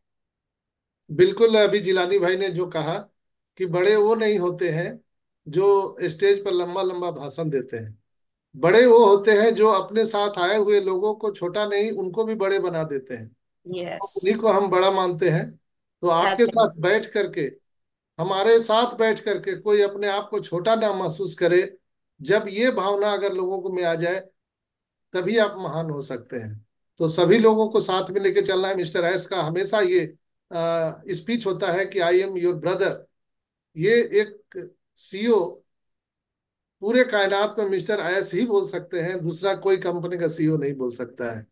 बिल्कुल, अभी जिलानी भाई ने जो कहा कि बड़े वो नहीं होते हैं जो स्टेज पर लंबा लंबा भाषण देते हैं। बड़े वो होते हैं जो अपने साथ आए हुए लोगों को छोटा नहीं, उनको भी बड़े बना देते हैं।
यस,
उन्हीं को हम बड़ा मानते हैं। तो आपके साथ
एब्सोल्युटली।
बैठ करके, हमारे साथ बैठ करके कोई अपने आप को छोटा ना महसूस करे। जब ये भावना अगर लोगों को में आ जाए, तभी आप महान हो सकते हैं। तो सभी लोगों को साथ में लेके चलना है। मिस्टर एस का हमेशा ये स्पीच होता है कि आई एम योर ब्रदर। ये एक सीईओ पूरे कायनात में मिस्टर एस ही बोल सकते हैं, दूसरा कोई कंपनी का सीईओ नहीं बोल सकता है।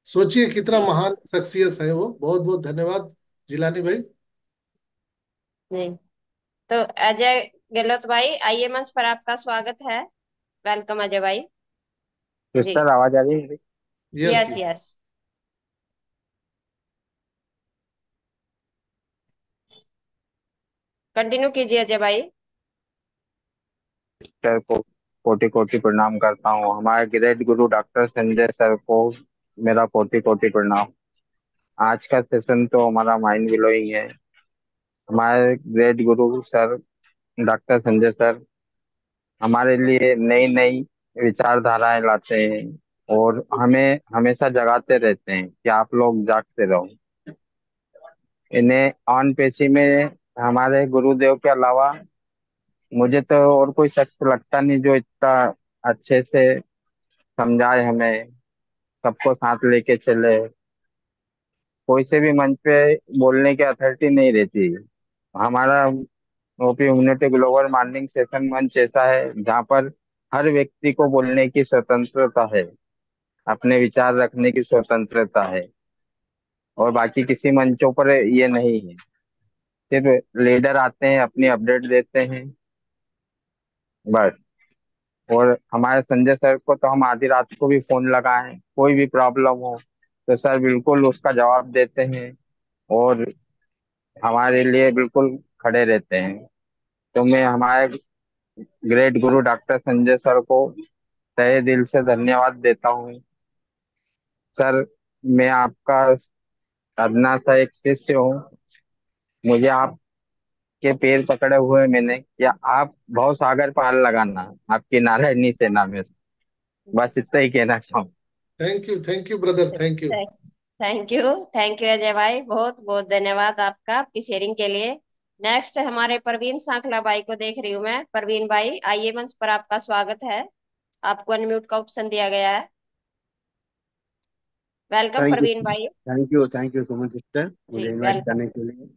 सोचिए कितना
जी
महान शख्सियत है वो। बहुत बहुत धन्यवाद जिलानी भाई।
जी। तो अजय गहलोत भाई आइए, मंच पर आपका स्वागत है। वेलकम अजय भाई। जी।
सिस्टर आवाज आ रही है?
Yes
yes yes. कंटिन्यू कीजिए अजय भाई।
सर को कोटि कोटि प्रणाम करता हूँ। हमारे ग्रेट गुरु डॉक्टर संजय सर को मेरा कोटि कोटि प्रणाम। आज का सेशन तो हमारा माइंड ब्लोइंग है। हमारे ग्रेट गुरु सर डॉक्टर संजय सर हमारे लिए नई नई विचारधाराएं लाते हैं और हमें हमेशा जगाते रहते हैं कि आप लोग जागते रहो। इन्हें ऑन पेशी में हमारे गुरुदेव के अलावा मुझे तो और कोई शख्स लगता नहीं जो इतना अच्छे से समझाए हमें, सबको साथ लेके चले। कोई से भी मंच पे बोलने की अथॉरिटी नहीं रहती। हमारा OP humanity global morning session मंच ऐसा है जहाँ पर हर व्यक्ति को बोलने की स्वतंत्रता है, अपने विचार रखने की स्वतंत्रता है, और बाकी किसी मंचों पर ये नहीं है। सिर्फ लीडर आते हैं, अपनी अपडेट देते हैं, बस। और हमारे संजय सर को तो हम आधी रात को भी फोन लगाएं, कोई भी प्रॉब्लम हो तो सर बिल्कुल उसका जवाब देते हैं और हमारे लिए बिल्कुल खड़े रहते हैं। तो मैं हमारे ग्रेट गुरु डॉक्टर संजय सर को तहे दिल से धन्यवाद देता हूँ। सर, मैं आपका साधना सा एक शिष्य हूँ। मुझे आपके पैर पकड़े हुए मैंने, या आप भव सागर पार लगाना आपकी नारायणी सेना में से। बस इतना ही कहना चाहूँ।
Thank you brother, thank you.
Thank you Ajay भाई, बहुत बहुत धन्यवाद आपका आपकी शेयरिंग के लिए। नेक्स्ट हमारे परवीन सांखला भाई को देख रही हूँ मैं। परवीन भाई आइए, मंच पर आपका स्वागत है। आपको अनम्यूट का ऑप्शन दिया गया है। वेलकम परवीन भाई।
Thank you so much sister,
जी
मुझे इनवाइट
वेलकम।
करने के लिए।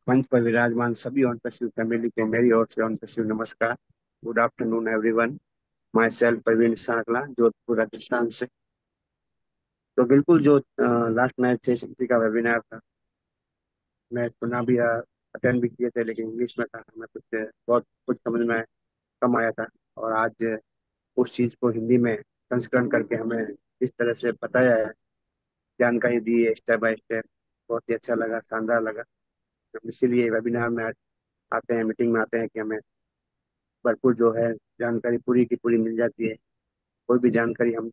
मंच पर विराजमान सभी ऑन पश्यू फैमिली के मेरी ओर से ऑन पश्यू नमस्कार। Good afternoon everyone. My self Parveen सांकला, जोधपुर राजस्थान से। तो बिल्कुल जो लास्ट नाइट से शक्ति का वेबिनार था, मैं सुना भी, अटेंड भी किए थे, लेकिन इंग्लिश में था। मैं बहुत कुछ समझ में कम आया था। और आज उस चीज को हिंदी में संस्करण करके हमें इस तरह से बताया है, जानकारी दी है स्टेप बाय स्टेप। बहुत ही अच्छा लगा, शानदार लगा। हम इसीलिए वेबिनार में आते हैं, मीटिंग में आते हैं कि हमें भरपूर जो है जानकारी पूरी की पूरी मिल जाती है। कोई भी जानकारी हम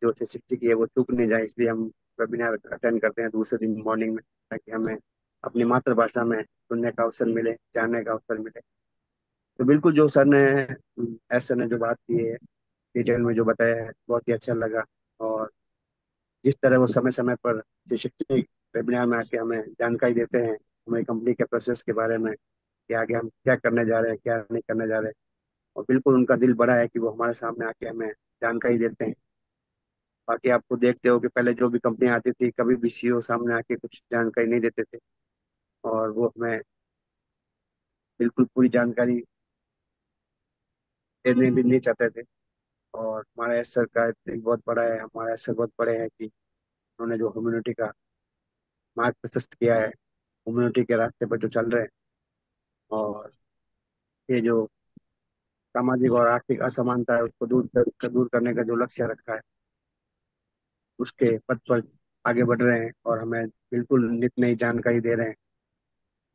जो से शिक्षक की है वो चूक नहीं जाए, इसलिए हम वेबिनार अटेंड करते हैं दूसरे दिन मॉर्निंग में, ताकि हमें अपनी मातृभाषा में सुनने का अवसर मिले, जानने का अवसर मिले। तो बिल्कुल जो सर ने एस सर ने जो बात की है, डिटेल में जो बताया है, बहुत ही अच्छा लगा। और जिस तरह वो समय समय पर शिक्षक वेबिनार में आके हमें जानकारी देते हैं, हमारी कंपनी के प्रोसेस के बारे में, कि आगे हम क्या करने जा रहे हैं, क्या नहीं करने जा रहे हैं। और बिल्कुल उनका दिल बड़ा है कि वो हमारे सामने आके हमें जानकारी देते हैं। बाकी आपको देखते हो कि पहले जो भी कंपनी आती थी, कभी भी सीईओ सामने आके कुछ जानकारी नहीं देते थे, और वो हमें बिल्कुल पूरी जानकारी देने भी नहीं चाहते थे। और हमारा एस सर का एक बहुत बड़ा है, हमारा एस सर बहुत बड़े हैं कि उन्होंने जो ह्यूमैनिटी का मार्ग प्रशस्त किया है, ह्यूमैनिटी के रास्ते पर जो चल रहे हैं, और ये जो सामाजिक और आर्थिक असमानता है उसको दूर करने का जो लक्ष्य रखा है, उसके पथ पर आगे बढ़ रहे हैं। और हमें बिल्कुल नित नई जानकारी दे रहे हैं।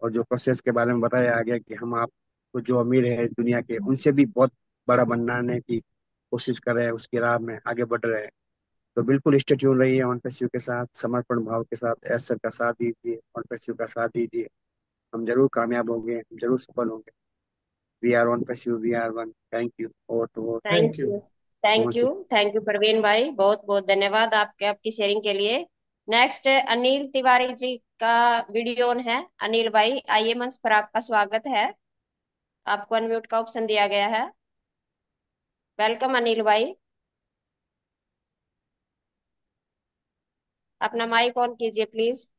और जो प्रोसेस के बारे में बताया आ गया कि हम आपको जो अमीर है इस दुनिया के, उनसे भी बहुत बड़ा बनाने की कोशिश कर रहे हैं, उसकी राह में आगे बढ़ रहे हैं। तो बिल्कुल स्टे ट्यून रहिए ऑन पश्यू के साथ, समर्पण भाव के साथ एस सर का साथ दीजिए, ऑन पश्यू का साथ दीजिए। हम जरूर कामयाब होंगे, हम जरूर सफल होंगे। We are on pursue, we are one. Thank you. और तो
thank you thank you thank you Parveen भाई, बहुत बहुत धन्यवाद आपके आपकी शेयरिंग के लिए। नेक्स्ट अनिल तिवारी जी का वीडियो ऑन है। अनिल भाई आइए, मंच पर आपका स्वागत है। आपको अनम्यूट का ऑप्शन दिया गया है। वेलकम अनिल भाई। अपना माइक ऑन कीजिए प्लीज।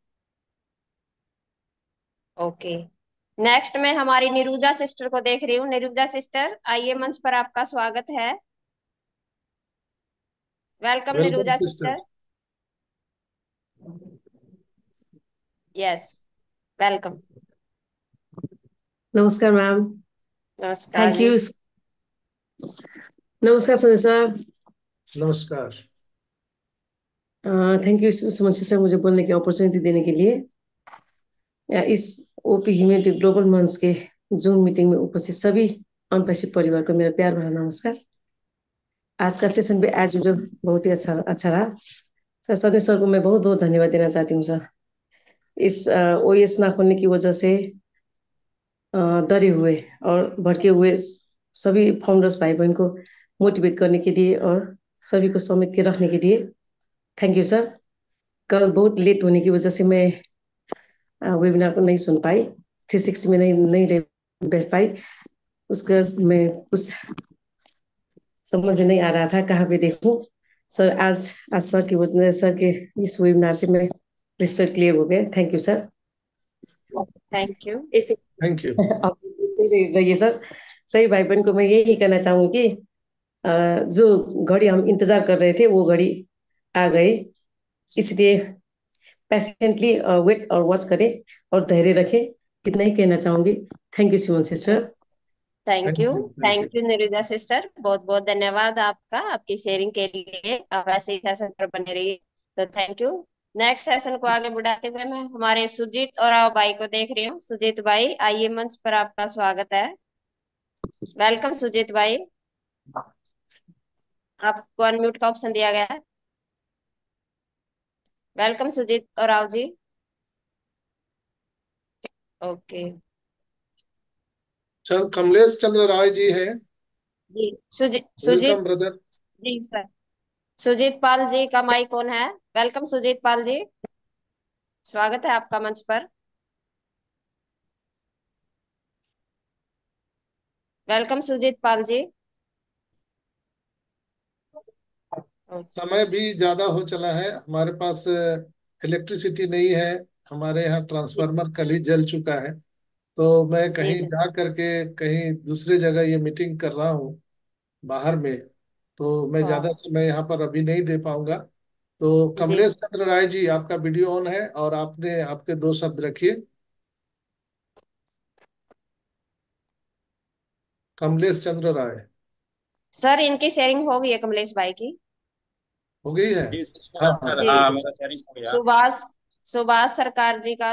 ओके। नेक्स्ट में हमारी निरूजा सिस्टर को देख रही हूँ। निरूजा सिस्टर आइए, मंच पर आपका स्वागत है। Welcome
welcome
Niruja
sister.
Sister. Yes, welcome.
नमस्कार मैम।
नमस्कार
थैंक
जी।
यू। नमस्कार संजय सर।
नमस्कार।
Thank you so much sir, मुझे बोलने की अपॉर्चुनिटी देने के लिए। इस ओपी ह्यूमैनिटी ग्लोबल मंच के जूम मीटिंग में उपस्थित सभी अनपैसिव परिवार को मेरा प्यार भरा नमस्कार। आज का सेशन भी एज यूजुअल बहुत ही अच्छा रहा सर। सतीश सर को मैं बहुत बहुत धन्यवाद देना चाहती हूँ सर। इस ओएस ना खोलने की वजह से डरे हुए और भड़के हुए सभी फाउंडर्स भाई बहन को मोटिवेट करने के लिए और सभी को समेट के रखने के लिए थैंक यू सर। कल बहुत लेट होने की वजह से मैं वेबिनार को नहीं सुन पाई, 360 में नहीं बैठ पाई। उसका मैं कुछ समझ में नहीं आ रहा था कहाँ पे देखूं सर। आज सर की वजह सर के इस वेबिनार से मैं क्रिस्टल क्लियर हो गया। Thank you sir.
Thank you.
Thank you.
आप रहिए सर। सही भाई बहन को मैं यही कहना चाहूंगी कि जो घड़ी हम इंतजार कर रहे थे वो घड़ी आ गई, इसलिए पेशेंटली वेट और वॉच करें और धैर्य रखें। इतना ही कहना चाहूंगी। Thank you Suman sister.
Thank you Niruja sister, बहुत बहुत धन्यवाद आपका, आपकी शेयरिंग के लिए। आप ऐसे ही सेशन पर बने रहिए। तो थैंक यू। नेक्स्ट सेशन को आगे बढ़ाते हुए मैं हमारे सुजीत और भाई को देख रही हूँ। सुजीत भाई आइए, मंच पर आपका स्वागत है। वेलकम सुजीत भाई, आपको अनम्यूट का ऑप्शन दिया गया है। वेलकम सुजीत और राव जी। ओके
सर कमलेश चंद्र राय जी है।
जी सुजीत
वेलकम ब्रदर।
जी सर। सुजीत पाल जी का माइक ऑन है। वेलकम सुजीत पाल जी, स्वागत है आपका मंच पर। वेलकम सुजीत पाल जी।
समय भी ज्यादा हो चला है, हमारे पास इलेक्ट्रिसिटी नहीं है, हमारे यहाँ ट्रांसफार्मर कल ही जल चुका है। तो मैं
जी
कहीं
सर।
जा करके कहीं दूसरे जगह ये मीटिंग कर रहा हूँ बाहर में, तो मैं ज्यादा
हाँ
समय यहाँ पर अभी नहीं दे पाऊंगा। तो
जी
कमलेश चंद्र राय जी, आपका वीडियो ऑन है और आपने आपके 2 शब्द रखिए। कमलेश चंद्र राय।
सर, इनकी शेयरिंग हो गई है कमलेश भाई की।
हो गई है।
जी
हाँ हाँ
सर,
जी
हाँ मेरा शेयरिंग हो गया।
सुभाष सुभाष सरकार जी का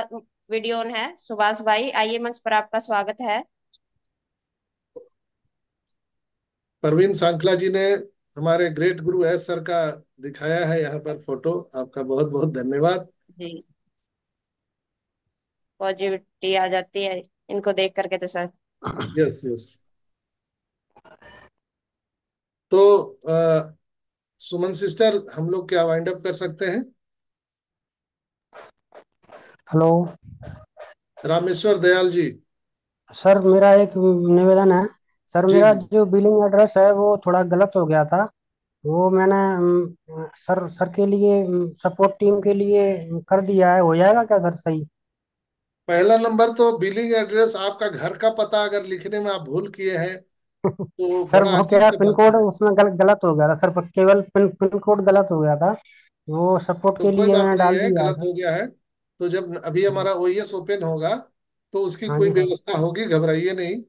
वीडियो ऑन है। सुभाष भाई आइए, मंच पर आपका स्वागत है।
परवीन सांखला जी ने हमारे ग्रेट गुरु एस सर का दिखाया है यहाँ पर फोटो, आपका बहुत बहुत धन्यवाद।
जी पॉजिटिविटी आ जाती है इनको देख करके तो सर।
Yes yes. तो सुमन सिस्टर, हम लोग क्या वाइंड अप कर सकते हैं?
हेलो
रामेश्वर दयाल जी।
सर, मेरा एक निवेदन है सर।
जी
मेरा
जी।
जो बिलिंग एड्रेस है वो थोड़ा गलत हो गया था। वो मैंने सर के लिए सपोर्ट टीम के लिए कर दिया है। हो जाएगा क्या सर सही?
पहला नंबर तो बिलिंग एड्रेस, आपका घर का पता अगर लिखने में आप भूल किए हैं तो
सर
बड़ा
वो
अच्छी
क्या
से
पिन
बात
कोड
है।
उसमें गलत हो गया था सर। केवल पिन कोड गलत हो गया था। वो सपोर्ट
तो
के
कोई
लिए
बात
मैंने
नहीं
डाल
है,
दिया
गलत
था।
हो गया है तो जब अभी हमारा ओएस ओपन होगा तो उसकी
हाँ
कोई
जी सर।
व्यवस्था होगी, घबराइए नहीं।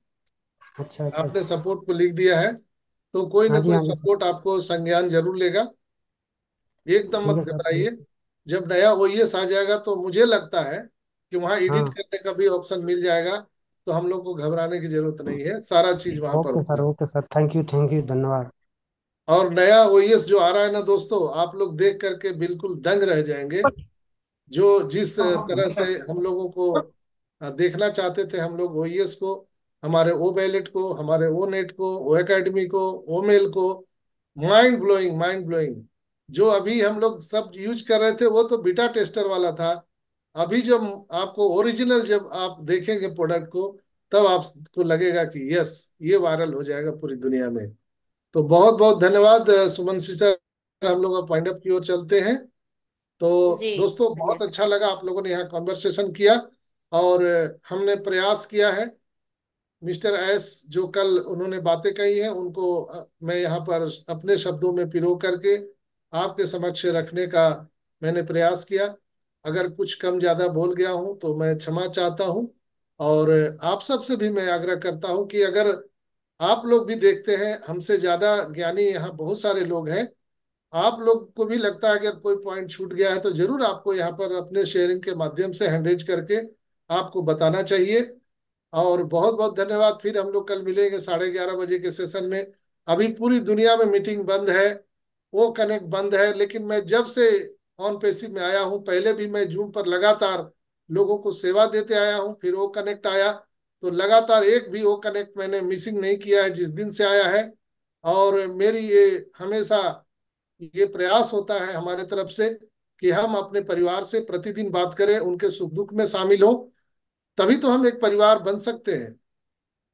अच्छा अच्छा
आपने
सर।
सपोर्ट को लिख दिया है तो कोई
हाँ
ना
जी
कोई
हाँ जी सर।
सपोर्ट आपको संज्ञान जरूर लेगा। एकदम
ठीक
मत
है सर,
घबराइए।
ठीक।
जब नया ओएस आ जाएगा तो मुझे लगता है कि वहाँ एडिट
हाँ।
करने का भी ऑप्शन मिल जाएगा, तो हम लोग को घबराने की जरूरत नहीं है, सारा चीज वहां पर होगा।
ओके सर, थैंक यू, धन्यवाद।
और नया ओएस जो आ रहा है ना दोस्तों, आप लोग देख करके बिल्कुल दंग रह जाएंगे। जो जिस तरह से हम लोगों को देखना चाहते थे, हम लोग ओईएस को, हमारे ओ बैलेट को, हमारे ओ नेट को, ओ एकेडमी को, ओ मेल को, माइंड ब्लोइंग माइंड ब्लोइंग। जो अभी हम लोग सब यूज कर रहे थे वो तो बीटा टेस्टर वाला था। अभी जब आपको ओरिजिनल जब आप देखेंगे प्रोडक्ट को, तब आपको लगेगा कि यस, ये वायरल हो जाएगा पूरी दुनिया में। तो बहुत बहुत धन्यवाद सुमन सिस्टर। हम लोग अब पॉइंट अप की ओर चलते हैं। तो
जी
दोस्तों,
संजय
बहुत
सर।
अच्छा लगा आप लोगों ने यहाँ कॉन्वर्सेशन किया और हमने प्रयास किया है। मिस्टर एस जो कल उन्होंने बातें कही हैं उनको मैं यहाँ पर अपने शब्दों में पिरो करके आपके समक्ष रखने का मैंने प्रयास किया। अगर कुछ कम ज्यादा बोल गया हूँ तो मैं क्षमा चाहता हूँ। और आप सबसे भी मैं आग्रह करता हूँ कि अगर आप लोग भी देखते हैं, हमसे ज्यादा ज्ञानी यहाँ बहुत सारे लोग हैं, आप लोग को भी लगता है अगर कोई पॉइंट छूट गया है तो जरूर आपको यहाँ पर अपने शेयरिंग के माध्यम से हैंडरेज करके आपको बताना चाहिए। और बहुत बहुत धन्यवाद। फिर हम लोग कल मिलेंगे 11:30 बजे के सेशन में। अभी पूरी दुनिया में मीटिंग बंद है, वो कनेक्ट बंद है, लेकिन मैं जब से ऑन पैसिव में आया हूँ, पहले भी मैं जूम पर लगातार लोगों को सेवा देते आया हूँ, फिर वो कनेक्ट आया, तो लगातार एक भी वो कनेक्ट मैंने मिसिंग नहीं किया है जिस दिन से आया है। और मेरी ये हमेशा ये प्रयास होता है हमारे तरफ से कि हम अपने परिवार से प्रतिदिन बात करें, उनके सुख दुख में शामिल हो, तभी तो हम एक परिवार बन सकते हैं।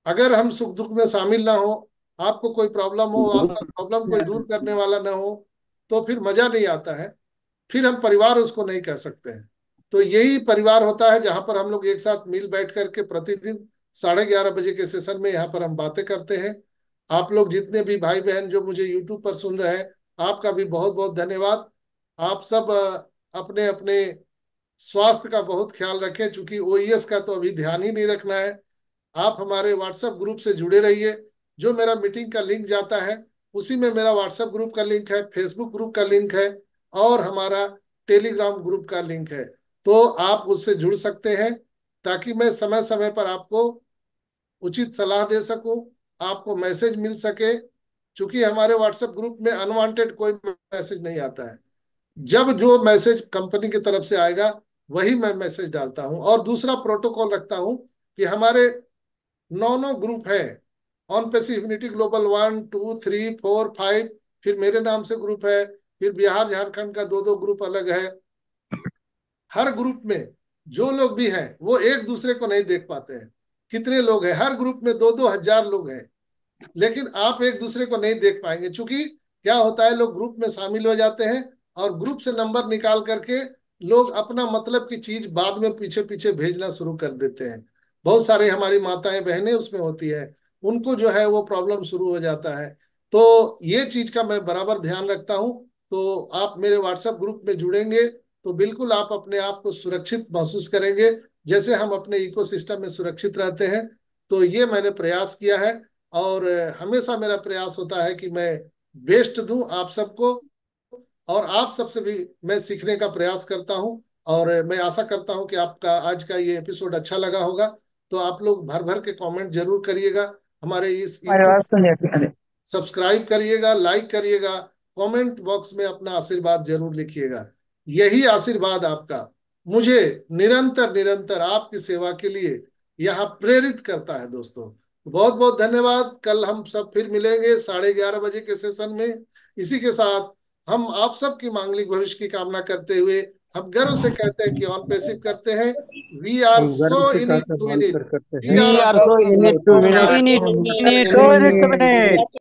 अगर हम सुख दुख में शामिल ना हो, आपको कोई प्रॉब्लम हो, आपका प्रॉब्लम कोई दूर करने वाला ना हो, तो फिर मजा नहीं आता है, फिर हम परिवार उसको नहीं कह सकते हैं। तो यही परिवार होता है जहां पर हम लोग एक साथ मिल बैठ करके प्रतिदिन 11:30 बजे के सेशन में यहाँ पर हम बातें करते हैं। आप लोग जितने भी भाई बहन जो मुझे यूट्यूब पर सुन रहे हैं, आपका भी बहुत बहुत धन्यवाद। आप सब अपने अपने स्वास्थ्य का बहुत ख्याल रखें, क्योंकि ओईएस का तो अभी ध्यान ही नहीं रखना है। आप हमारे व्हाट्सएप ग्रुप से जुड़े रहिए। जो मेरा मीटिंग का लिंक जाता है उसी में मेरा व्हाट्सएप ग्रुप का लिंक है, फेसबुक ग्रुप का लिंक है और हमारा टेलीग्राम ग्रुप का लिंक है। तो आप उससे जुड़ सकते हैं ताकि मैं समय समय पर आपको उचित सलाह दे सकूं, आपको मैसेज मिल सके। क्योंकि हमारे व्हाट्सएप ग्रुप में अनवांटेड कोई मैसेज नहीं आता है। जब जो मैसेज कंपनी की तरफ से आएगा वही मैं मैसेज डालता हूं। और दूसरा प्रोटोकॉल रखता हूं कि हमारे 9 ग्रुप है। ऑन पैसिव यूनिटी ग्लोबल 1, 2, 3, 4, 5, फिर मेरे नाम से ग्रुप है, फिर बिहार झारखंड का 2 ग्रुप अलग है। हर ग्रुप में जो लोग भी हैं वो एक दूसरे को नहीं देख पाते हैं। कितने लोग हैं, हर ग्रुप में 2-2 हजार लोग हैं, लेकिन आप एक दूसरे को नहीं देख पाएंगे। चूंकि क्या होता है, लोग ग्रुप में शामिल हो जाते हैं और ग्रुप से नंबर निकाल करके लोग अपना मतलब की चीज बाद में पीछे पीछे भेजना शुरू कर देते हैं। बहुत सारे हमारी माताएं बहनें उसमें होती है, उनको जो है वो प्रॉब्लम शुरू हो जाता है। तो ये चीज का मैं बराबर ध्यान रखता हूँ। तो आप मेरे व्हाट्सएप ग्रुप में जुड़ेंगे तो बिल्कुल आप अपने आप को सुरक्षित महसूस करेंगे, जैसे हम अपने इकोसिस्टम में सुरक्षित रहते हैं। तो ये मैंने प्रयास किया है और हमेशा मेरा प्रयास होता है कि मैं बेस्ट दूं आप सबको, और आप सबसे भी मैं सीखने का प्रयास करता हूं। और मैं आशा करता हूं कि आपका आज का ये एपिसोड अच्छा लगा होगा। तो आप लोग भर भर के कमेंट जरूर करिएगा, हमारे इस यूट्यूब सब्सक्राइब करिएगा, लाइक करिएगा, कमेंट बॉक्स में अपना आशीर्वाद जरूर लिखिएगा। यही आशीर्वाद आपका मुझे निरंतर निरंतर आपकी सेवा के लिए यहाँ प्रेरित करता है। दोस्तों बहुत बहुत धन्यवाद। कल हम सब फिर मिलेंगे 11:30 बजे के सेशन में। इसी के साथ हम आप सबकी मांगलिक भविष्य की कामना करते हुए हम गर्व से कहते हैं कि ऑन पैसिव करते हैं। We are so in it to win it.
We are so in it to win it. So in it to win it.